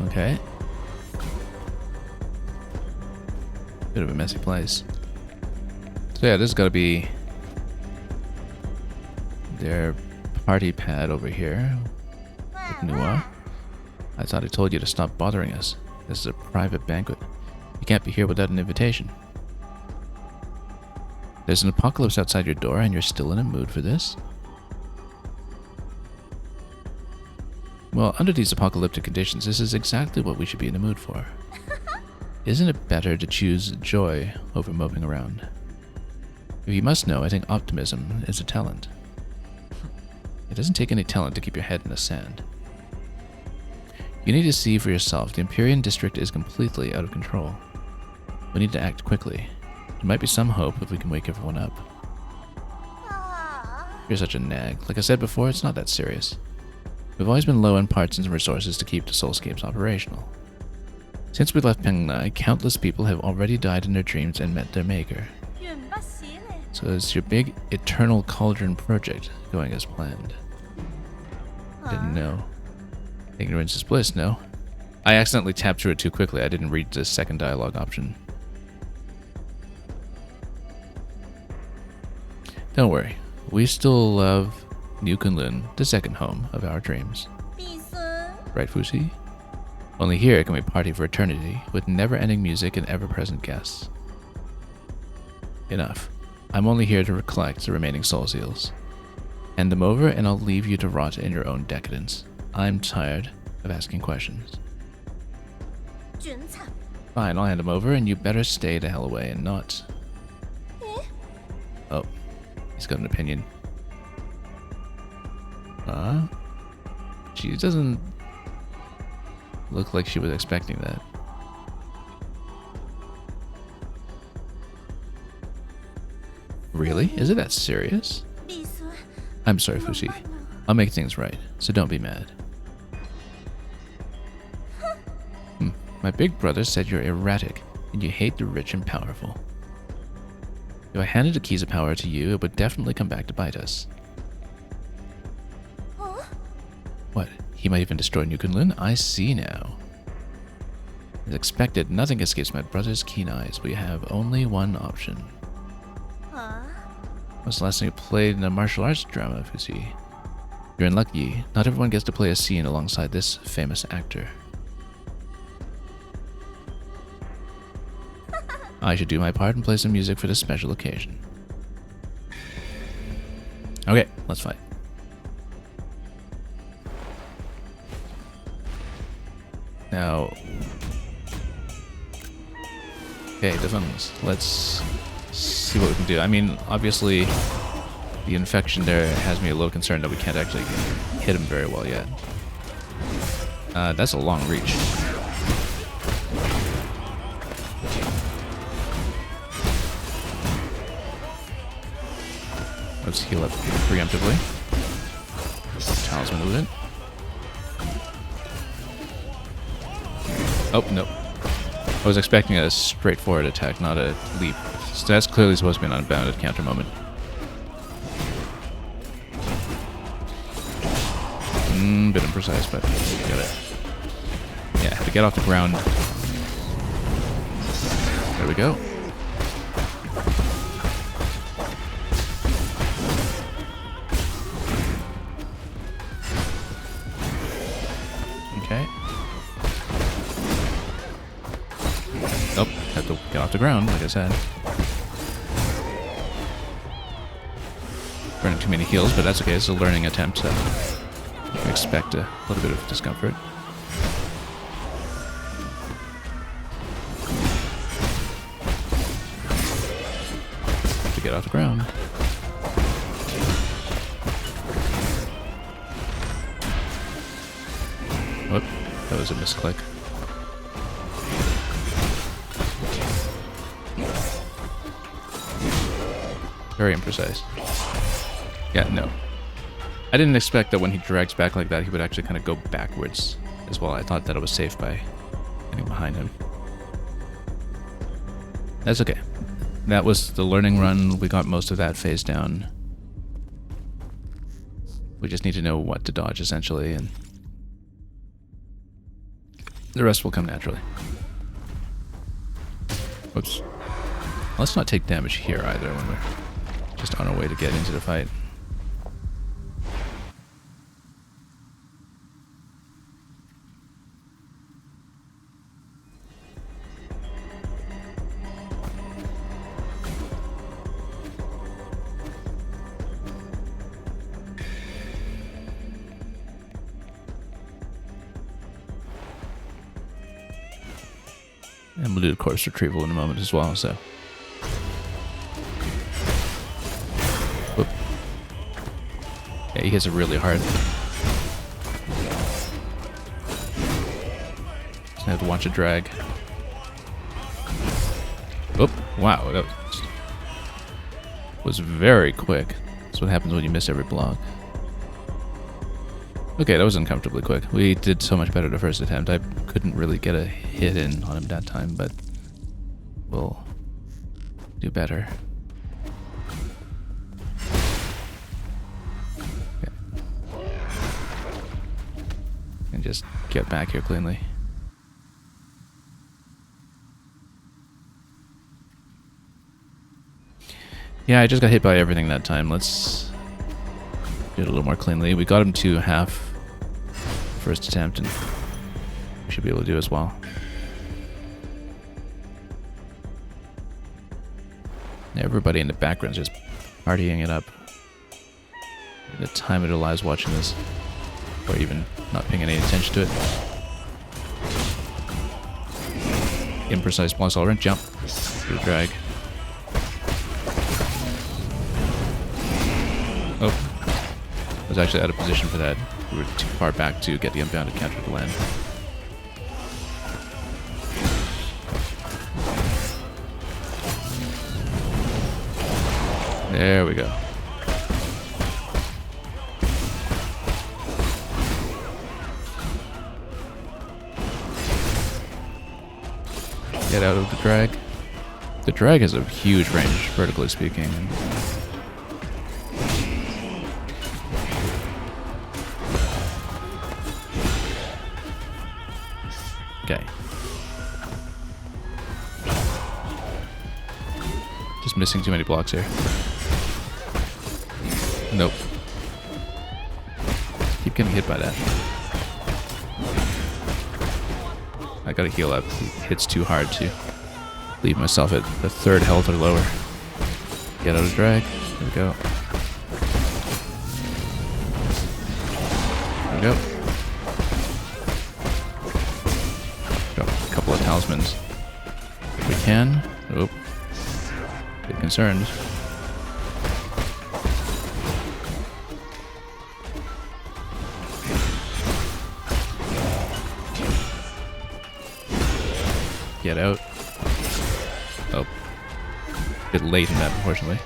Okay. Bit of a messy place. So yeah, this has got to be their party pad over here with Nua. I thought I told you to stop bothering us. This is a private banquet. You can't be here without an invitation. There's an apocalypse outside your door and you're still in a mood for this? Well, under these apocalyptic conditions, this is exactly what we should be in the mood for. Isn't it better to choose joy over moping around? If you must know, I think optimism is a talent. It doesn't take any talent to keep your head in the sand. You need to see for yourself, the Empyrean district is completely out of control. We need to act quickly. There might be some hope if we can wake everyone up. You're such a nag. Like I said before, it's not that serious. We've always been low in parts and resources to keep the Soulscapes operational. Since we left Pengnai, countless people have already died in their dreams and met their maker. So is your big Eternal Cauldron project going as planned? Didn't know. Ignorance is bliss, no? I accidentally tapped through it too quickly. I didn't read the second dialogue option. Don't worry. We still love New Kunlun, the second home of our dreams. Right, Fusi? Only here can we party for eternity, with never-ending music and ever-present guests. Enough. I'm only here to collect the remaining soul seals. Hand them over and I'll leave you to rot in your own decadence. I'm tired of asking questions. Fine, I'll hand them over and you better stay the hell away and not... Oh, he's got an opinion. She doesn't look like she was expecting that. Really? Is it that serious? I'm sorry, Fushi. I'll make things right, so don't be mad. My big brother said you're erratic, and you hate the rich and powerful. If I handed the keys of power to you, it would definitely come back to bite us. What? He might even destroy New Kunlun? I see now. As expected, nothing escapes my brother's keen eyes. We have only one option. What's the last time you played in a martial arts drama, Fusi? You're unlucky. Not everyone gets to play a scene alongside this famous actor. I should do my part and play some music for this special occasion. Okay, let's fight. Now... Okay, defense. Let's see what we can do. I mean, obviously, the infection there has me a little concerned that we can't actually hit him very well yet. That's a long reach. Let's heal up preemptively. Talisman movement. Oh, no. I was expecting a straightforward attack, not a leap. So that's clearly supposed to be an unbounded counter moment. Bit imprecise, but got it. Yeah, have to get off the ground. There we go. Okay. Nope, have to get off the ground, like I said. Burning too many heals, but that's okay. It's a learning attempt, so you expect a little bit of discomfort. Have to get off the ground. Whoop, that was a misclick. Very imprecise. Yeah, no. I didn't expect that when he drags back like that, he would actually kind of go backwards as well. I thought that it was safe by getting behind him. That's okay. That was the learning run. We got most of that phase down. We just need to know what to dodge, essentially, and the rest will come naturally. Whoops. Let's not take damage here either when we're just on our way to get into the fight. And we'll do the course retrieval in a moment as well, so. Whoop. Yeah, he hits it really hard. Just have to watch it drag. Wow, that was very quick. That's what happens when you miss every block. Okay, that was uncomfortably quick. We did so much better the first attempt. I couldn't really get a hit in on him that time, but we'll do better. Okay. And just get back here cleanly. Yeah, I just got hit by everything that time. Let's do it a little more cleanly. We got him to half first attempt, and we should be able to do as well. Everybody in the background is just partying it up. The time it allows watching this, or even not paying any attention to it. Imprecise blocks all around. Jump. Do a drag. Oh. I was actually out of position for that. We were too far back to get the unbounded counter to land. There we go. Get out of the drag. The drag has a huge range, vertically speaking. Okay. Just missing too many blocks here. Nope. Keep getting hit by that. I gotta heal up. He hits too hard to leave myself at the third health or lower. Get out of drag. There we go. There we go. Got a couple of talismans. If we can. Oh. Bit concerned. Get out. Oh. A bit late in that, unfortunately.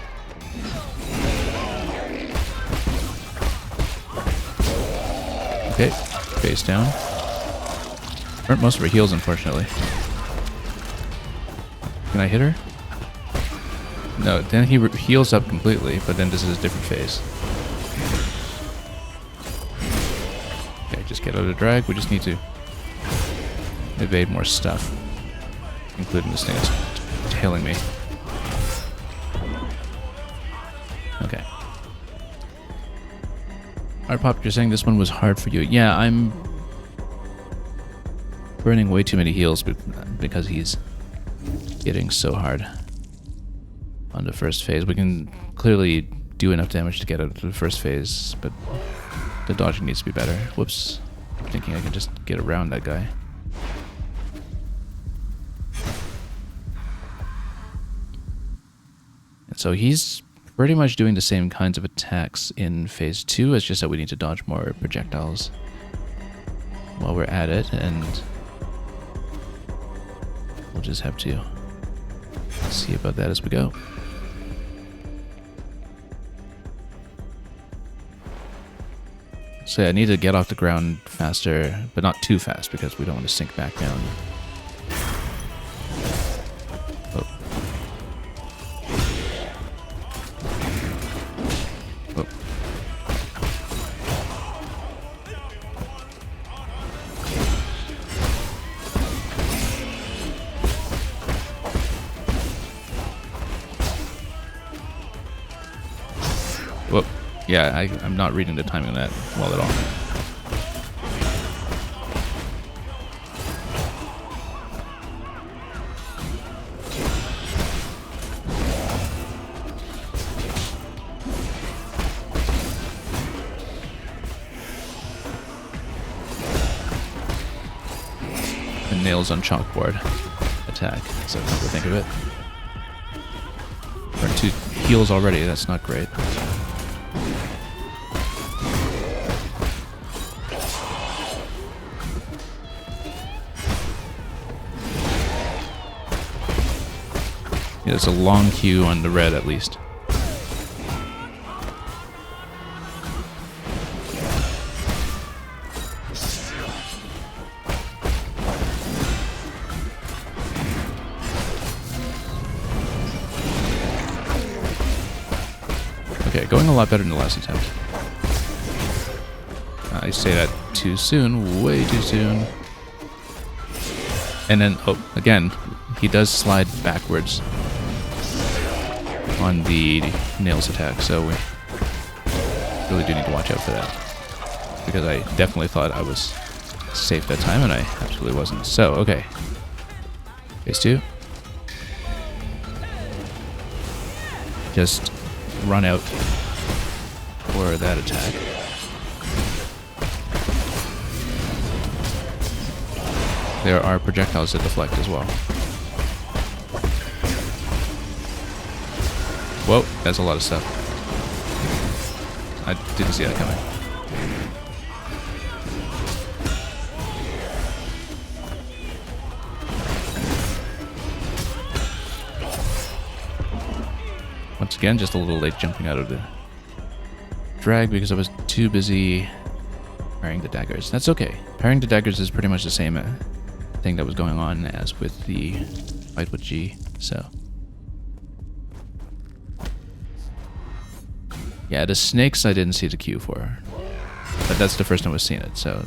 Okay. Face down. Burnt most of her heals, unfortunately. Can I hit her? No, then he heals up completely, but then this is a different phase. Okay, just get out of the drag. We just need to evade more stuff. Including this thing that's tailing me. Okay. Alright, Pop, you're saying this one was hard for you. Yeah, I'm burning way too many heals because he's hitting so hard on the first phase. We can clearly do enough damage to get out of the first phase, but the dodging needs to be better. Whoops. I'm thinking I can just get around that guy. So he's pretty much doing the same kinds of attacks in phase 2, it's just that we need to dodge more projectiles while we're at it, and we'll just have to see about that as we go. So yeah, I need to get off the ground faster, but not too fast because we don't want to sink back down. Whoop. Yeah, I'm not reading the timing on that well at all. The nails on chalkboard attack, so come to think of it. We're 2 heals already, that's not great. Yeah, there's a long queue on the red at least. Okay, going a lot better than the last attempt. I say that too soon, way too soon. And then, oh, again, he does slide backwards on the nails attack, so we really do need to watch out for that. Because I definitely thought I was safe that time, and I absolutely wasn't. So, okay. Phase 2. Just run out for that attack. There are projectiles that deflect as well. Whoa, that's a lot of stuff. I didn't see that coming. Once again, just a little late jumping out of the drag because I was too busy parrying the daggers. That's okay. Parrying the daggers is pretty much the same thing that was going on as with the fight with G, so. Yeah, the snakes I didn't see the queue for. But that's the first time we've seen it, so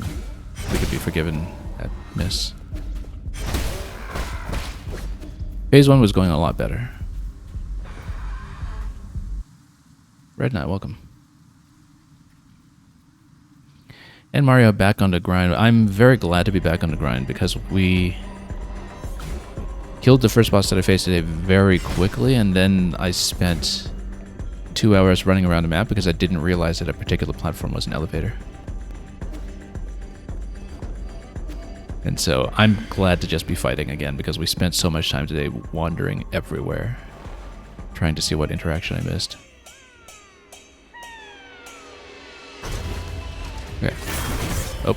we could be forgiven that miss. Phase 1 was going a lot better. Red Knight, welcome. And Mario back on the grind. I'm very glad to be back on the grind because we killed the first boss that I faced today very quickly, and then I spent 2 hours running around the map because I didn't realize that a particular platform was an elevator. And so I'm glad to just be fighting again because we spent so much time today wandering everywhere, trying to see what interaction I missed. Okay. Oh.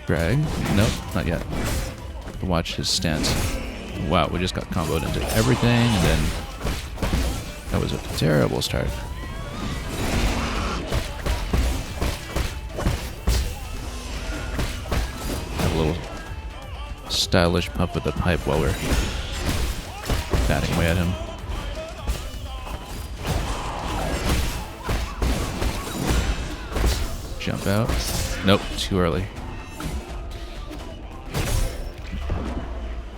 Drag. Nope, not yet. Watch his stance. Wow, we just got comboed into everything, and then that was a terrible start. Have a little stylish pump with the pipe while we're batting away at him. Jump out. Nope, too early.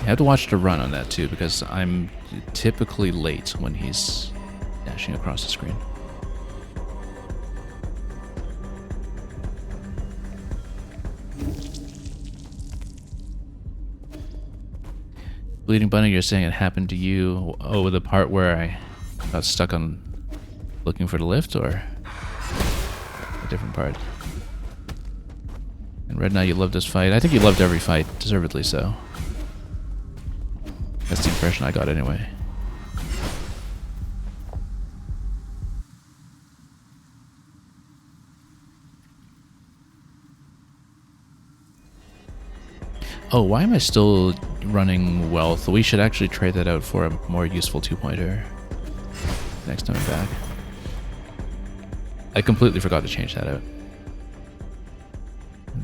You have to watch the run on that too, because I'm typically late when he's dashing across the screen. Bleeding Bunny, you're saying it happened to you? Oh, the part where I got stuck on looking for the lift, or a different part? And Red Knight, you loved this fight. I think you loved every fight, deservedly so. That's the impression I got anyway. Oh, why am I still running wealth? We should actually trade that out for a more useful 2-pointer next time I'm back. I completely forgot to change that out.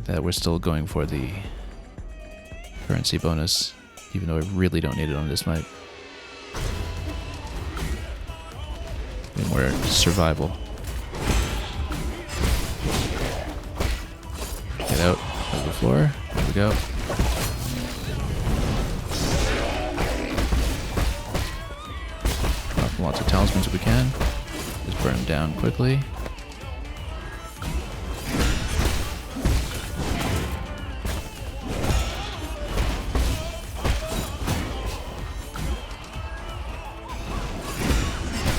That we're still going for the currency bonus, even though I really don't need it on this fight. And we're survival. Get out of the floor. There we go. Drop lots of talismans if we can. Just burn them down quickly.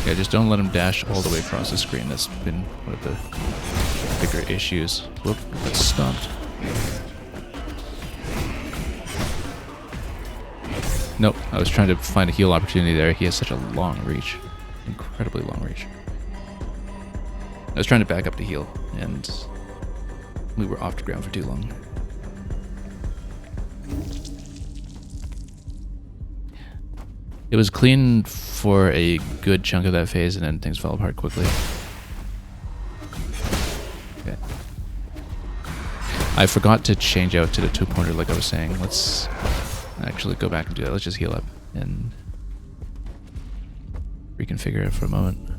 Yeah, just don't let him dash all the way across the screen. That's been one of the bigger issues. Whoop, that's stumped. Nope, I was trying to find a heal opportunity there. He has such a long reach. Incredibly long reach. I was trying to back up to heal, and we were off the ground for too long. It was clean for a good chunk of that phase, and then things fell apart quickly. Okay. I forgot to change out to the 2-pointer like I was saying. Let's actually go back and do that. Let's just heal up and reconfigure it for a moment.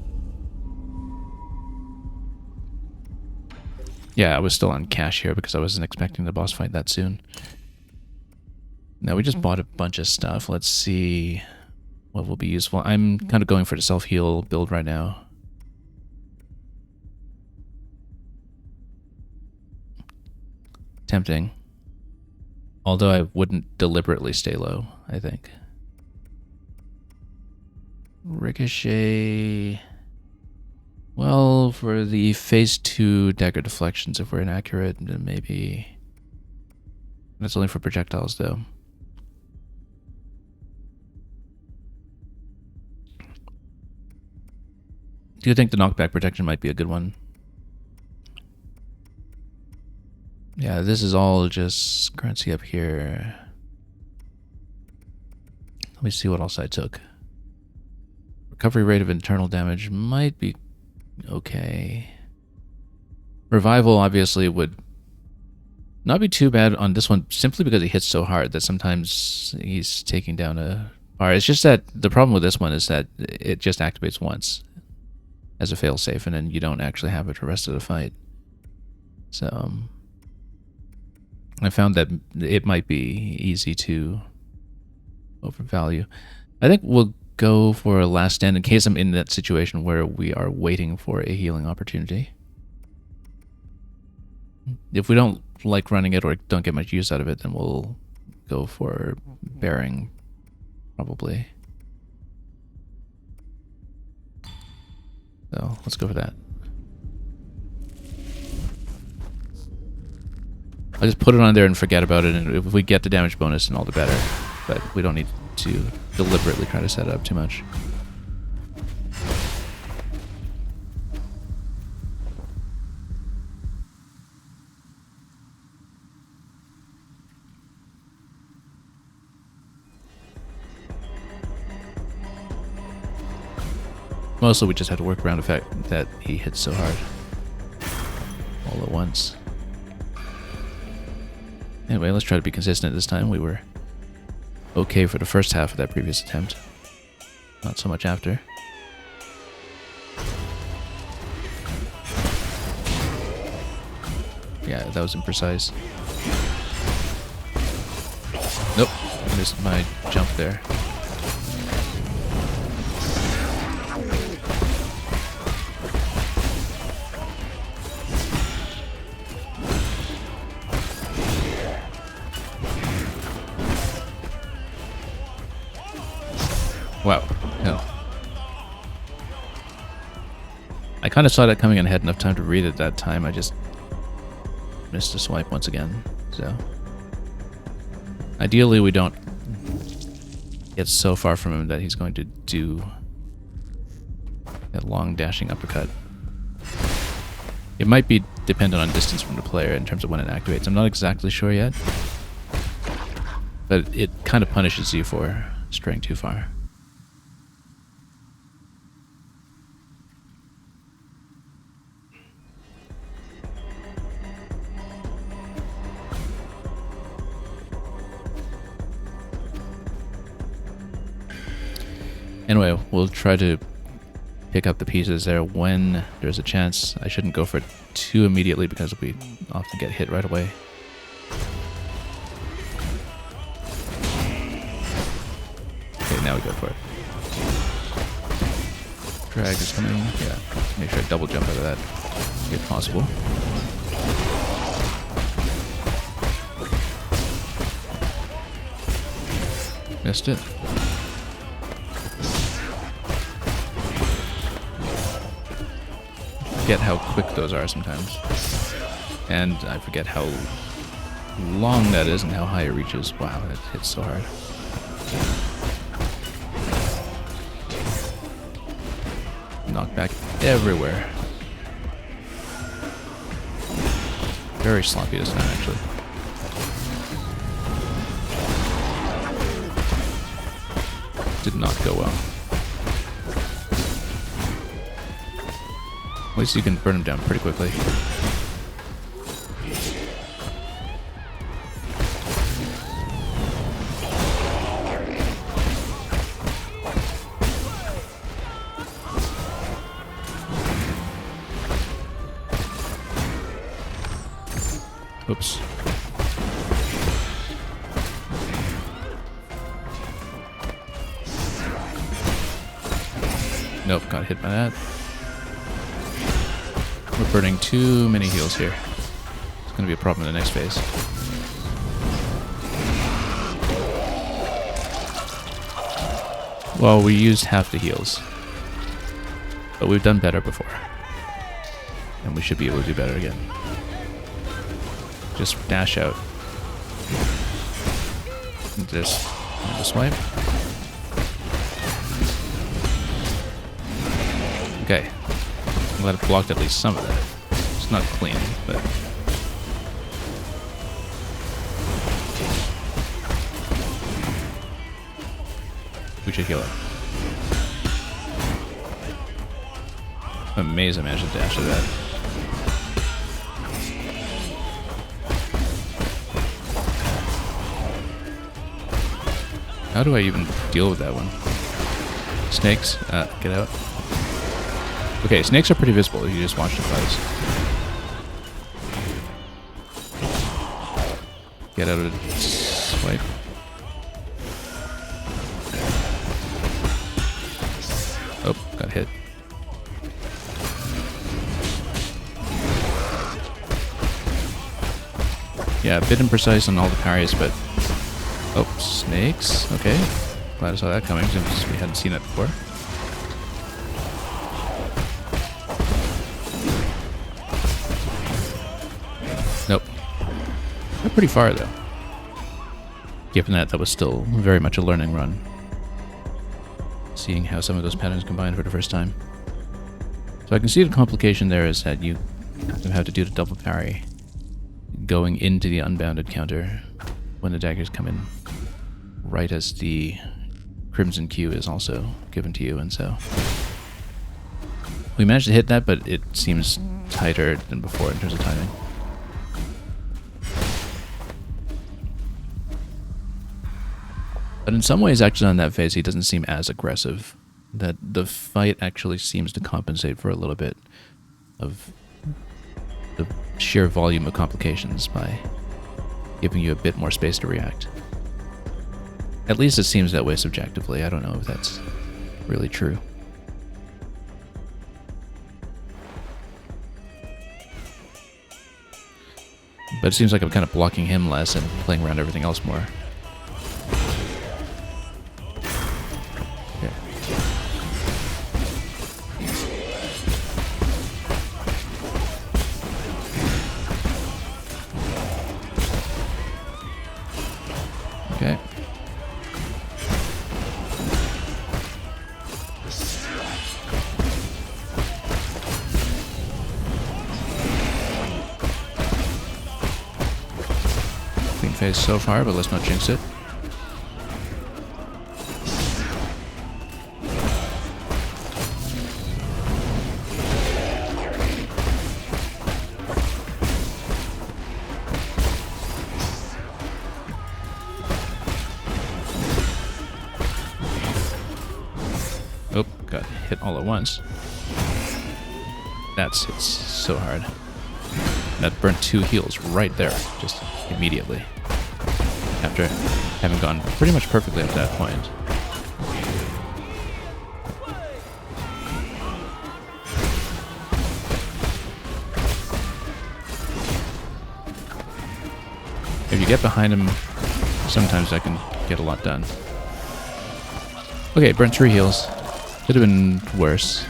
Yeah, I was still on cash here because I wasn't expecting the boss fight that soon. Now we just bought a bunch of stuff. Let's see what will be useful. I'm kind of going for the self-heal build right now. Tempting. Although I wouldn't deliberately stay low, I think. Ricochet... Well, for the phase 2 dagger deflections, if we're inaccurate, then maybe... That's only for projectiles, though. Do you think the knockback protection might be a good one? Yeah, this is all just currency up here. Let me see what else I took. Recovery rate of internal damage might be okay. Revival obviously would not be too bad on this one, simply because he hits so hard that sometimes he's taking down a bar. It's just that the problem with this one is that it just activates once as a failsafe, and then you don't actually have it for the rest of the fight. So I found that it might be easy to overvalue. I think we'll go for a last stand in case I'm in that situation where we are waiting for a healing opportunity. If we don't like running it or don't get much use out of it, then we'll go for bearing, probably. So let's go for that. I'll just put it on there and forget about it, and if we get the damage bonus, then all the better. But we don't need to deliberately try to set it up too much. Mostly we just had to work around the fact that he hits so hard all at once. Anyway, let's try to be consistent this time. We were okay for the first half of that previous attempt. Not so much after. Yeah, that was imprecise. Nope, missed my jump there. Wow, no. I kind of saw that coming and had enough time to read it that time. I just missed a swipe once again, so. Ideally, we don't get so far from him that he's going to do that long dashing uppercut. It might be dependent on distance from the player in terms of when it activates. I'm not exactly sure yet, but it kind of punishes you for straying too far. Anyway, we'll try to pick up the pieces there when there's a chance. I shouldn't go for it too immediately because we often get hit right away. Okay, now we go for it. Drag is coming. Yeah, make sure I double jump out of that if possible. Missed it. Forget how quick those are sometimes, and I forget how long that is and how high it reaches. Wow, it hits so hard. Knockback everywhere. Very sloppy this time, actually. did not go well. At least you can burn him down pretty quickly. Oops. Nope, got hit by that. We're burning too many heals here. It's going to be a problem in the next phase. Well, we used half the heals. But we've done better before. And we should be able to do better again. Just dash out. And just swipe. Okay. I'm glad it blocked at least some of that. It's not clean, but... we should heal it. I'm amazed I managed to dash to that. How do I even deal with that one? Snakes? Get out. Okay, snakes are pretty visible if you just watch the fights. Get out of the swipe. Oh, got hit. Yeah, a bit imprecise on all the parries, but... oh, snakes. Okay. Glad I saw that coming, since we hadn't seen it before. Nope. We're pretty far, though. Given that was still very much a learning run. Seeing how some of those patterns combine for the first time. So I can see the complication there is that you have to do the double parry going into the unbounded counter when the daggers come in right as the Crimson Q is also given to you, and so we managed to hit that, but it seems tighter than before in terms of timing. But in some ways, actually, on that phase, he doesn't seem as aggressive. That the fight actually seems to compensate for a little bit of the sheer volume of complications by giving you a bit more space to react. At least it seems that way subjectively. I don't know if that's really true. But it seems like I'm kind of blocking him less and playing around everything else more. Okay. Clean phase so far, but let's not jinx it. Oh, got hit all at once. That's hits so hard. That burnt 2 heals right there, just immediately. After having gone pretty much perfectly up to that point. If you get behind him, sometimes that can get a lot done. Okay, burnt 3 heals. Could have been worse.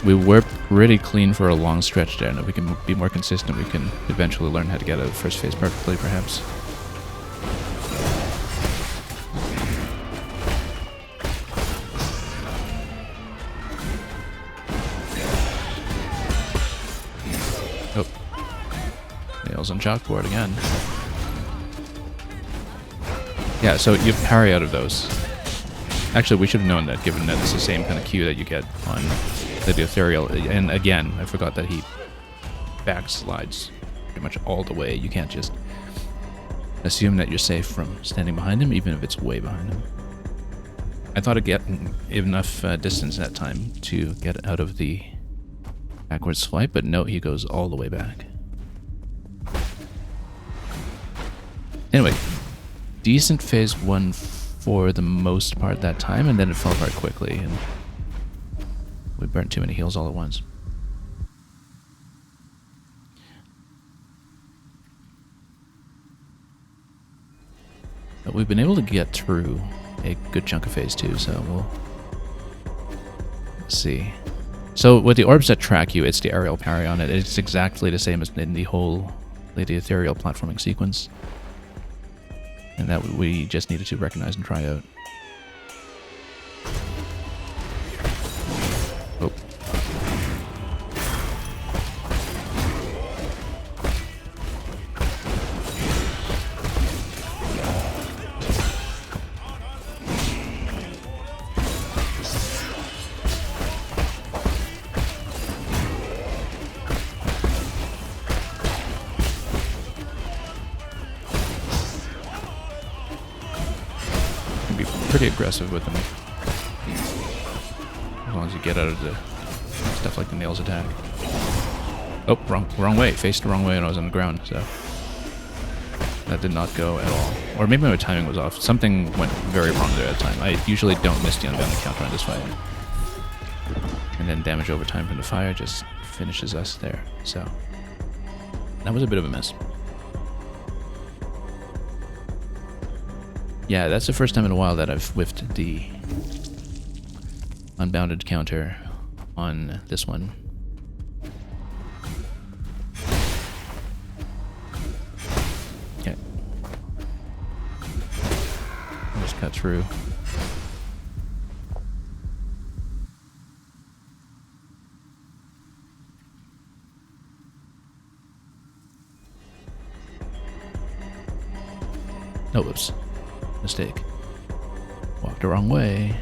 We were pretty clean for a long stretch there, and if we can be more consistent, we can eventually learn how to get out of the first phase perfectly, perhaps. Oh. Nails on chalkboard again. Yeah, so you parry out of those. Actually, we should have known that, given that it's the same kind of queue that you get on the Ethereal. And again, I forgot that he backslides pretty much all the way. You can't just assume that you're safe from standing behind him, even if it's way behind him. I thought I'd get enough distance that time to get out of the backwards flight, but no, he goes all the way back. Anyway, decent phase 1 for the most part that time, and then it fell apart quickly, and we burnt too many heals all at once. But we've been able to get through a good chunk of phase 2, so we'll see. So with the orbs that track you, it's the aerial parry on it. It's exactly the same as in the whole Lady Ethereal platforming sequence. And that we just needed to recognize and try out. Oh. Pretty aggressive with them, as long as you get out of the stuff like the nails attack. Oh, wrong way. Faced the wrong way when I was on the ground, so that did not go at all. Or maybe my timing was off. Something went very wrong there at the time. I usually don't miss the unbound counter on this fight, and then damage over time from the fire just finishes us there. So that was a bit of a mess. Yeah, that's the first time in a while that I've whiffed the unbounded counter on this one. Okay. I'll just cut through. Oh, whoops. Mistake. Walked the wrong way.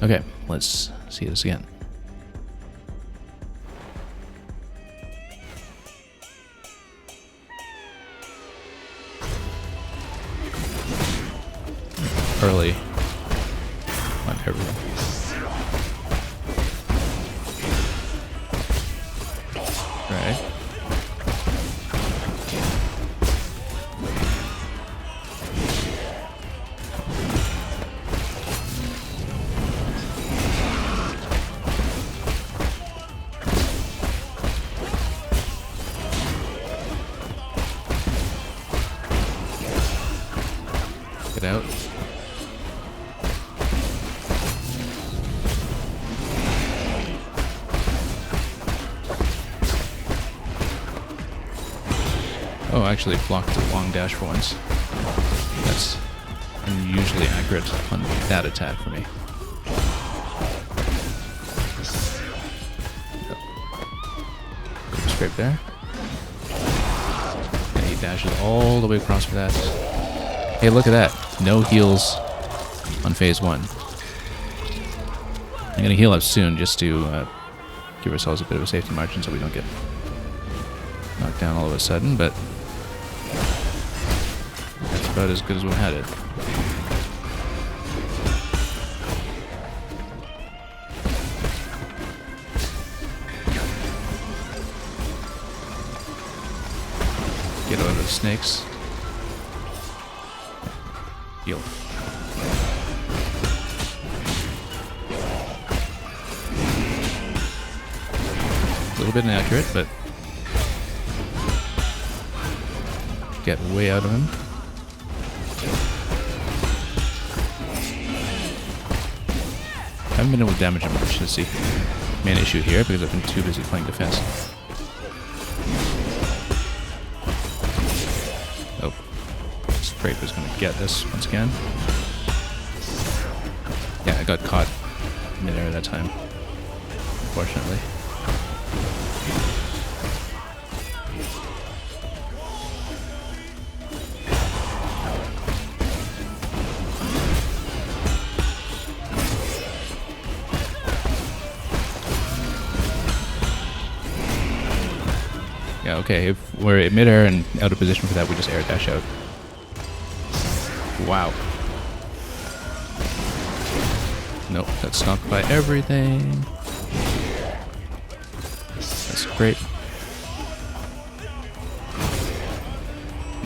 Okay, let's see this again. Early on everything. Right. Out. Oh, I actually blocked the long dash for once. That's unusually accurate on that attack for me. Scrape there. And he dashes all the way across for that. Hey, look at that. No heals on phase 1. I'm going to heal up soon just to give ourselves a bit of a safety margin so we don't get knocked down all of a sudden, but that's about as good as we had it. Get out of the snakes. Heal. A little bit inaccurate, but get way out of him. I haven't been able to damage him much this sequence. main issue here because I've been too busy playing defense. Oh, Scrape is going to get this once again. Yeah, I got caught mid-air that time, unfortunately. Yeah, okay, if we're in mid-air and out of position for that, we just air dash out. Wow. Nope, got stopped by everything. That's great.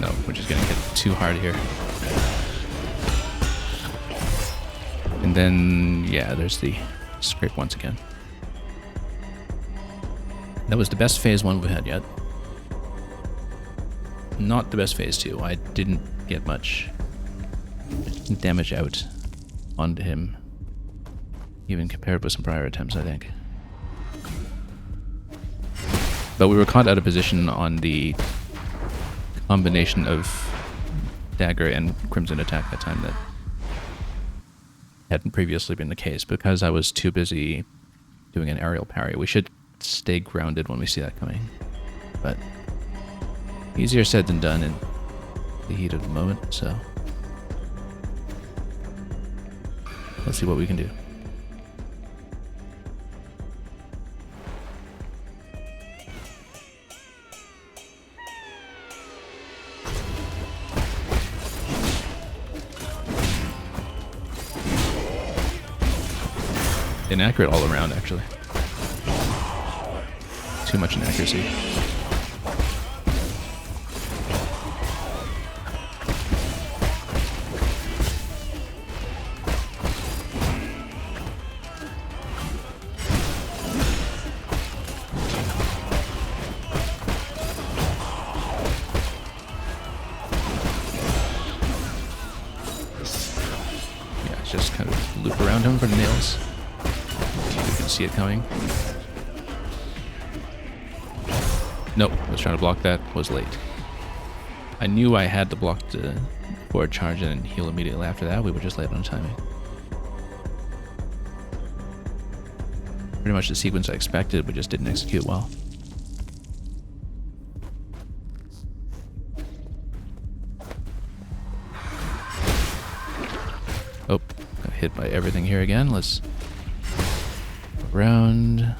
No, we're just gonna hit too hard here. And then, yeah, there's the Scrape once again. That was the best phase 1 we've had yet. Not the best phase 2. I didn't get much damage out onto him, even compared with some prior attempts, I think. But we were caught out of position on the combination of Dagger and Crimson Attack that time that hadn't previously been the case because I was too busy doing an aerial parry. We should stay grounded when we see that coming, but easier said than done in the heat of the moment, so let's see what we can do. Inaccurate all around, actually. Too much inaccuracy. Yeah, just kind of loop around him for the nails. You can see it coming. Nope, I was trying to block that, was late. I knew I had to block the forward charge and heal immediately after that. We were just late on timing. Pretty much the sequence I expected, we just didn't execute well. Oh, got hit by everything here again. Let's go around.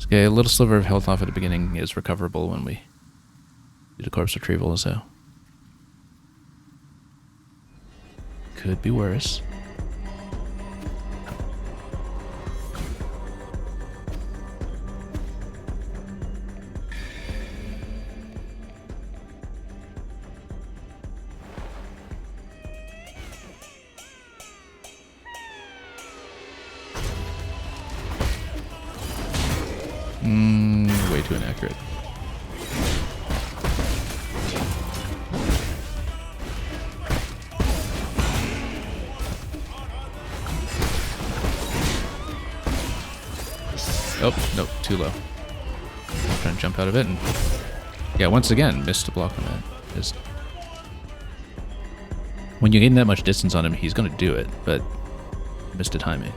Okay, a little sliver of health off at the beginning is recoverable when we do the corpse retrieval, so could be worse. Way too inaccurate. Oh, nope, too low. Trying to jump out of it, and yeah, once again, missed a block on that. Just when you gain that much distance on him, he's going to do it, but missed the timing.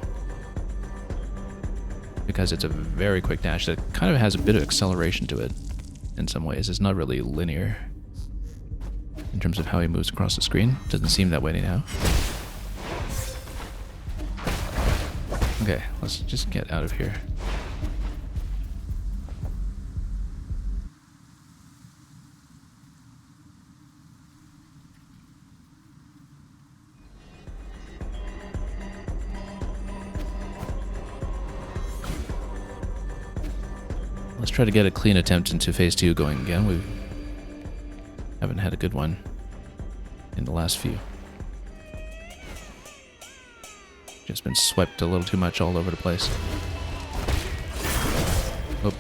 Because it's a very quick dash that kind of has a bit of acceleration to it in some ways. It's not really linear in terms of how he moves across the screen. Doesn't seem that way now. Okay, let's just get out of here. Let's try to get a clean attempt into phase 2 going again. We haven't had a good one in the last few. Just been swept a little too much all over the place. Oh.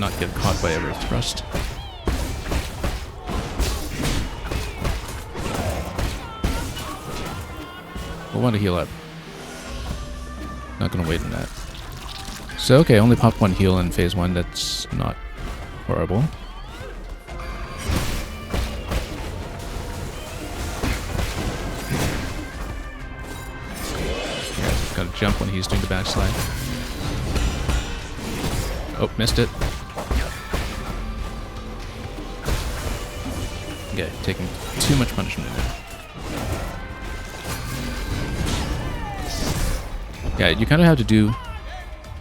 not get caught by every thrust. We'll want to heal up. Not gonna wait on that. So okay, only pop one heal in phase 1. That's not horrible. Yeah, gotta jump when he's doing the backslide. Oh, missed it. Okay, taking too much punishment now. Yeah, you kind of have to do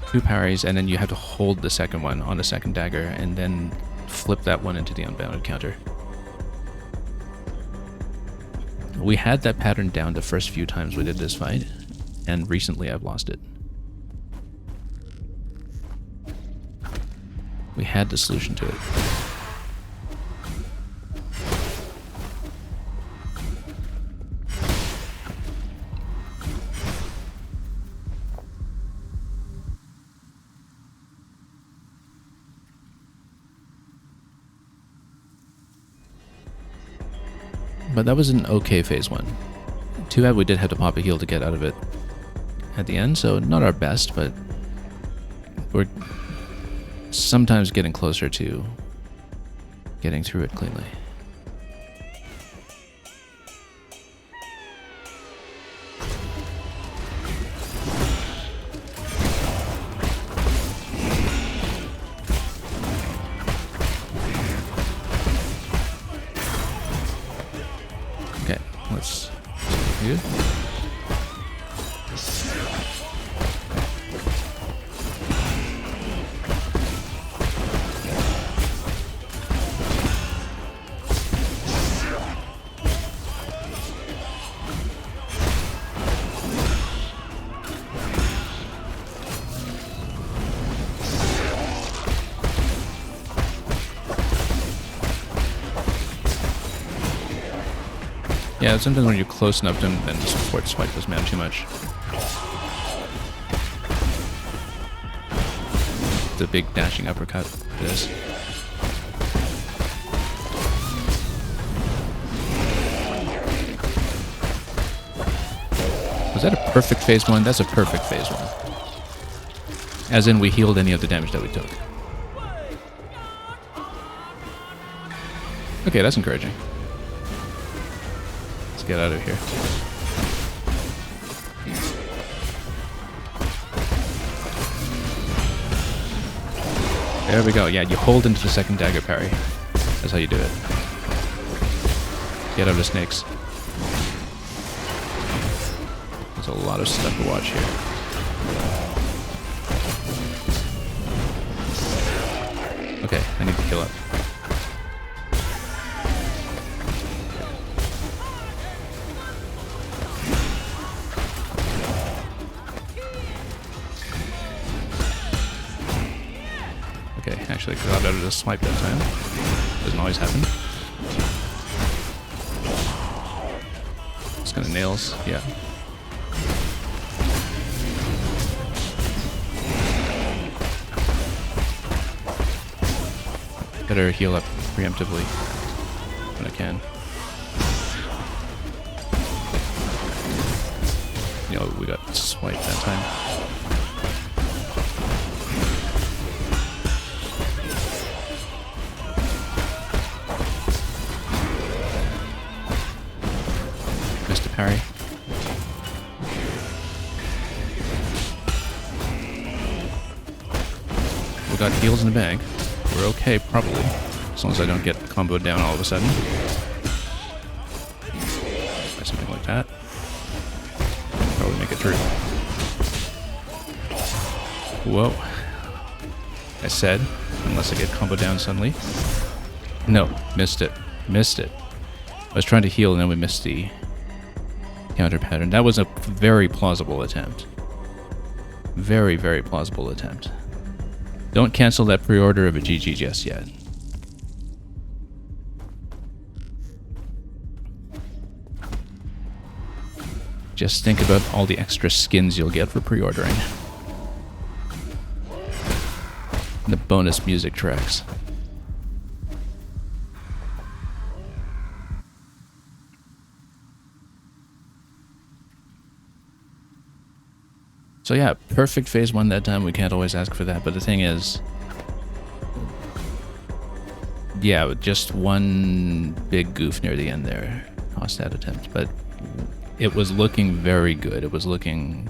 2 parries, and then you have to hold the second one on the second dagger, and then flip that one into the unbounded counter. We had that pattern down the first few times we did this fight, and recently I've lost it. We had the solution to it. But that was an okay phase 1. Too bad we did have to pop a heal to get out of it at the end, so not our best, but we're sometimes getting closer to getting through it cleanly. Okay, let's do. Yeah, sometimes when you're close enough to him, then the support spike doesn't matter too much. The big dashing uppercut it is. Was that a perfect phase 1? That's a perfect phase 1. As in, we healed any of the damage that we took. Okay, that's encouraging. Let's get out of here. There we go. Yeah, you hold into the second dagger parry. That's how you do it. Get out of the snakes. There's a lot of stuff to watch here. Okay, I need to heal up. Okay, actually got out of the swipe that time. Doesn't always happen. Just gonna nails, yeah. Better heal up preemptively when I can. You know, we got swiped that time. Missed a parry. We got heals in the bag. We're okay, probably. As long as I don't get comboed down all of a sudden. Or something like that. Probably make it through. Whoa. I said, unless I get comboed down suddenly. No, missed it. Missed it. I was trying to heal and then we missed the counter pattern. That was a very plausible attempt. Very, very plausible attempt. Don't cancel that pre-order of a GG just yet. Just think about all the extra skins you'll get for pre-ordering. the bonus music tracks. So yeah, perfect phase 1 that time. We can't always ask for that, but the thing is, yeah, just one big goof near the end there cost that attempt, but it was looking very good. It was looking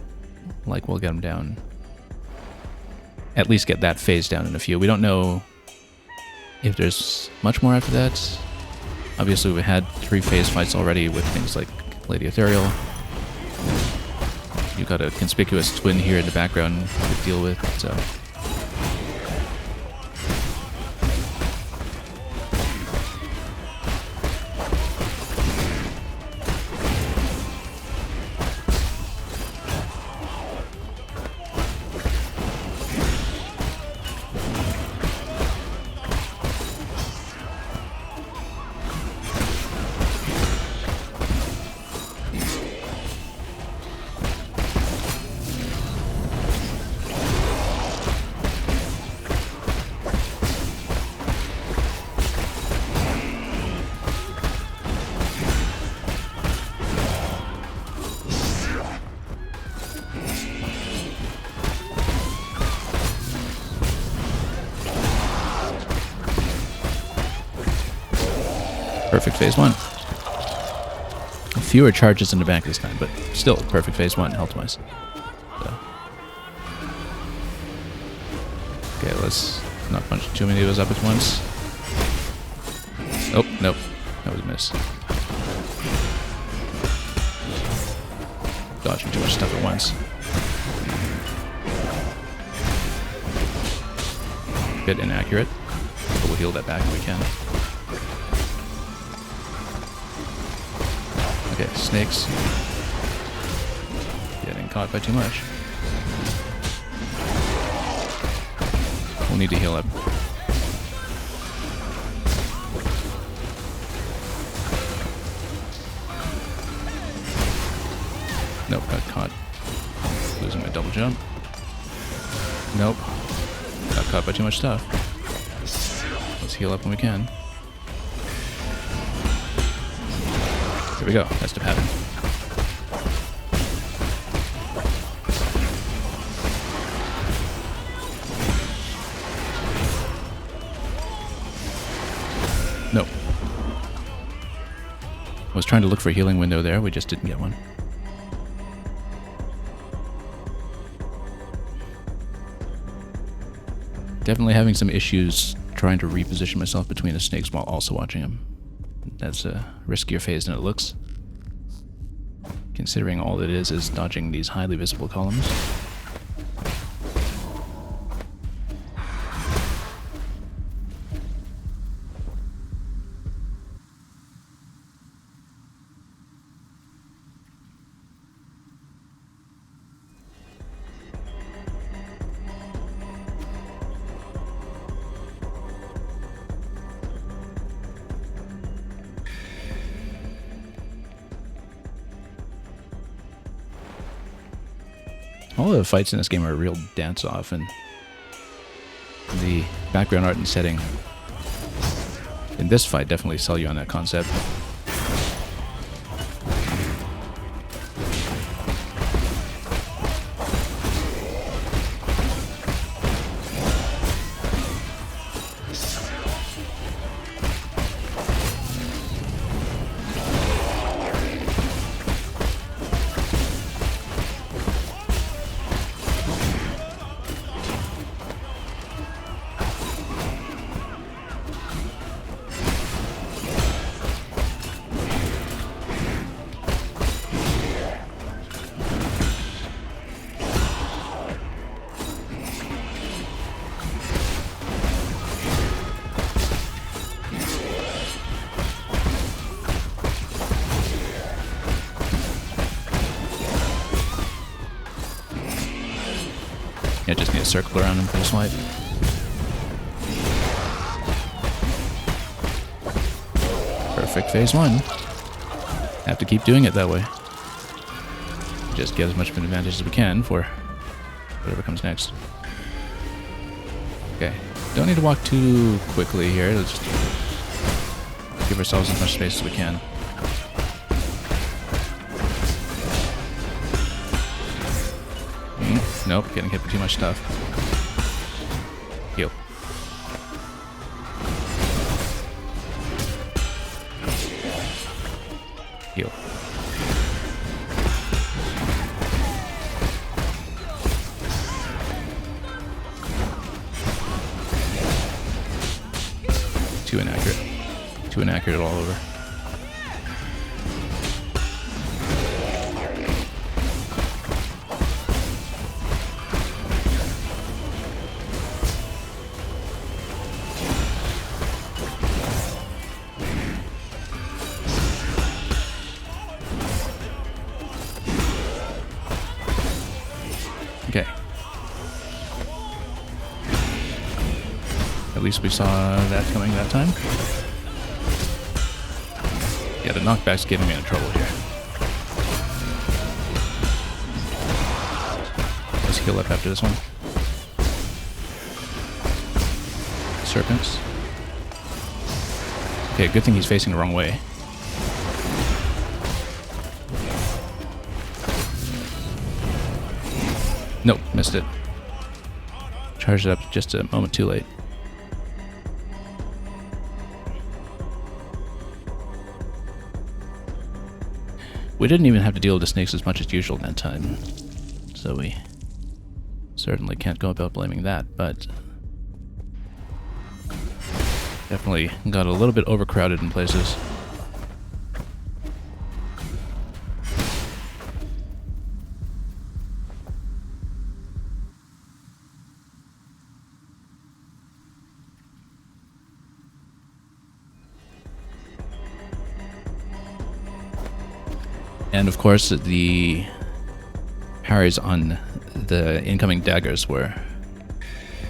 like we'll get him down. At least get that phase down in a few. We don't know if there's much more after that. Obviously, we had 3 phase fights already with things like Lady Ethereal. You got a conspicuous twin here in the background to deal with, so... Perfect phase 1. Fewer charges in the back this time, but still perfect phase 1 health-wise. So. Okay, let's not punch too many of those up at once. Oh, nope. That was a miss. Dodging too much stuff at once. Bit inaccurate, but we'll heal that back if we can. Okay, snakes. Getting caught by too much. We'll need to heal up. Nope, got caught. Losing my double jump. Nope. Got caught by too much stuff. Let's heal up when we can. There we go. That's the pattern. Nope. I was trying to look for a healing window there. We just didn't get one. Definitely having some issues trying to reposition myself between the snakes while also watching them. That's a riskier phase than it looks, considering all it is dodging these highly visible columns. All the fights in this game are a real dance-off, and the background art and setting in this fight definitely sell you on that concept. Yeah, just need to circle around him for a swipe. Perfect phase 1. Have to keep doing it that way. Just get as much of an advantage as we can for whatever comes next. Okay, Don't need to walk too quickly here. Let's just give ourselves as much space as we can. Nope, getting hit with too much stuff. Heal. Heal. Too inaccurate. Too inaccurate all over. Okay. At least we saw that coming that time. Yeah, the knockback's getting me into trouble here. Let's heal up after this one. Serpents. Okay, good thing he's facing the wrong way. Nope, missed it. Charged it up just a moment too late. We didn't even have to deal with the snakes as much as usual that time, so we certainly can't go about blaming that, but definitely got a little bit overcrowded in places. And of course, the parries on the incoming daggers were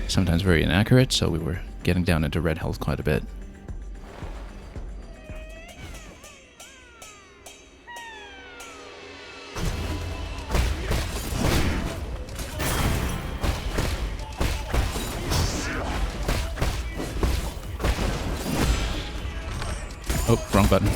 sometimes very inaccurate, so we were getting down into red health quite a bit. Oh, wrong button.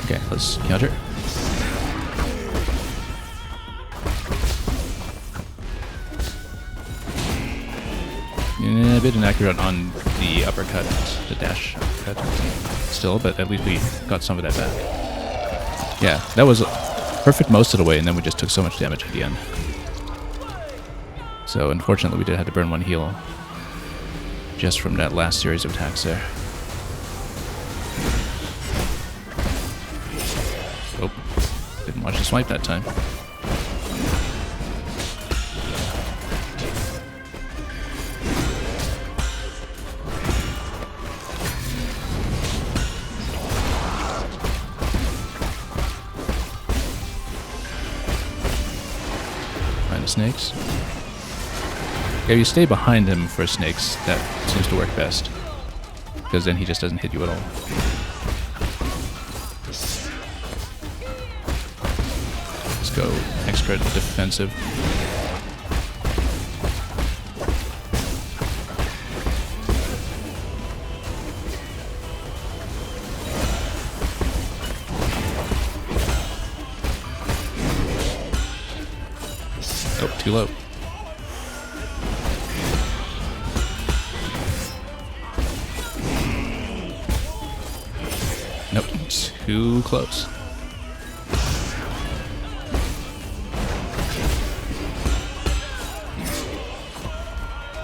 Okay, let's counter. A bit inaccurate on the uppercut, the dash cut still, but at least we got some of that back. Yeah, that was perfect most of the way, and then we just took so much damage at the end. So unfortunately we did have to burn one heal just from that last series of attacks there. Oh, didn't watch the swipe that time. Find the snakes. If you stay behind him for snakes, that seems to work best, because then he just doesn't hit you at all. Let's go extra defensive. Oh, too low. Nope, too close.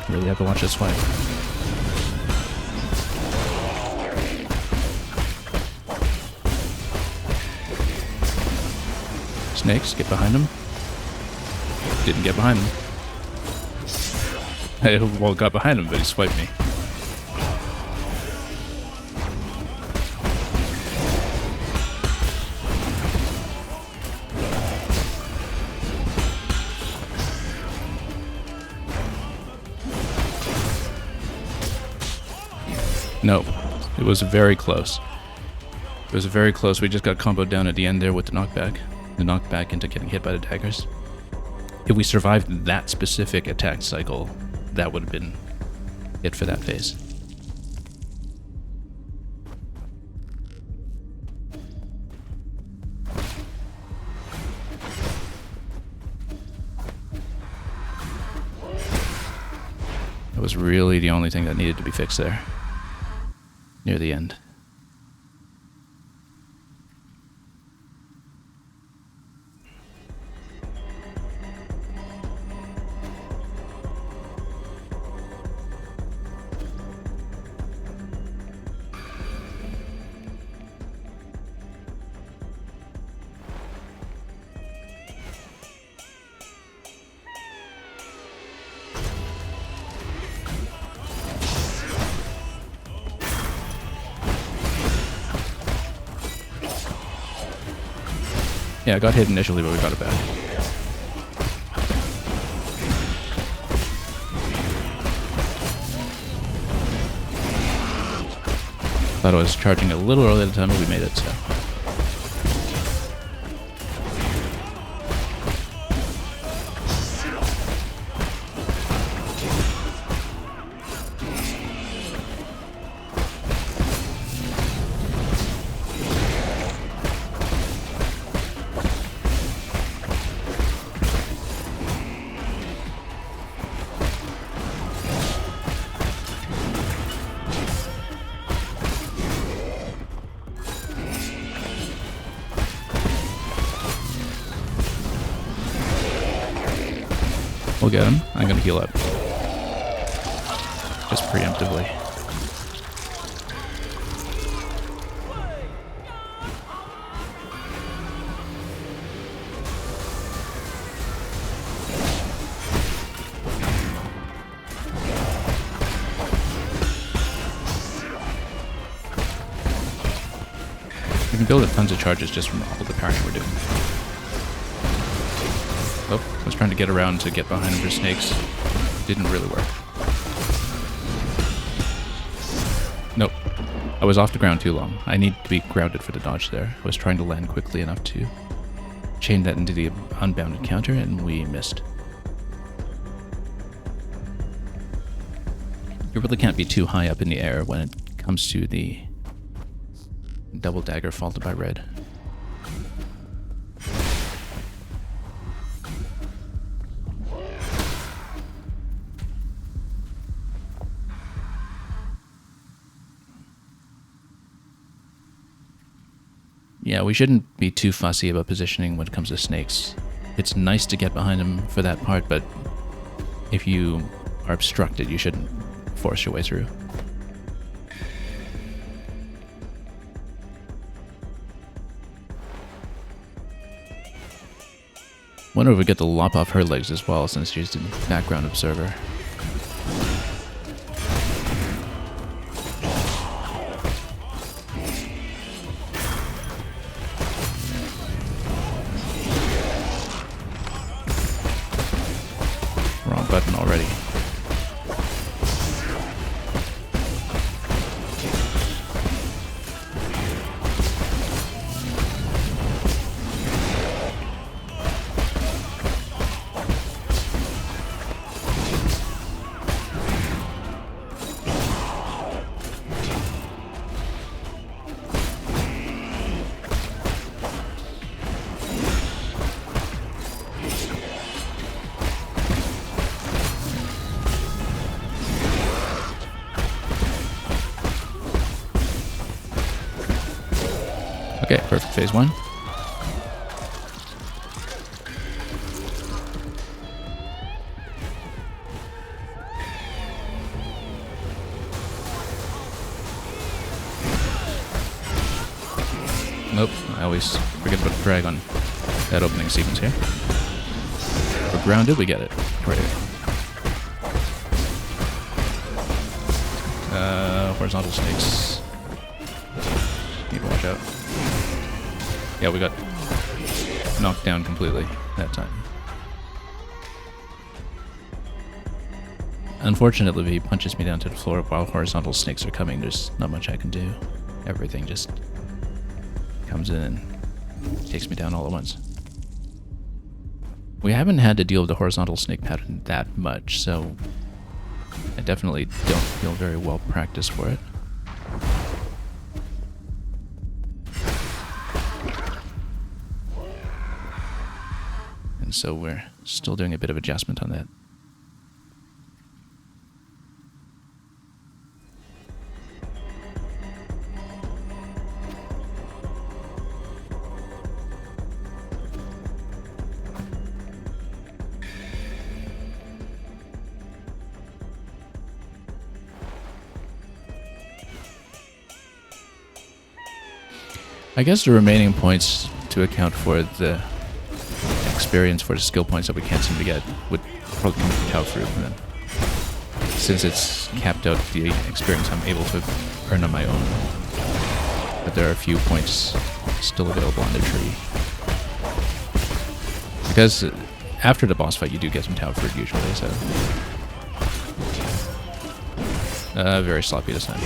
Really have to watch this fight. Snakes, get behind him. Didn't get behind him. I well, got behind him, but he swiped me. No, it was very close. It was very close. We just got comboed down at the end there with the knockback. The knockback into getting hit by the daggers. If we survived that specific attack cycle, that would have been it for that phase. That was really the only thing that needed to be fixed there. Near the end. Yeah, I got hit initially, but we got it back. Thought I was charging a little early at the time, but we made it, so. We'll get him. I'm gonna heal up. Just preemptively. We can build up tons of charges just from all the parrying we're doing. Oh, I was trying to get around to get behind him for snakes. Didn't really work. Nope. I was off the ground too long. I need to be grounded for the dodge there. I was trying to land quickly enough to chain that into the unbounded counter, and we missed. You really can't be too high up in the air when it comes to the double dagger faulted by red. Yeah, we shouldn't be too fussy about positioning when it comes to snakes. It's nice to get behind them for that part, but if you are obstructed, you shouldn't force your way through. Wonder if we get to lop off her legs as well, since she's the background observer. Wrong button already. Okay, perfect phase one. Nope, I always forget about the drag on that opening sequence here. We're grounded, we get it. Right. Horizontal snakes. Need to watch out. Yeah, we got knocked down completely that time. Unfortunately, if he punches me down to the floor while horizontal snakes are coming, there's not much I can do. Everything just comes in and takes me down all at once. We haven't had to deal with the horizontal snake pattern that much, so I definitely don't feel very well practiced for it. And so we're still doing a bit of adjustment on that. I guess the remaining points to account for the experience for the skill points that we can't seem to get would probably come from Taofru. And then, since it's capped out the experience I'm able to earn on my own. But there are a few points still available on the tree. Because after the boss fight you do get some Taofru usually, so... very sloppy this time.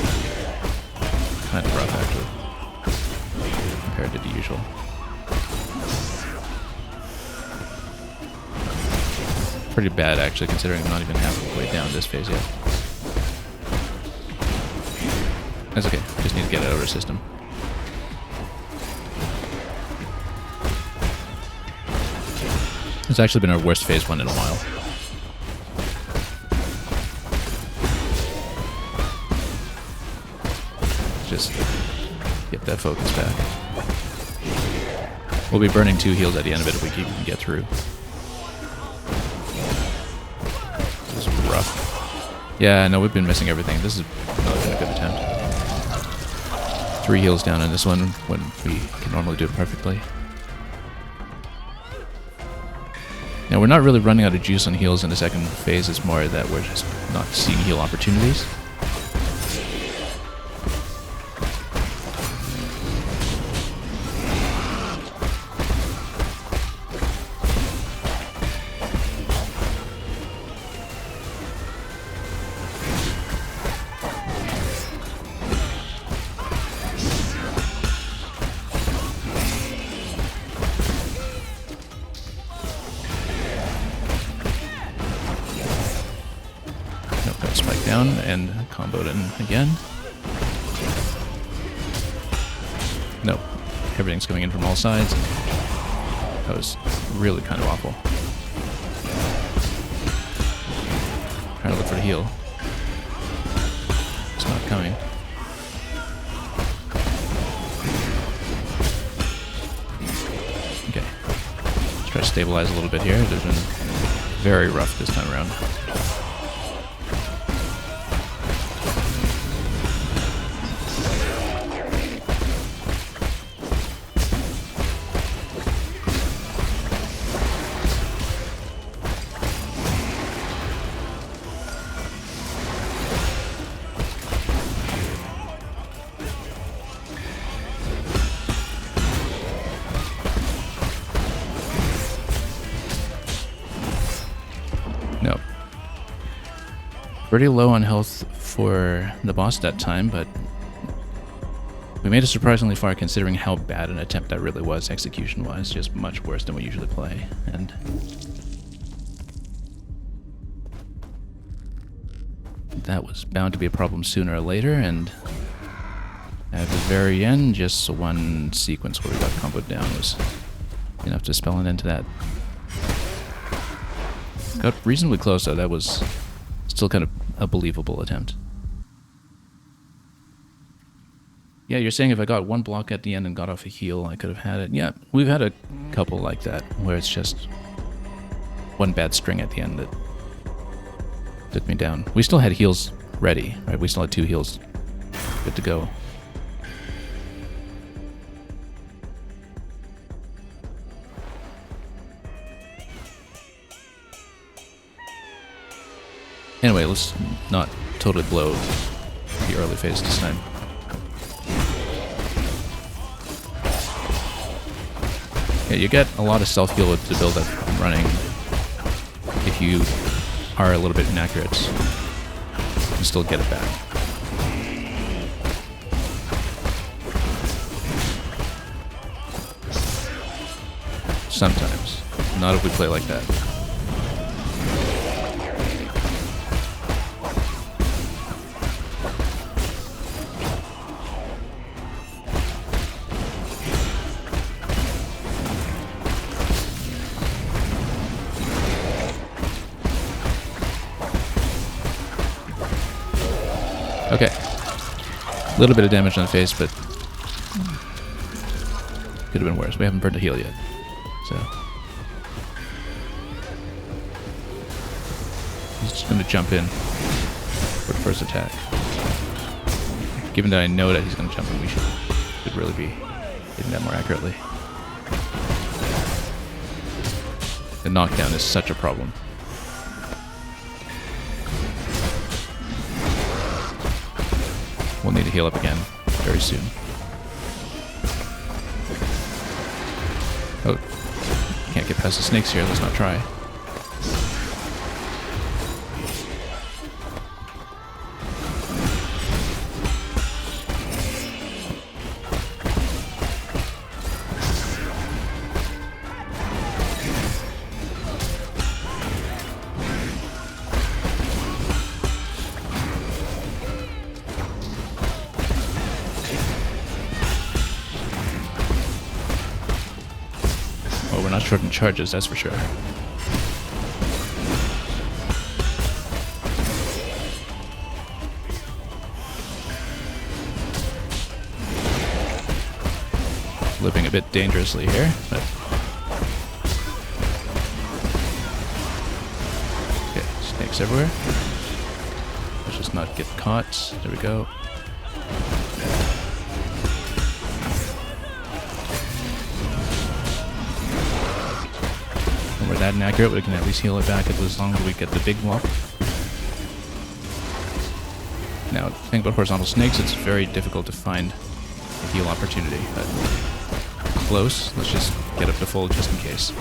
Kind of rough actually. Compared to the usual. Pretty bad actually, considering I'm not even halfway down this phase yet. That's okay, just need to get it out of our system. It's actually been our worst phase one in a while. Just get that focus back. We'll be burning 2 heals at the end of it if we can get through. This is rough. Yeah, no, we've been missing everything. This has not been a good attempt. 3 heals down on this one when we can normally do it perfectly. Now, we're not really running out of juice on heals in the second phase. It's more that we're just not seeing heal opportunities. Down and comboed in again. Nope. Everything's coming in from all sides. That was really kind of awful. Trying to look for a heal. It's not coming. Okay. Let's try to stabilize a little bit here. It has been very rough this time around. Nope. Pretty low on health for the boss that time, but we made it surprisingly far considering how bad an attempt that really was execution-wise. Just much worse than we usually play. And that was bound to be a problem sooner or later, and at the very end, just one sequence where we got comboed down was enough to spell an end to that. Got reasonably close though. That was still kind of a believable attempt. Yeah, you're saying if I got one block at the end and got off a heal, I could have had it. Yeah, we've had a couple like that, where it's just one bad string at the end that took me down. We still had heals ready, right? We still had 2 heals good to go. Anyway, let's not totally blow the early phase this time. Yeah, you get a lot of self-heal with the build up I'm running. If you are a little bit inaccurate, you can still get it back. Sometimes. Not if we play like that. Okay. A little bit of damage on the face, but could have been worse. We haven't burned a heal yet. So he's just going to jump in for the first attack. Given that I know that he's going to jump in, we should really be hitting that more accurately. The knockdown is such a problem. We'll need to heal up again very soon. Oh, can't get past the snakes here. Let's not try. We're not short in charges, that's for sure. Living a bit dangerously here, but okay, snakes everywhere. Let's just not get caught. There we go. We're that inaccurate, we can at least heal it back as long as we get the big wall. Now, the thing about horizontal snakes, it's very difficult to find a heal opportunity, but close. Let's just get up to full just in case.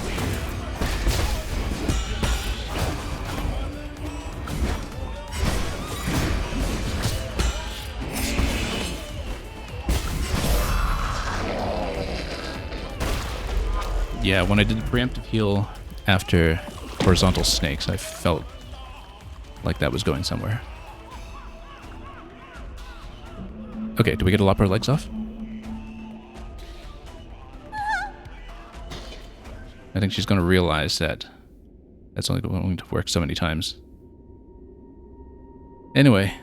Yeah, when I did the preemptive heal after horizontal snakes, I felt like that was going somewhere. Okay, do we get to lop her legs off? I think she's going to realize that that's only going to work so many times. Anyway.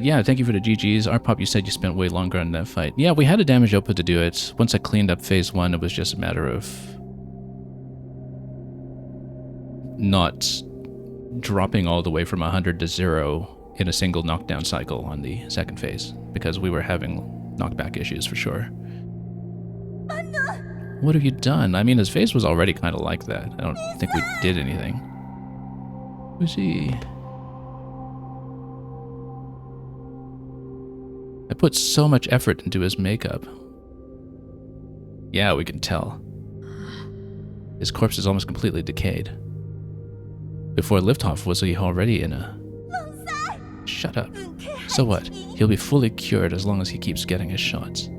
Yeah, thank you for the GGs. Arpop, you said you spent way longer on that fight. Yeah, we had a damage output to do it. Once I cleaned up phase 1, it was just a matter of not dropping all the way from 100 to 0 in a single knockdown cycle on the second phase, because we were having knockback issues for sure. What have you done? I mean, his face was already kind of like that. I don't think we did anything. Who's he? I put so much effort into his makeup. Yeah, we can tell. His corpse is almost completely decayed. Before liftoff, was he already in a... Shut up. So what? He'll be fully cured as long as he keeps getting his shots.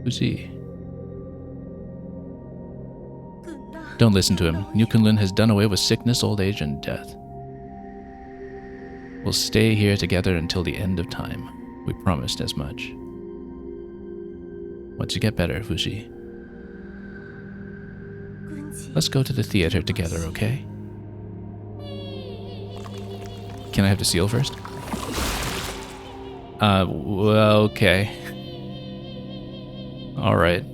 Who's he? Don't listen to him. New Kunlun has done away with sickness, old age, and death. We'll stay here together until the end of time. We promised as much. Once you get better, Fushi. Let's go to the theater together, okay? Can I have the seal first? Well, okay. Alright.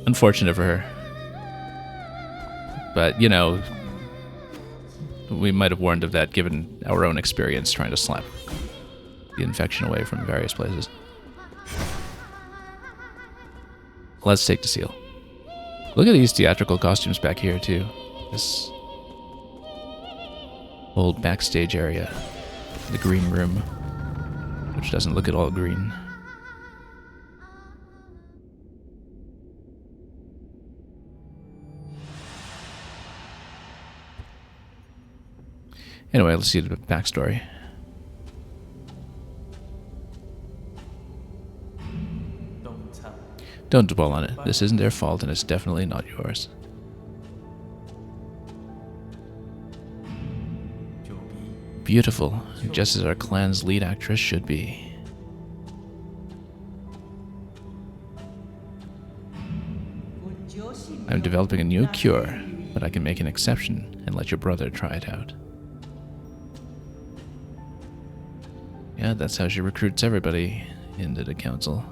Unfortunate for her. But, you know, we might have warned of that given our own experience trying to slap the infection away from various places. Let's take the seal. Look at these theatrical costumes back here too. This old backstage area. The green room. Which doesn't look at all green. Anyway, let's see the backstory. Don't dwell on it. This isn't their fault and it's definitely not yours. Beautiful, just as our clan's lead actress should be. I'm developing a new cure, but I can make an exception and let your brother try it out. Yeah, that's how she recruits everybody into the council.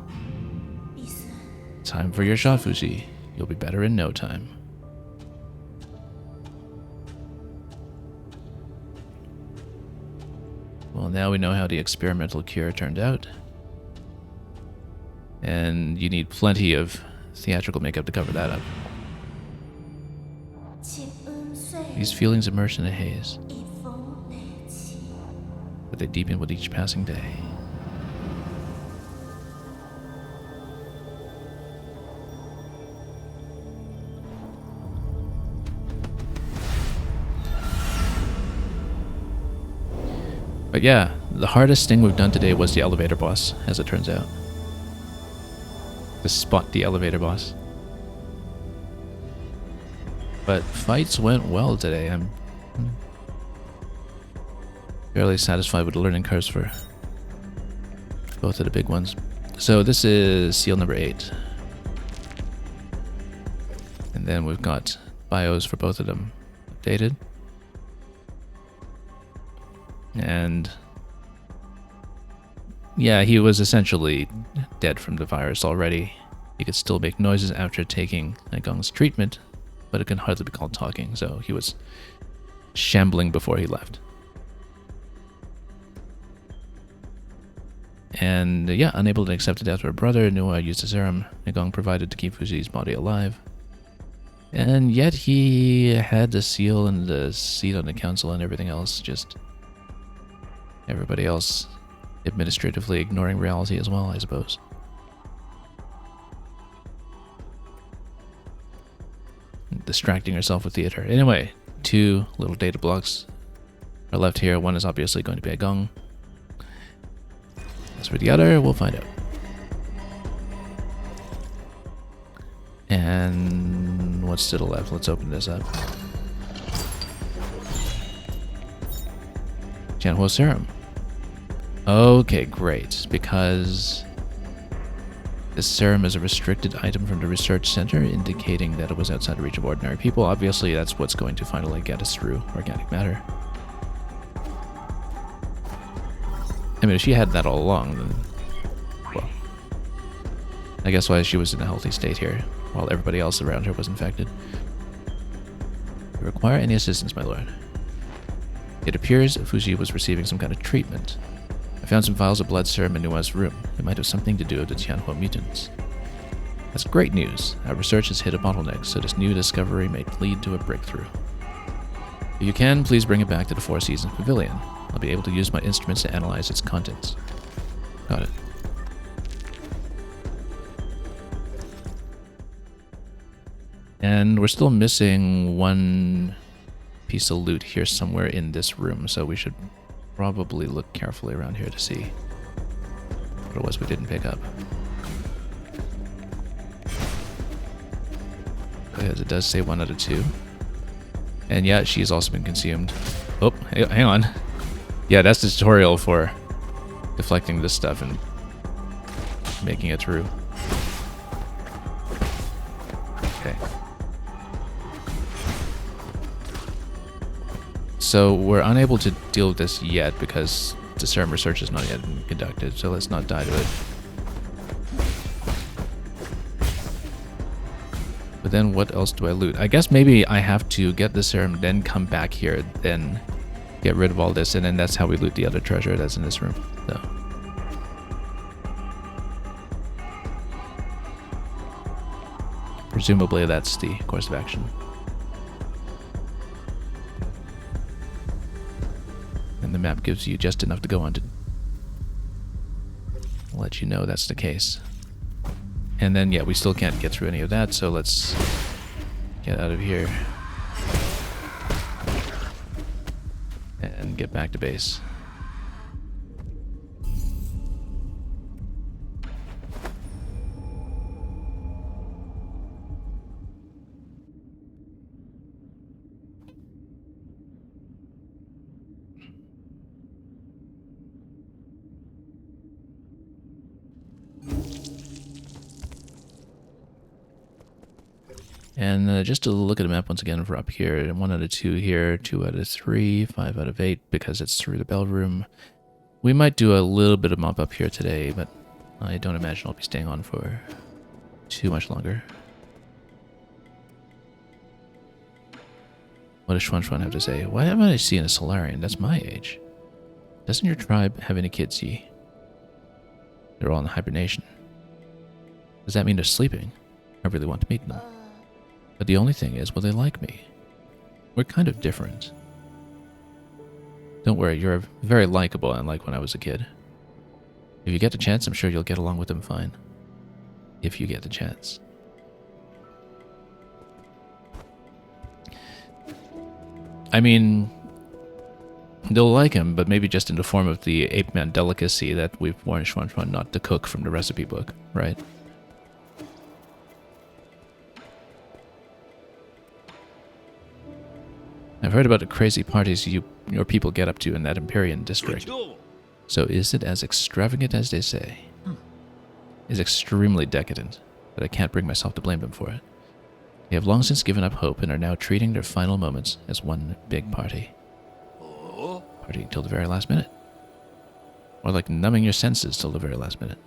Time for your shot, Fushi. You'll be better in no time. Well, now we know how the experimental cure turned out. And you need plenty of theatrical makeup to cover that up. These feelings emerge in a haze, but they deepen with each passing day. But yeah, the hardest thing we've done today was the elevator boss, as it turns out. To spot the elevator boss. But fights went well today. I'm fairly satisfied with the learning curves for both of the big ones. So this is seal number 8. And then we've got bios for both of them updated. And yeah, he was essentially dead from the virus already. He could still make noises after taking Gong's treatment, but it can hardly be called talking, so he was shambling before he left. And yeah, unable to accept the death of her brother, Nuwa used the serum Gong provided to keep Fushi's body alive. And yet he had the seal and the seat on the council and everything else, just everybody else administratively ignoring reality as well, I suppose. Distracting herself with theater. Anyway, 2 little data blocks are left here. One is obviously going to be a Gong. As for the other, we'll find out. And what's to the left? Let's open this up. Tianhuo serum. Okay, great. Because this serum is a restricted item from the research center, indicating that it was outside the reach of ordinary people. Obviously, that's what's going to finally get us through organic matter. I mean, if she had that all along, then, well, I guess why she was in a healthy state here, while everybody else around her was infected. You require any assistance, my lord? It appears Fushi was receiving some kind of treatment. I found some vials of blood serum in Nuwa's room. It might have something to do with the Tianhuo mutants. That's great news. Our research has hit a bottleneck, so this new discovery may lead to a breakthrough. If you can, please bring it back to the Four Seasons Pavilion. I'll be able to use my instruments to analyze its contents. Got it. And we're still missing one piece of loot here somewhere in this room, so we should probably look carefully around here to see what it was we didn't pick up. Because it does say 1 out of 2. And yeah, she's also been consumed. Oh, hang on. Yeah, that's the tutorial for deflecting this stuff and making it through. Okay. So we're unable to deal with this yet because the serum research is not yet been conducted, so let's not die to it. But then what else do I loot? I guess maybe I have to get the serum, then come back here, then get rid of all this, and then that's how we loot the other treasure that's in this room. So. Presumably that's the course of action. And the map gives you just enough to go on to let you know that's the case. And then, yeah, we still can't get through any of that, so let's get out of here. And get back to base. And just to look at the map once again for up here, 1 out of 2 here, 2 out of 3, 5 out of 8 because it's through the bell room. We might do a little bit of mop up here today, but I don't imagine I'll be staying on for too much longer. What does Xuan have to say? Why haven't I seen a Solarian? That's my age. Doesn't your tribe have any kids, Yi? They're all in hibernation. Does that mean they're sleeping? I really want to meet them. But the only thing is, will they like me? We're kind of different. Don't worry, you're very likable, unlike when I was a kid. If you get the chance, I'm sure you'll get along with them fine. If you get the chance. I mean, they'll like him, but maybe just in the form of the ape man delicacy that we've warned Xuan not to cook from the recipe book, right? I've heard about the crazy parties your people get up to in that Empyrean district. So is it as extravagant as they say? It's extremely decadent, but I can't bring myself to blame them for it. They have long since given up hope and are now treating their final moments as one big party. Partying till the very last minute. Or like numbing your senses till the very last minute.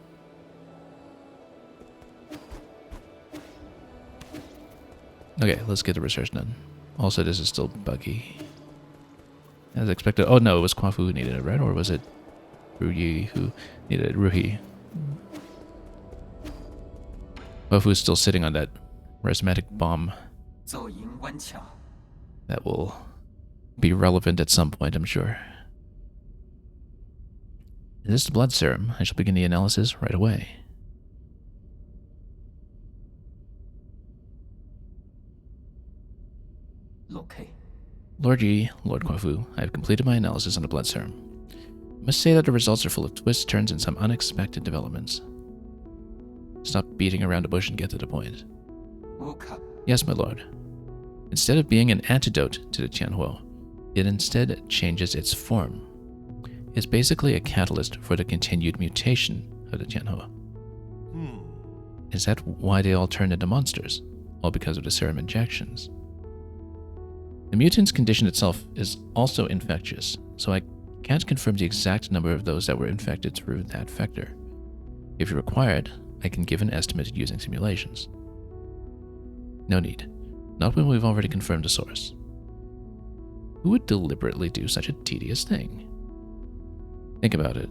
Okay, let's get the research done. Also, this is still buggy. As expected. Oh no, it was Kwafu who needed it, right? Or was it Ruyi who needed it? Ruhi. Kwafu's still sitting on that resmatic bomb. That will be relevant at some point, I'm sure. Is this the blood serum? I shall begin the analysis right away. Lord Yi, Lord Kwafu, I have completed my analysis on the blood serum. I must say that the results are full of twists, turns, and some unexpected developments. Stop beating around the bush and get to the point. Yes, my lord. Instead of being an antidote to the Tianhuo, it instead changes its form. It's basically a catalyst for the continued mutation of the Tianhuo. Is that why they all turned into monsters? All because of the serum injections? The mutant's condition itself is also infectious, so I can't confirm the exact number of those that were infected through that vector. If required, I can give an estimate using simulations. No need. Not when we've already confirmed the source. Who would deliberately do such a tedious thing? Think about it.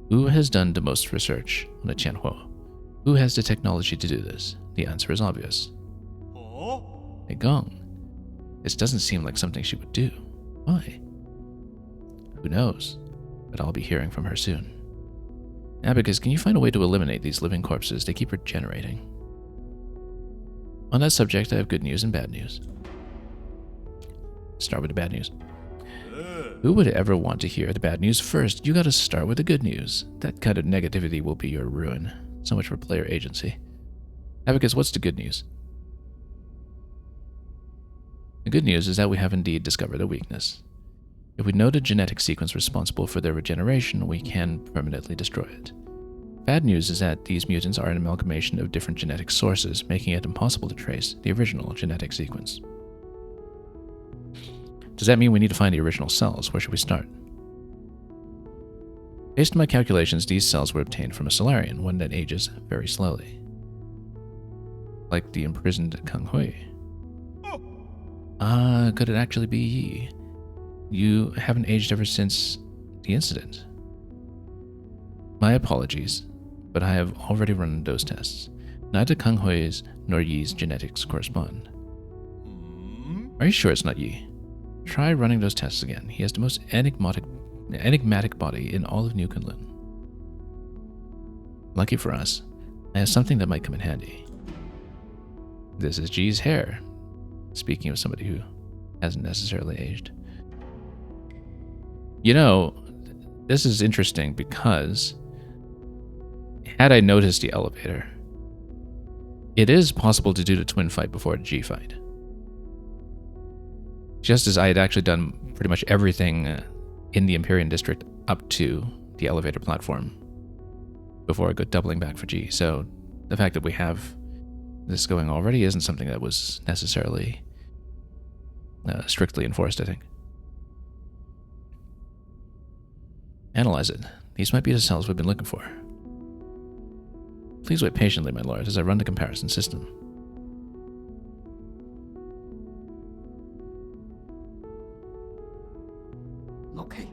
Who has done the most research on the Tianhuo? Who has the technology to do this? The answer is obvious. Hey Gong. This doesn't seem like something she would do. Why? Who knows? But I'll be hearing from her soon. Abacus, can you find a way to eliminate these living corpses? They keep regenerating. On that subject, I have good news and bad news. Start with the bad news. Who would ever want to hear the bad news first? You gotta start with the good news. That kind of negativity will be your ruin. So much for player agency. Abacus, what's the good news? The good news is that we have indeed discovered a weakness. If we know the genetic sequence responsible for their regeneration, we can permanently destroy it. Bad news is that these mutants are an amalgamation of different genetic sources, making it impossible to trace the original genetic sequence. Does that mean we need to find the original cells? Where should we start? Based on my calculations, these cells were obtained from a Solarian, one that ages very slowly. Like the imprisoned Kang Hui. Could it actually be Yi? You haven't aged ever since the incident. My apologies, but I have already run those tests. Neither Kang Hui's nor Yi's genetics correspond. Are you sure it's not Yi? Try running those tests again. He has the most enigmatic body in all of New Kunlun. Lucky for us, I have something that might come in handy. This is Ji's hair. Speaking of somebody who hasn't necessarily aged. You know, this is interesting because had I noticed the elevator, it is possible to do the twin fight before the G fight. Just as I had actually done pretty much everything in the Empyrean District up to the elevator platform before I go doubling back for G. So the fact that we have this going already isn't something that was necessarily strictly enforced, I think. Analyze it. These might be the cells we've been looking for. Please wait patiently, my lord, as I run the comparison system. Okay.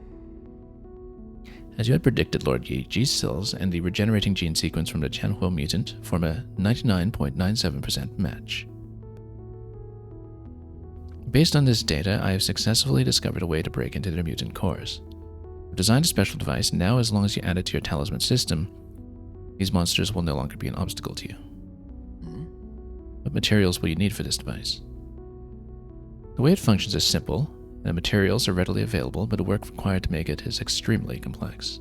As you had predicted, Lord Yi, G's cells and the regenerating gene sequence from the Tianhuo mutant form a 99.97% match. Based on this data, I have successfully discovered a way to break into their mutant cores. I've designed a special device. Now, as long as you add it to your talisman system, these monsters will no longer be an obstacle to you. What materials will you need for this device? The way it functions is simple, and the materials are readily available, but the work required to make it is extremely complex.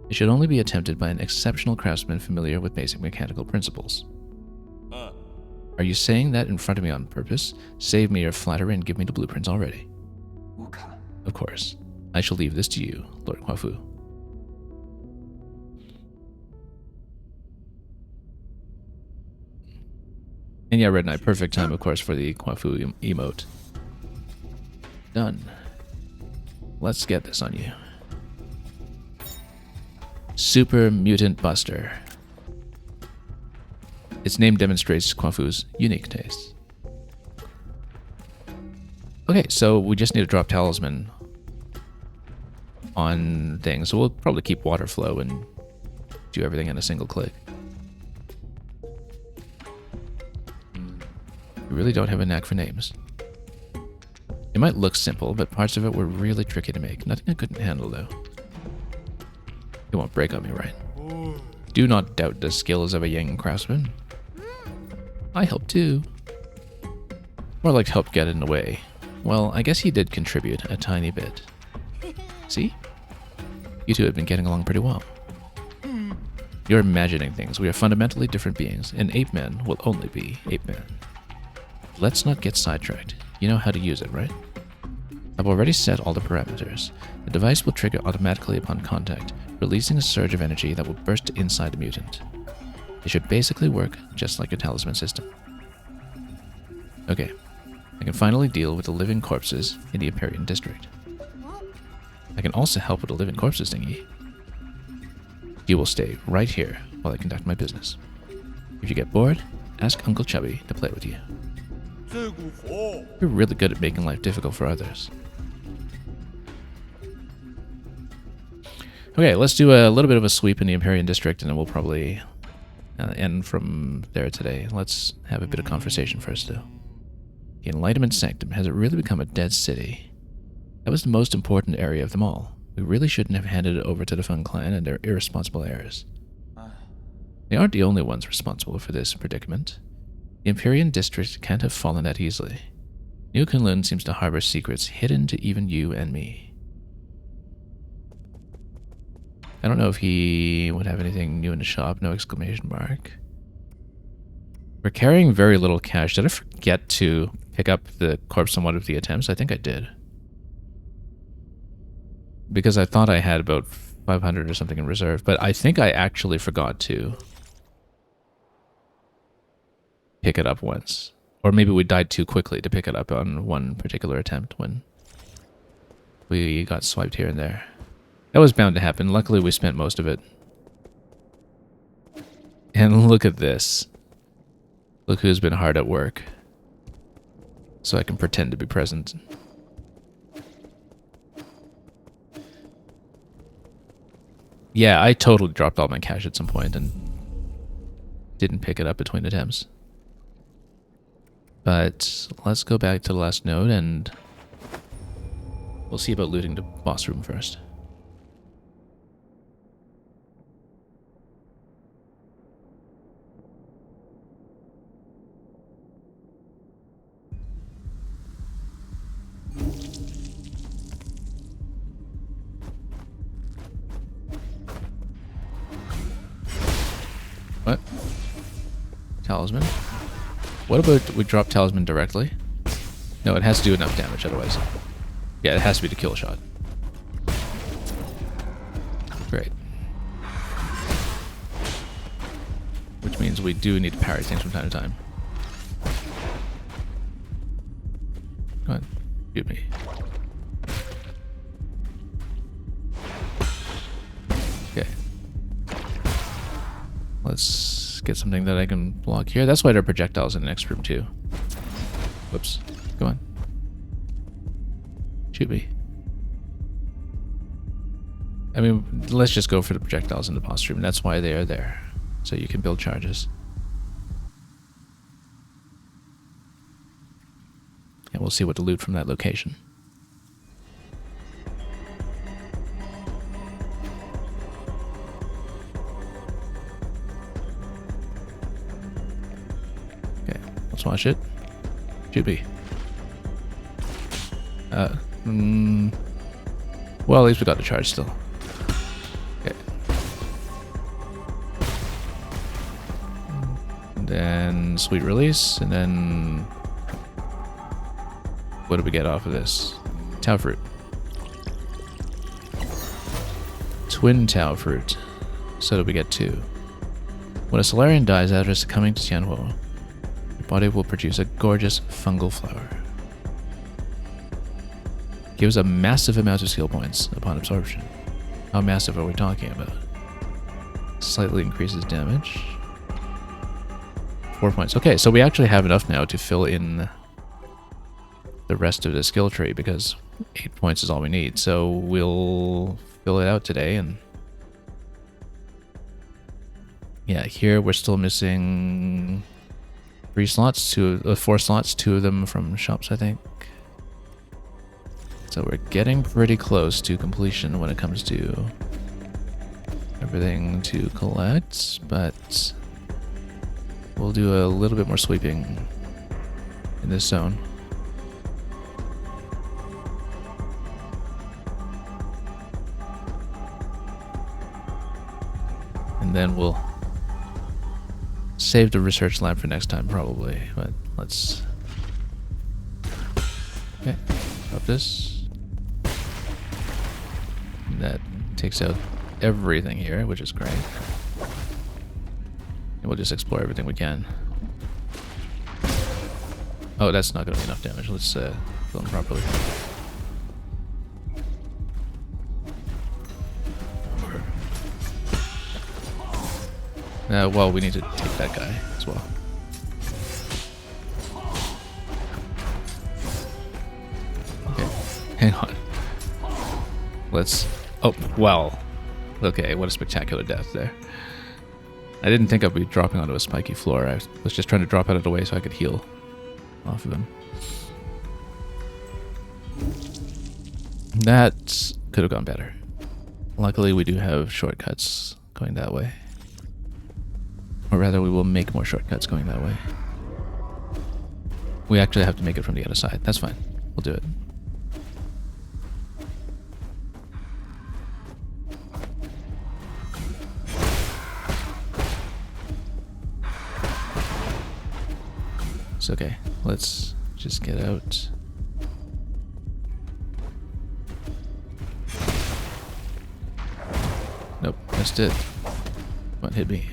It should only be attempted by an exceptional craftsman familiar with basic mechanical principles. Are you saying that in front of me on purpose? Save me your flattery and give me the blueprints already. Of course. I shall leave this to you, Lord Huafu. And yeah, Red Knight, perfect time, of course, for the Huafu emote. Done. Let's get this on you. Super Mutant Buster. Its name demonstrates Huafu's unique tastes. Okay, so we just need to drop talisman on things. So we'll probably keep water flow and do everything in a single click. We really don't have a knack for names. It might look simple, but parts of it were really tricky to make. Nothing I couldn't handle, though. You won't break on me, right? Do not doubt the skills of a young craftsman. I helped too. More like help get in the way. Well, I guess he did contribute a tiny bit. See? You two have been getting along pretty well. You're imagining things. We are fundamentally different beings. An ape man will only be ape man. Let's not get sidetracked. You know how to use it, right? I've already set all the parameters. The device will trigger automatically upon contact, releasing a surge of energy that will burst inside the mutant. It should basically work just like a talisman system. Okay, I can finally deal with the living corpses in the Empyrean District. I can also help with the living corpses thingy. You will stay right here while I conduct my business. If you get bored, ask Uncle Chubby to play with you. You're really good at making life difficult for others. Okay, let's do a little bit of a sweep in the Empyrean District, and then we'll probably end from there today. Let's have a bit of conversation first, though. The Enlightenment Sanctum, has it really become a dead city? That was the most important area of them all. We really shouldn't have handed it over to the Feng Clan and their irresponsible heirs. They aren't the only ones responsible for this predicament. The Empyrean District can't have fallen that easily. New Kunlun seems to harbor secrets hidden to even you and me. I don't know if he would have anything new in the shop. No exclamation mark. We're carrying very little cash. Did I forget to pick up the corpse on one of the attempts? I think I did. Because I thought I had about 500 or something in reserve. But I think I actually forgot to pick it up once. Or maybe we died too quickly to pick it up on one particular attempt when we got swiped here and there. That was bound to happen. Luckily, we spent most of it. And look at this. Look who's been hard at work. So I can pretend to be present. Yeah, I totally dropped all my cash at some point, and didn't pick it up between attempts. But let's go back to the last node and we'll see about looting the boss room first. What? Talisman? What about we drop Talisman directly? No, it has to do enough damage otherwise. Yeah, it has to be the kill shot. Great. Which means we do need to parry things from time to time. Come on, shoot me. Okay. Let's get something that I can block here. That's why there are projectiles in the next room too. Whoops. Come on. Shoot me. I mean, let's just go for the projectiles in the boss room. That's why they are there. So you can build charges. And we'll see what to loot from that location. Okay, let's watch it. Should be. Well, at least we got the charge still. Okay. And then sweet release, and then what do we get off of this? Tau fruit. Twin Tau fruit. So do we get 2. When a Solarian dies after succumbing to Tianhuo, your body will produce a gorgeous fungal flower. Gives a massive amount of skill points upon absorption. How massive are we talking about? Slightly increases damage. 4 points. Okay, so we actually have enough now to fill in the rest of the skill tree because 8 points is all we need. So we'll fill it out today. And yeah, here we're still missing 3 slots, 4 slots, 2 of them from shops, I think. So we're getting pretty close to completion when it comes to everything to collect, but we'll do a little bit more sweeping in this zone. And then we'll save the research lab for next time probably, but let's... Okay, drop this. That takes out everything here, which is great. And we'll just explore everything we can. Oh, that's not going to be enough damage. Let's kill them properly. Well, we need to take that guy as well. Okay, hang on. Let's... Oh, well. Okay, what a spectacular death there. I didn't think I'd be dropping onto a spiky floor. I was just trying to drop out of the way so I could heal off of him. That could have gone better. Luckily, we do have shortcuts going that way. Or rather, we will make more shortcuts going that way. We actually have to make it from the other side. That's fine. We'll do it. It's okay. Let's just get out. Nope, missed it. What hit me?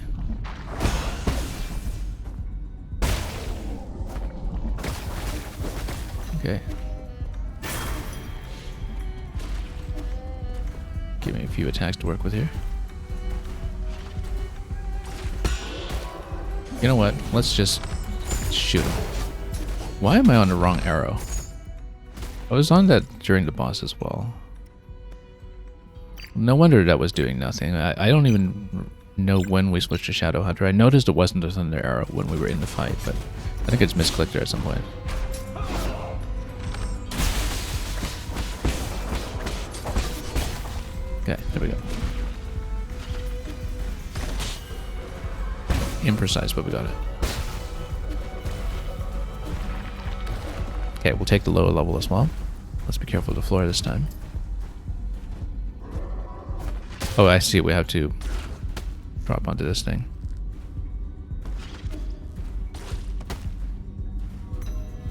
Okay. Give me a few attacks to work with here. You know what? Let's just shoot him. Why am I on the wrong arrow? I was on that during the boss as well. No wonder that was doing nothing. I don't even know when we switched to Shadow Hunter. I noticed it wasn't a Thunder Arrow when we were in the fight, but I think it's misclicked there at some point. Okay, there we go. Imprecise, but we got it. Okay, we'll take the lower level as well. Let's be careful with the floor this time. Oh, I see. We have to drop onto this thing.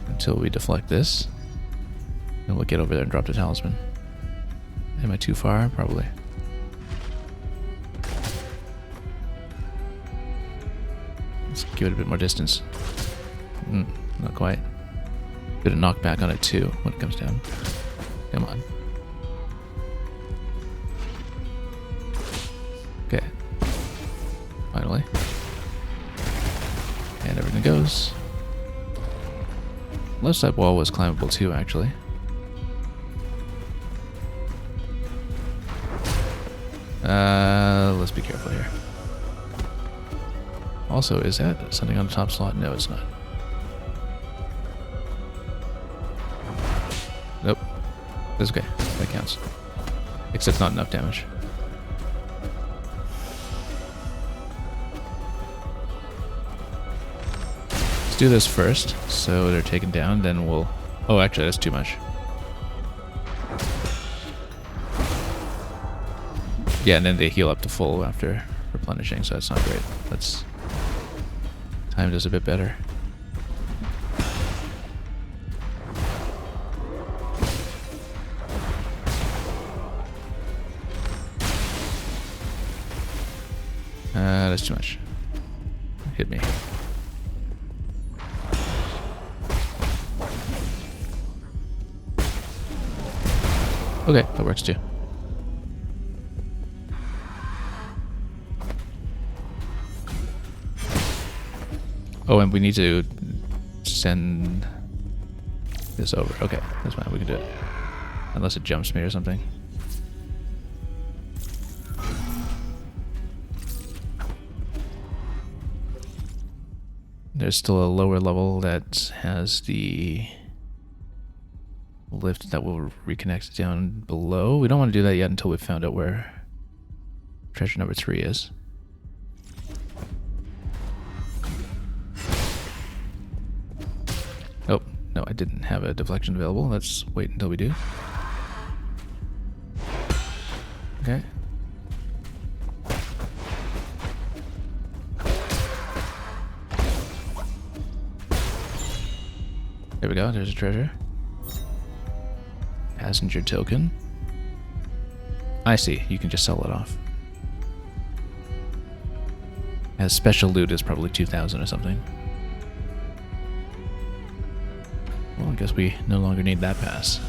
Until we deflect this. And we'll get over there and drop the talisman. Am I too far? Probably. Let's give it a bit more distance. Not quite. Bit of knockback on it too when it comes down. Come on. Okay. Finally. And everything goes. Left side wall was climbable too, actually. Let's be careful here. Also, is that something on the top slot? No, it's not. Nope. That's okay. That counts. Except not enough damage. Let's do this first, so they're taken down, then we'll... Oh, actually, that's too much. Yeah, and then they heal up to full after replenishing, so that's not great. Let's... Time does a bit better. That's too much. Hit me. Okay, that works too. Oh, and we need to send this over. Okay, that's fine. We can do it. Unless it jumps me or something. There's still a lower level that has the lift that will reconnect down below. We don't want to do that yet until we've found out where treasure number 3 is. Oh, no, I didn't have a deflection available. Let's wait until we do. Okay. There we go, there's a treasure. Passenger token. I see, you can just sell it off. As special loot is probably 2,000 or something. Well, I guess we no longer need that pass.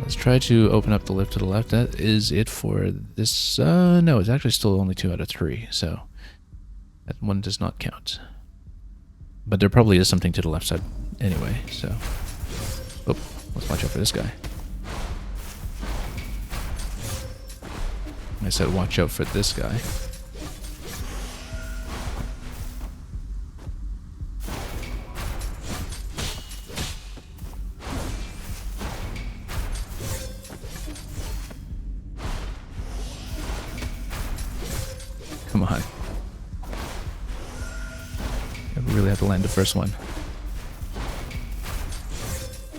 Let's try to open up the lift to the left. That is it for this. No, it's actually still only 2 out of 3, so that one does not count. But there probably is something to the left side anyway, so... Oh, let's watch out for this guy. I said watch out for this guy. Come on. I really have to land the first one.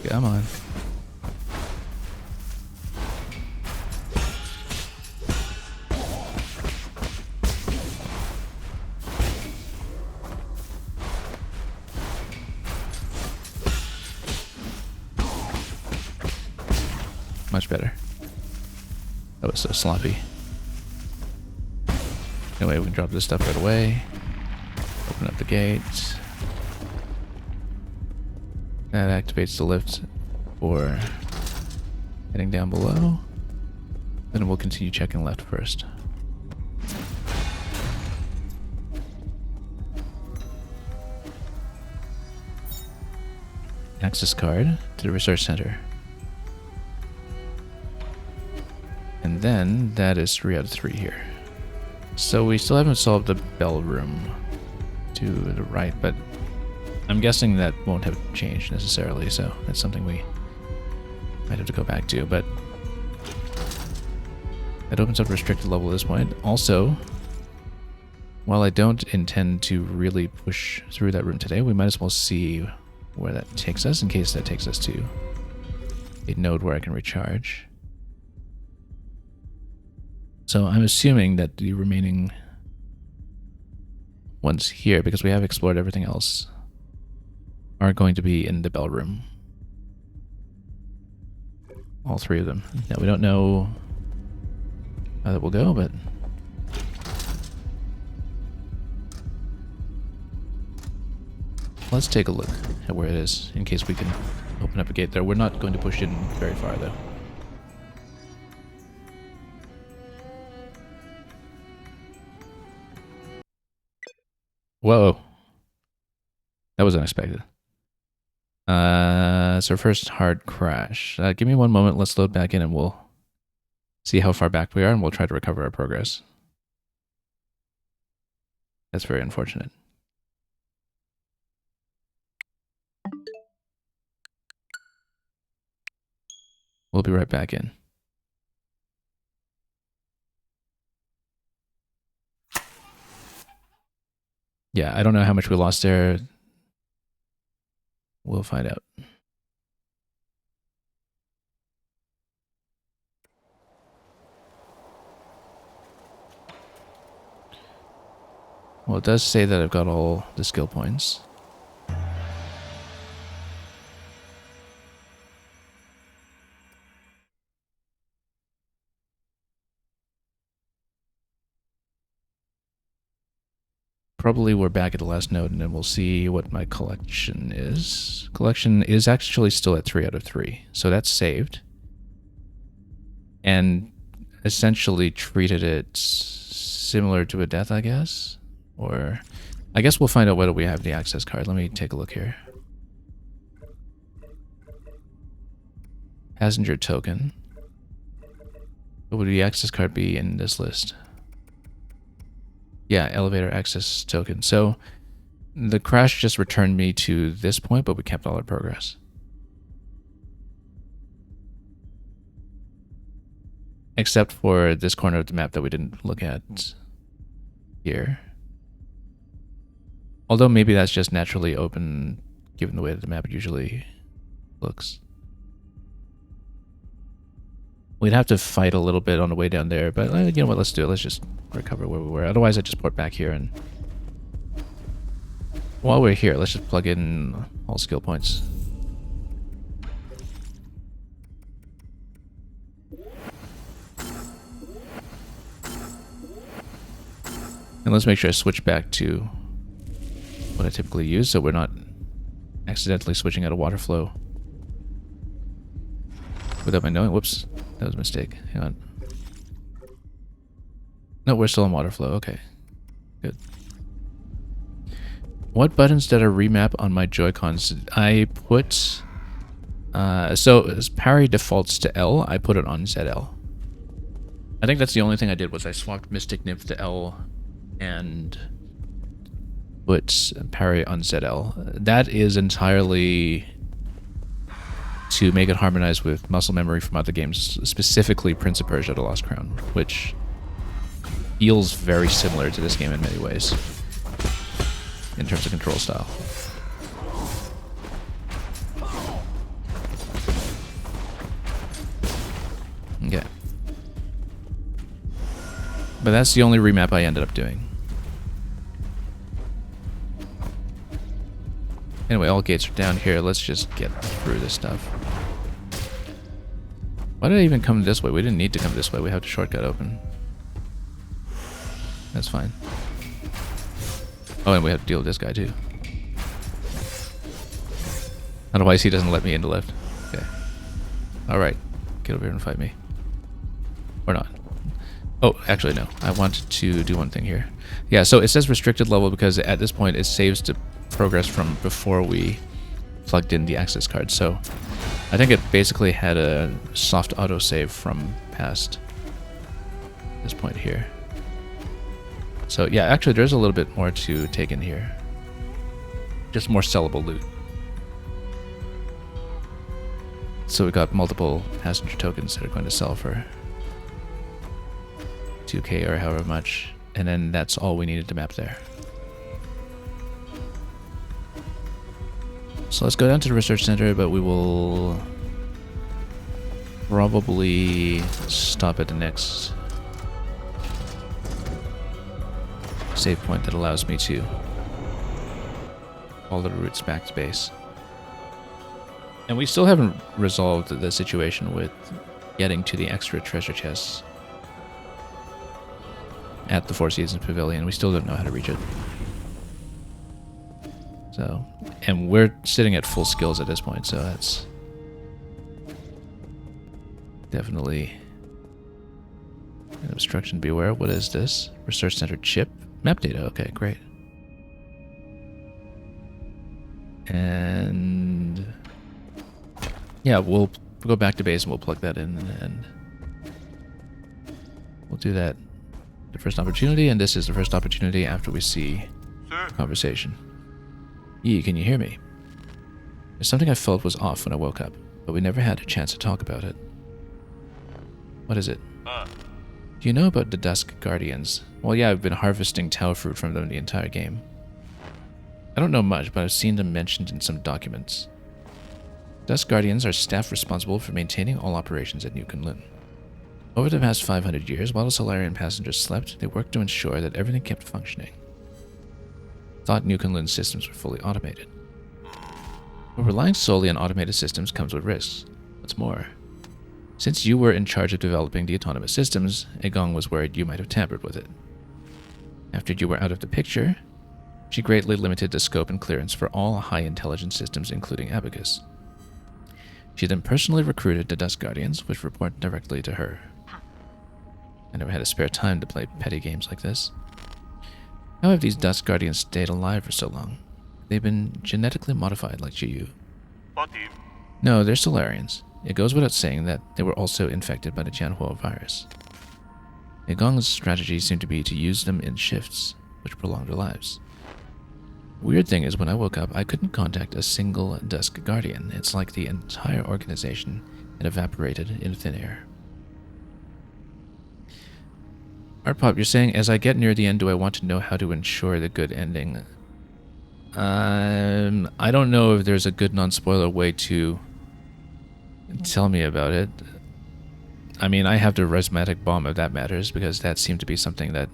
Come on. Much better. That was so sloppy. Anyway, we can drop this stuff right away. Open up the gate. That activates the lift for heading down below. Then we'll continue checking left first. Access card to the research center. And then that is 3 out of 3 here. So we still haven't solved the bell room to the right, but I'm guessing that won't have changed necessarily, so that's something we might have to go back to, but that opens up restricted level at this point. Also, while I don't intend to really push through that room today, we might as well see where that takes us, in case that takes us to a node where I can recharge. So I'm assuming that the remaining ones here, because we have explored everything else, are going to be in the bell room. All three of them. Now, we don't know how that will go, but let's take a look at where it is, in case we can open up a gate there. We're not going to push in very far, though. Whoa. That was unexpected. It's our first hard crash. Give me one moment, let's load back in and we'll see how far back we are, and we'll try to recover our progress. That's very unfortunate. We'll be right back in. Yeah, I don't know how much we lost there. We'll find out. Well, it does say that I've got all the skill points. Probably we're back at the last node, and then we'll see what my collection is. Collection is actually still at 3 out of 3, so that's saved. And essentially treated it similar to a death, I guess? Or I guess we'll find out whether we have the access card. Let me take a look here. Passenger token. What would the access card be in this list? Yeah, elevator access token. So the crash just returned me to this point, but we kept all our progress. Except for this corner of the map that we didn't look at here. Although maybe that's just naturally open, given the way that the map usually looks. We'd have to fight a little bit on the way down there, but you know what, let's do it. Let's just recover where we were. Otherwise, I just port back here, and while we're here, let's just plug in all skill points. And let's make sure I switch back to what I typically use, so we're not accidentally switching out of water flow without my knowing. Whoops. That was a mistake. Hang on. No, we're still on water flow. Okay. Good. What buttons did I remap on my Joy-Cons? I put... so, as parry defaults to L, I put it on ZL. I think that's the only thing I did, was I swapped Mystic Nymph to L and put parry on ZL. That is entirely to make it harmonize with muscle memory from other games, specifically Prince of Persia: The Lost Crown, which feels very similar to this game in many ways, in terms of control style. Okay. But that's the only remap I ended up doing. Anyway, all gates are down here. Let's just get through this stuff. Why did I even come this way? We didn't need to come this way. We have the shortcut open. That's fine. Oh, and we have to deal with this guy too. Otherwise he doesn't let me in the lift. Okay. Alright. Get over here and fight me. Or not. Oh, actually no. I wanted to do one thing here. Yeah, so it says restricted level because at this point it saves to progress from before we plugged in the access card. So I think it basically had a soft autosave from past this point here. So yeah, actually there's a little bit more to take in here. Just more sellable loot. So we got multiple passenger tokens that are going to sell for 2k or however much. And then that's all we needed to map there. So let's go down to the research center, but we will probably stop at the next save point that allows me to follow the routes back to base. And we still haven't resolved the situation with getting to the extra treasure chests at the Four Seasons Pavilion. We still don't know how to reach it. So, and we're sitting at full skills at this point, so that's definitely an obstruction to be aware of. What is this? Research Center chip? Map data. Okay, great. And yeah, we'll go back to base and we'll plug that in, and we'll do that the first opportunity, and this is the first opportunity after we see Sir. the conversation. Yi, can you hear me? There's something I felt was off when I woke up, but we never had a chance to talk about it. What is it? Do you know about the Dusk Guardians? Well, yeah, I've been harvesting Tau fruit from them the entire game. I don't know much, but I've seen them mentioned in some documents. Dusk Guardians are staff responsible for maintaining all operations at New Kunlun. Over the past 500 years, while the Solarian passengers slept, they worked to ensure that everything kept functioning. Thought New Kunlun's systems were fully automated. But relying solely on automated systems comes with risks. What's more, since you were in charge of developing the autonomous systems, Agong was worried you might have tampered with it. After you were out of the picture, she greatly limited the scope and clearance for all high-intelligence systems, including Abacus. She then personally recruited the Dusk Guardians, which report directly to her. I never had a spare time to play petty games like this. How have these Dusk Guardians stayed alive for so long? They've been genetically modified like Jiyu. No, they're Solarians. It goes without saying that they were also infected by the Jianhuo virus. Agong's strategy seemed to be to use them in shifts, which prolonged their lives. Weird thing is, when I woke up, I couldn't contact a single Dusk Guardian. It's like the entire organization had evaporated in thin air. Artpop, you're saying, as I get near the end, do I want to know how to ensure the good ending? I don't know if there's a good non-spoiler way to tell me about it. I mean, I have the Resmatic Bomb if that matters, because that seemed to be something that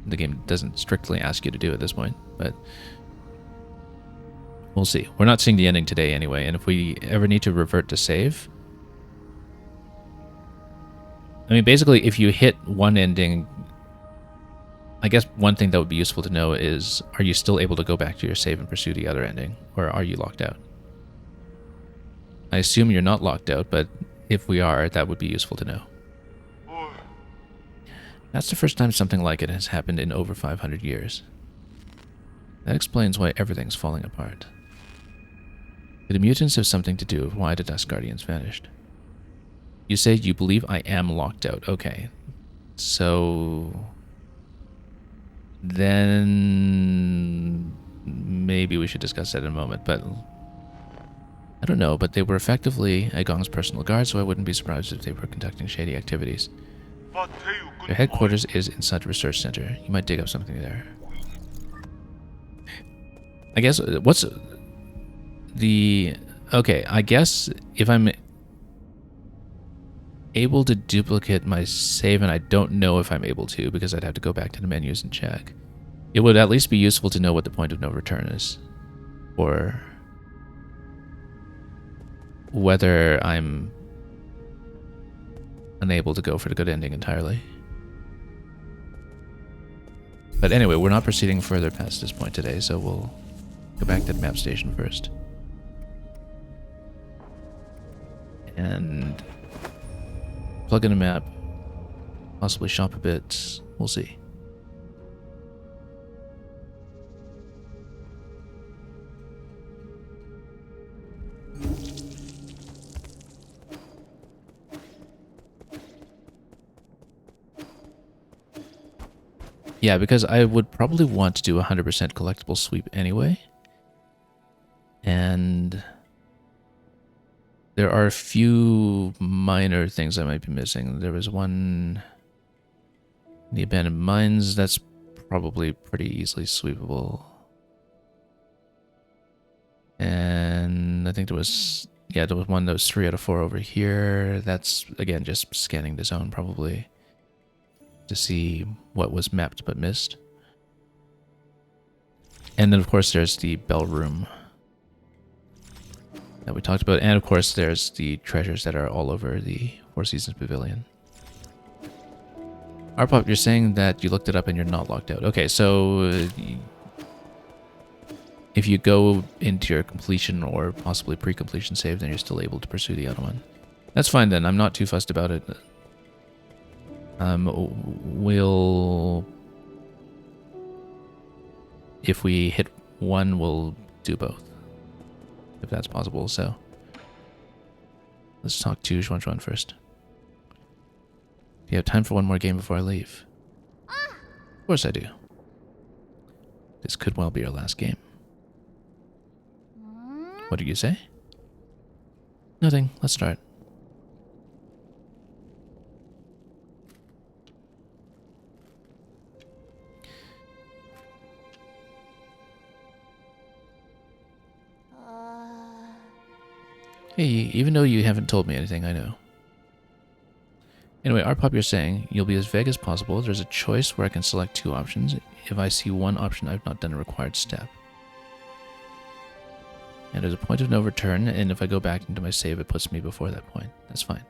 the game doesn't strictly ask you to do at this point, but we'll see. We're not seeing the ending today anyway, and if we ever need to revert to save... I mean, basically, if you hit one ending, I guess one thing that would be useful to know is, are you still able to go back to your save and pursue the other ending, or are you locked out? I assume you're not locked out, but if we are, that would be useful to know. That's the first time something like it has happened in over 500 years. That explains why everything's falling apart. The mutants have something to do with why the Dusk Guardians vanished. You say you believe I am locked out. Okay. So... then... maybe we should discuss that in a moment, but... I don't know, but they were effectively Agong's personal guard, so I wouldn't be surprised if they were conducting shady activities. Their headquarters is inside the research center. You might dig up something there. I guess, what's the... okay, I guess if I'm able to duplicate my save, and I don't know if I'm able to, because I'd have to go back to the menus and check, it would at least be useful to know what the point of no return is. Or whether I'm unable to go for the good ending entirely. But anyway, we're not proceeding further past this point today, so we'll go back to the map station first. And plug in a map, possibly shop a bit, we'll see. Yeah, because I would probably want to do a 100% collectible sweep anyway. And there are a few minor things I might be missing. There was one... The abandoned mines, that's probably pretty easily sweepable. And I think there was... Yeah, there was one that was 3 out of 4 over here. That's, again, just scanning the zone, probably. To see what was mapped but missed. And then, of course, there's the bell room that we talked about. And, of course, there's the treasures that are all over the Four Seasons Pavilion. Arpop, you're saying that you looked it up and you're not locked out. Okay, so if you go into your completion or possibly pre-completion save, then you're still able to pursue the other one. That's fine then. I'm not too fussed about it. We'll... If we hit one, we'll do both. If that's possible, so... Let's talk to Xuan first. Do you have time for one more game before I leave? Of course I do. This could well be our last game. What did you say? Nothing. Let's start. Hey, even though you haven't told me anything, I know. Anyway, Arpop, you're saying you'll be as vague as possible. There's a choice where I can select 2 options. If I see one option, I've not done a required step. And there's a point of no return, and if I go back into my save, it puts me before that point. That's fine.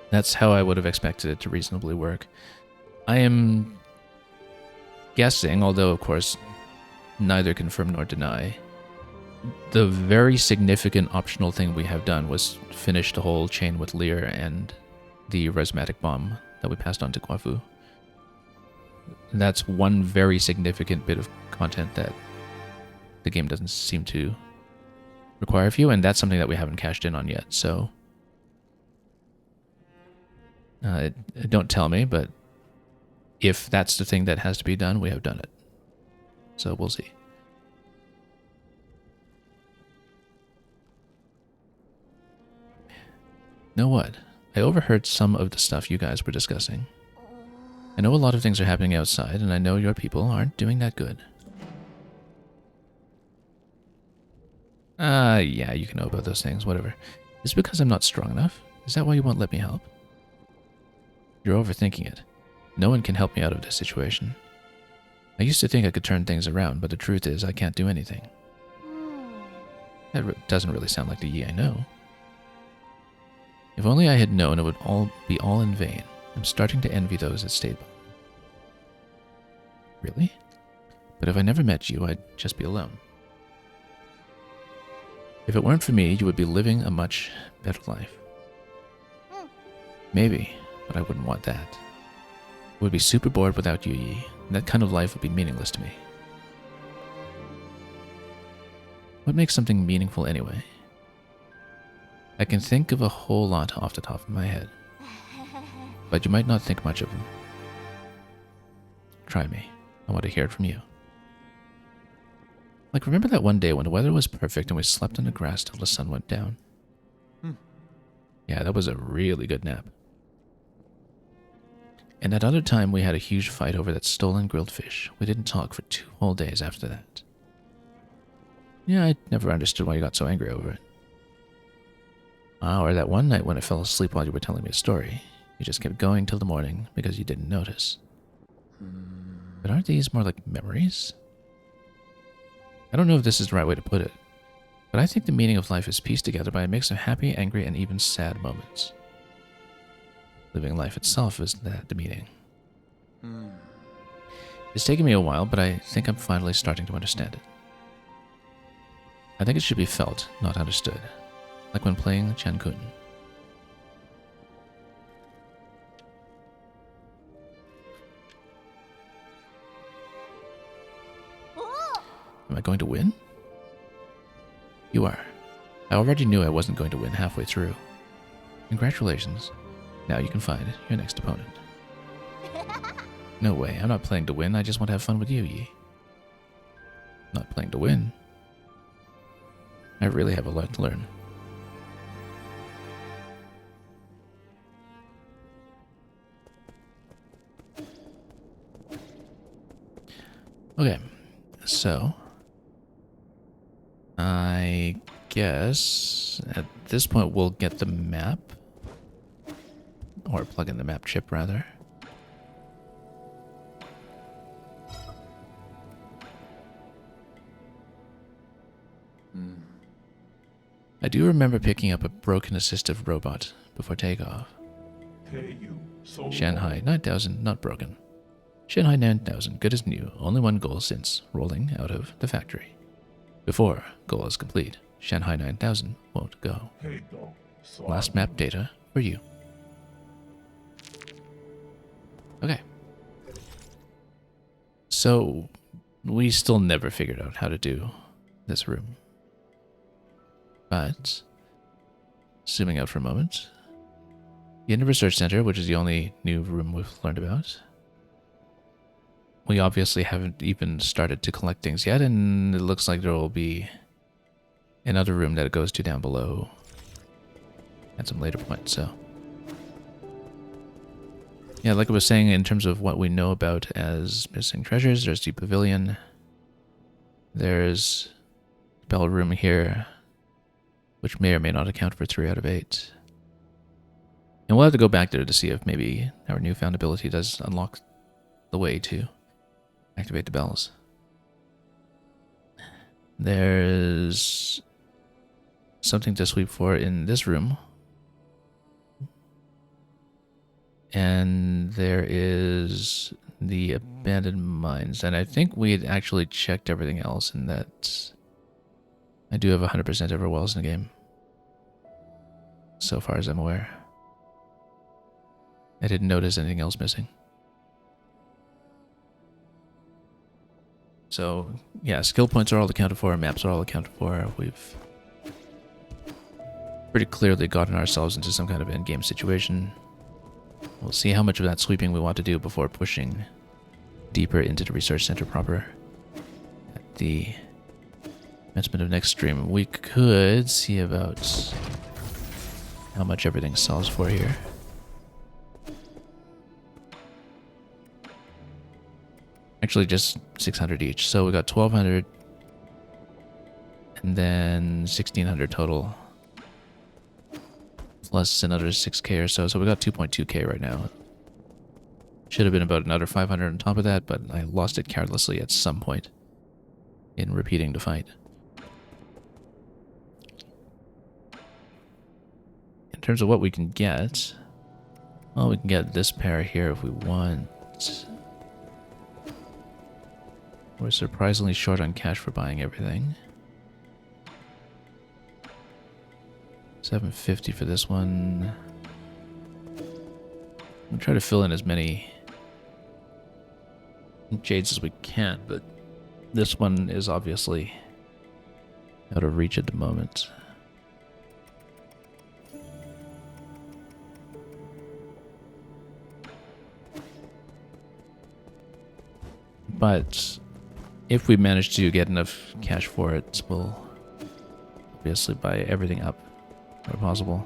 That's how I would have expected it to reasonably work. I am guessing, although of course neither confirm nor deny, the very significant optional thing we have done was finish the whole chain with Lear and the resmatic bomb that we passed on to Guafu. That's one very significant bit of content that the game doesn't seem to require of you, and that's something that we haven't cashed in on yet, so... don't tell me, but if that's the thing that has to be done, we have done it. So we'll see. Know what? I overheard some of the stuff you guys were discussing. I know a lot of things are happening outside, and I know your people aren't doing that good. Yeah, you can know about those things, whatever. Is it because I'm not strong enough? Is that why you won't let me help? You're overthinking it. No one can help me out of this situation. I used to think I could turn things around, but the truth is I can't do anything. That doesn't really sound like the Yi I know. If only I had known, it would be all in vain. I'm starting to envy those that stayed by. Really? But if I never met you, I'd just be alone. If it weren't for me, you would be living a much better life. Maybe, but I wouldn't want that. I would be super bored without you, Yi, and that kind of life would be meaningless to me. What makes something meaningful anyway? I can think of a whole lot off the top of my head, but you might not think much of them. Try me. I want to hear it from you. Like, remember that one day when the weather was perfect and we slept on the grass till the sun went down? Yeah, that was a really good nap. And that other time we had a huge fight over that stolen grilled fish. We didn't talk for 2 whole days after that. Yeah, I never understood why you got so angry over it. Or that one night when I fell asleep while you were telling me a story. You just kept going till the morning because you didn't notice. But aren't these more like memories? I don't know if this is the right way to put it, but I think the meaning of life is pieced together by a mix of happy, angry, and even sad moments. Living life itself is the meaning. It's taken me a while, but I think I'm finally starting to understand it. I think it should be felt, not understood. Like when playing Chen Kun. Am I going to win? You are. I already knew I wasn't going to win halfway through. Congratulations. Now you can find your next opponent. No way, I'm not playing to win, I just want to have fun with you, Yi. Not playing to win. I really have a lot to learn. Okay, so I guess at this point we'll get the map, or plug in the map chip rather. I do remember picking up a broken assistive robot before takeoff. Shanghai 9000, not broken. Shanghai 9000, good as new, only one goal since rolling out of the factory. Before goal is complete, Shanghai 9000 won't go. Last map data for you. Okay. So, we still never figured out how to do this room. But, zooming out for a moment, the Ender Research Center, which is the only new room we've learned about. We obviously haven't even started to collect things yet, and it looks like there will be another room that it goes to down below at some later point, so. Yeah, like I was saying, in terms of what we know about as missing treasures, there's the pavilion, there's the bell room here, which may or may not account for 3 out of 8. And we'll have to go back there to see if maybe our newfound ability does unlock the way to activate the bells. There's something to sweep for in this room. And there is the abandoned mines. And I think we had actually checked everything else, and that I do have 100% of our wells in the game. So far as I'm aware. I didn't notice anything else missing. So, yeah, skill points are all accounted for, maps are all accounted for. We've pretty clearly gotten ourselves into some kind of endgame situation. We'll see how much of that sweeping we want to do before pushing deeper into the research center proper. At the commencement of next stream, we could see about how much everything sells for here. Actually, just 600 each. So we got 1,200, and then 1,600 total, plus another 6k or so. So we got 2.2k right now. Should have been about another 500 on top of that, but I lost it carelessly at some point in repeating the fight. In terms of what we can get, well, we can get this pair here if we want. We're surprisingly short on cash for buying everything. 750 for this one. We'll try to fill in as many jades as we can, but this one is obviously out of reach at the moment. But if we manage to get enough cash for it, we'll obviously buy everything up where possible.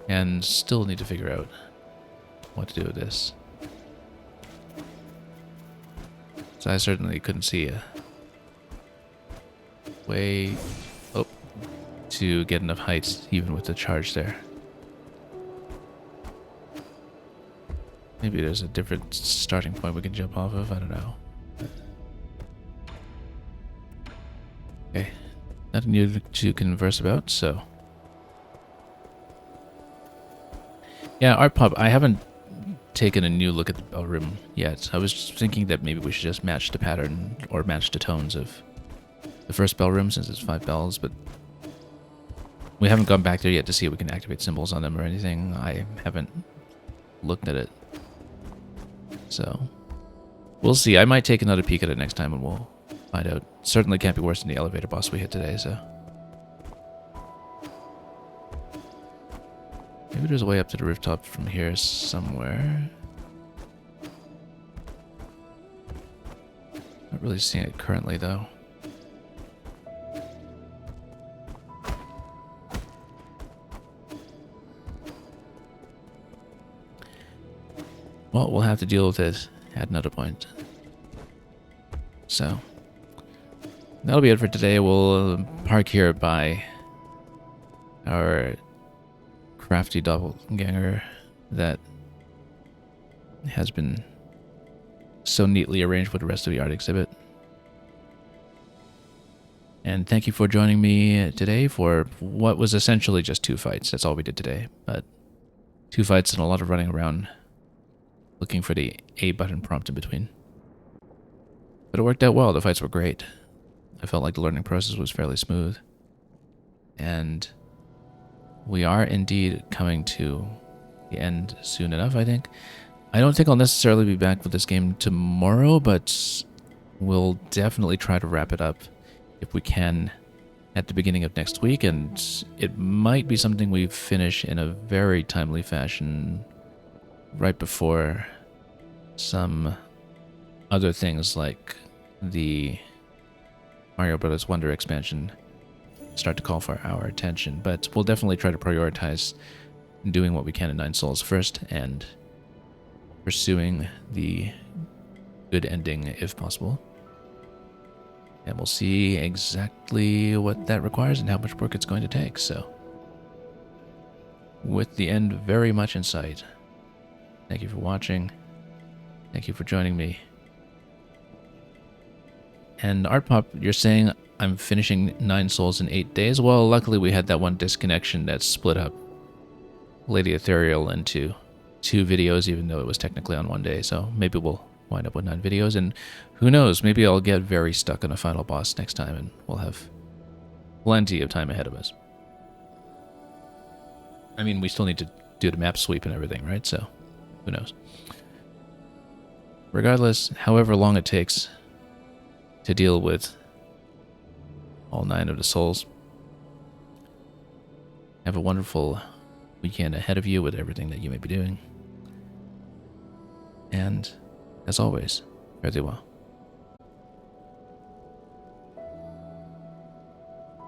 And still need to figure out what to do with this. So I certainly couldn't see a way to get enough height even with the charge there. Maybe there's a different starting point we can jump off of, I don't know. Okay, nothing new to converse about, so. Yeah, Art Pop, I haven't taken a new look at the bell room yet. I was just thinking that maybe we should just match the pattern or match the tones of the first bell room since it's 5 bells, but we haven't gone back there yet to see if we can activate symbols on them or anything. I haven't looked at it. So, we'll see. I might take another peek at it next time and we'll find out. Certainly can't be worse than the elevator boss we hit today, so. Maybe there's a way up to the rooftop from here somewhere. Not really seeing it currently, though. Well, we'll have to deal with it at another point. So, that'll be it for today. We'll park here by our crafty doppelganger that has been so neatly arranged with the rest of the art exhibit. And thank you for joining me today for what was essentially just 2 fights. That's all we did today. But 2 fights and a lot of running around looking for the A button prompt in between. But it worked out well. The fights were great. I felt like the learning process was fairly smooth. And we are indeed coming to the end soon enough, I think. I don't think I'll necessarily be back with this game tomorrow, but we'll definitely try to wrap it up if we can at the beginning of next week, and it might be something we finish in a very timely fashion right before some other things like the Mario Bros. Wonder expansion start to call for our attention. But we'll definitely try to prioritize doing what we can in Nine Souls first and pursuing the good ending if possible. And we'll see exactly what that requires and how much work it's going to take. So, with the end very much in sight, thank you for watching. Thank you for joining me. And Artpop, you're saying I'm finishing 9 Souls in 8 days? Well, luckily we had that one disconnection that split up Lady Ethereal into 2 videos, even though it was technically on 1 day. So maybe we'll wind up with 9 videos. And who knows, maybe I'll get very stuck on a final boss next time and we'll have plenty of time ahead of us. I mean, we still need to do the map sweep and everything, right? So, who knows? Regardless, however long it takes to deal with all 9 of the souls, have a wonderful weekend ahead of you with everything that you may be doing. And, as always, fare thee well.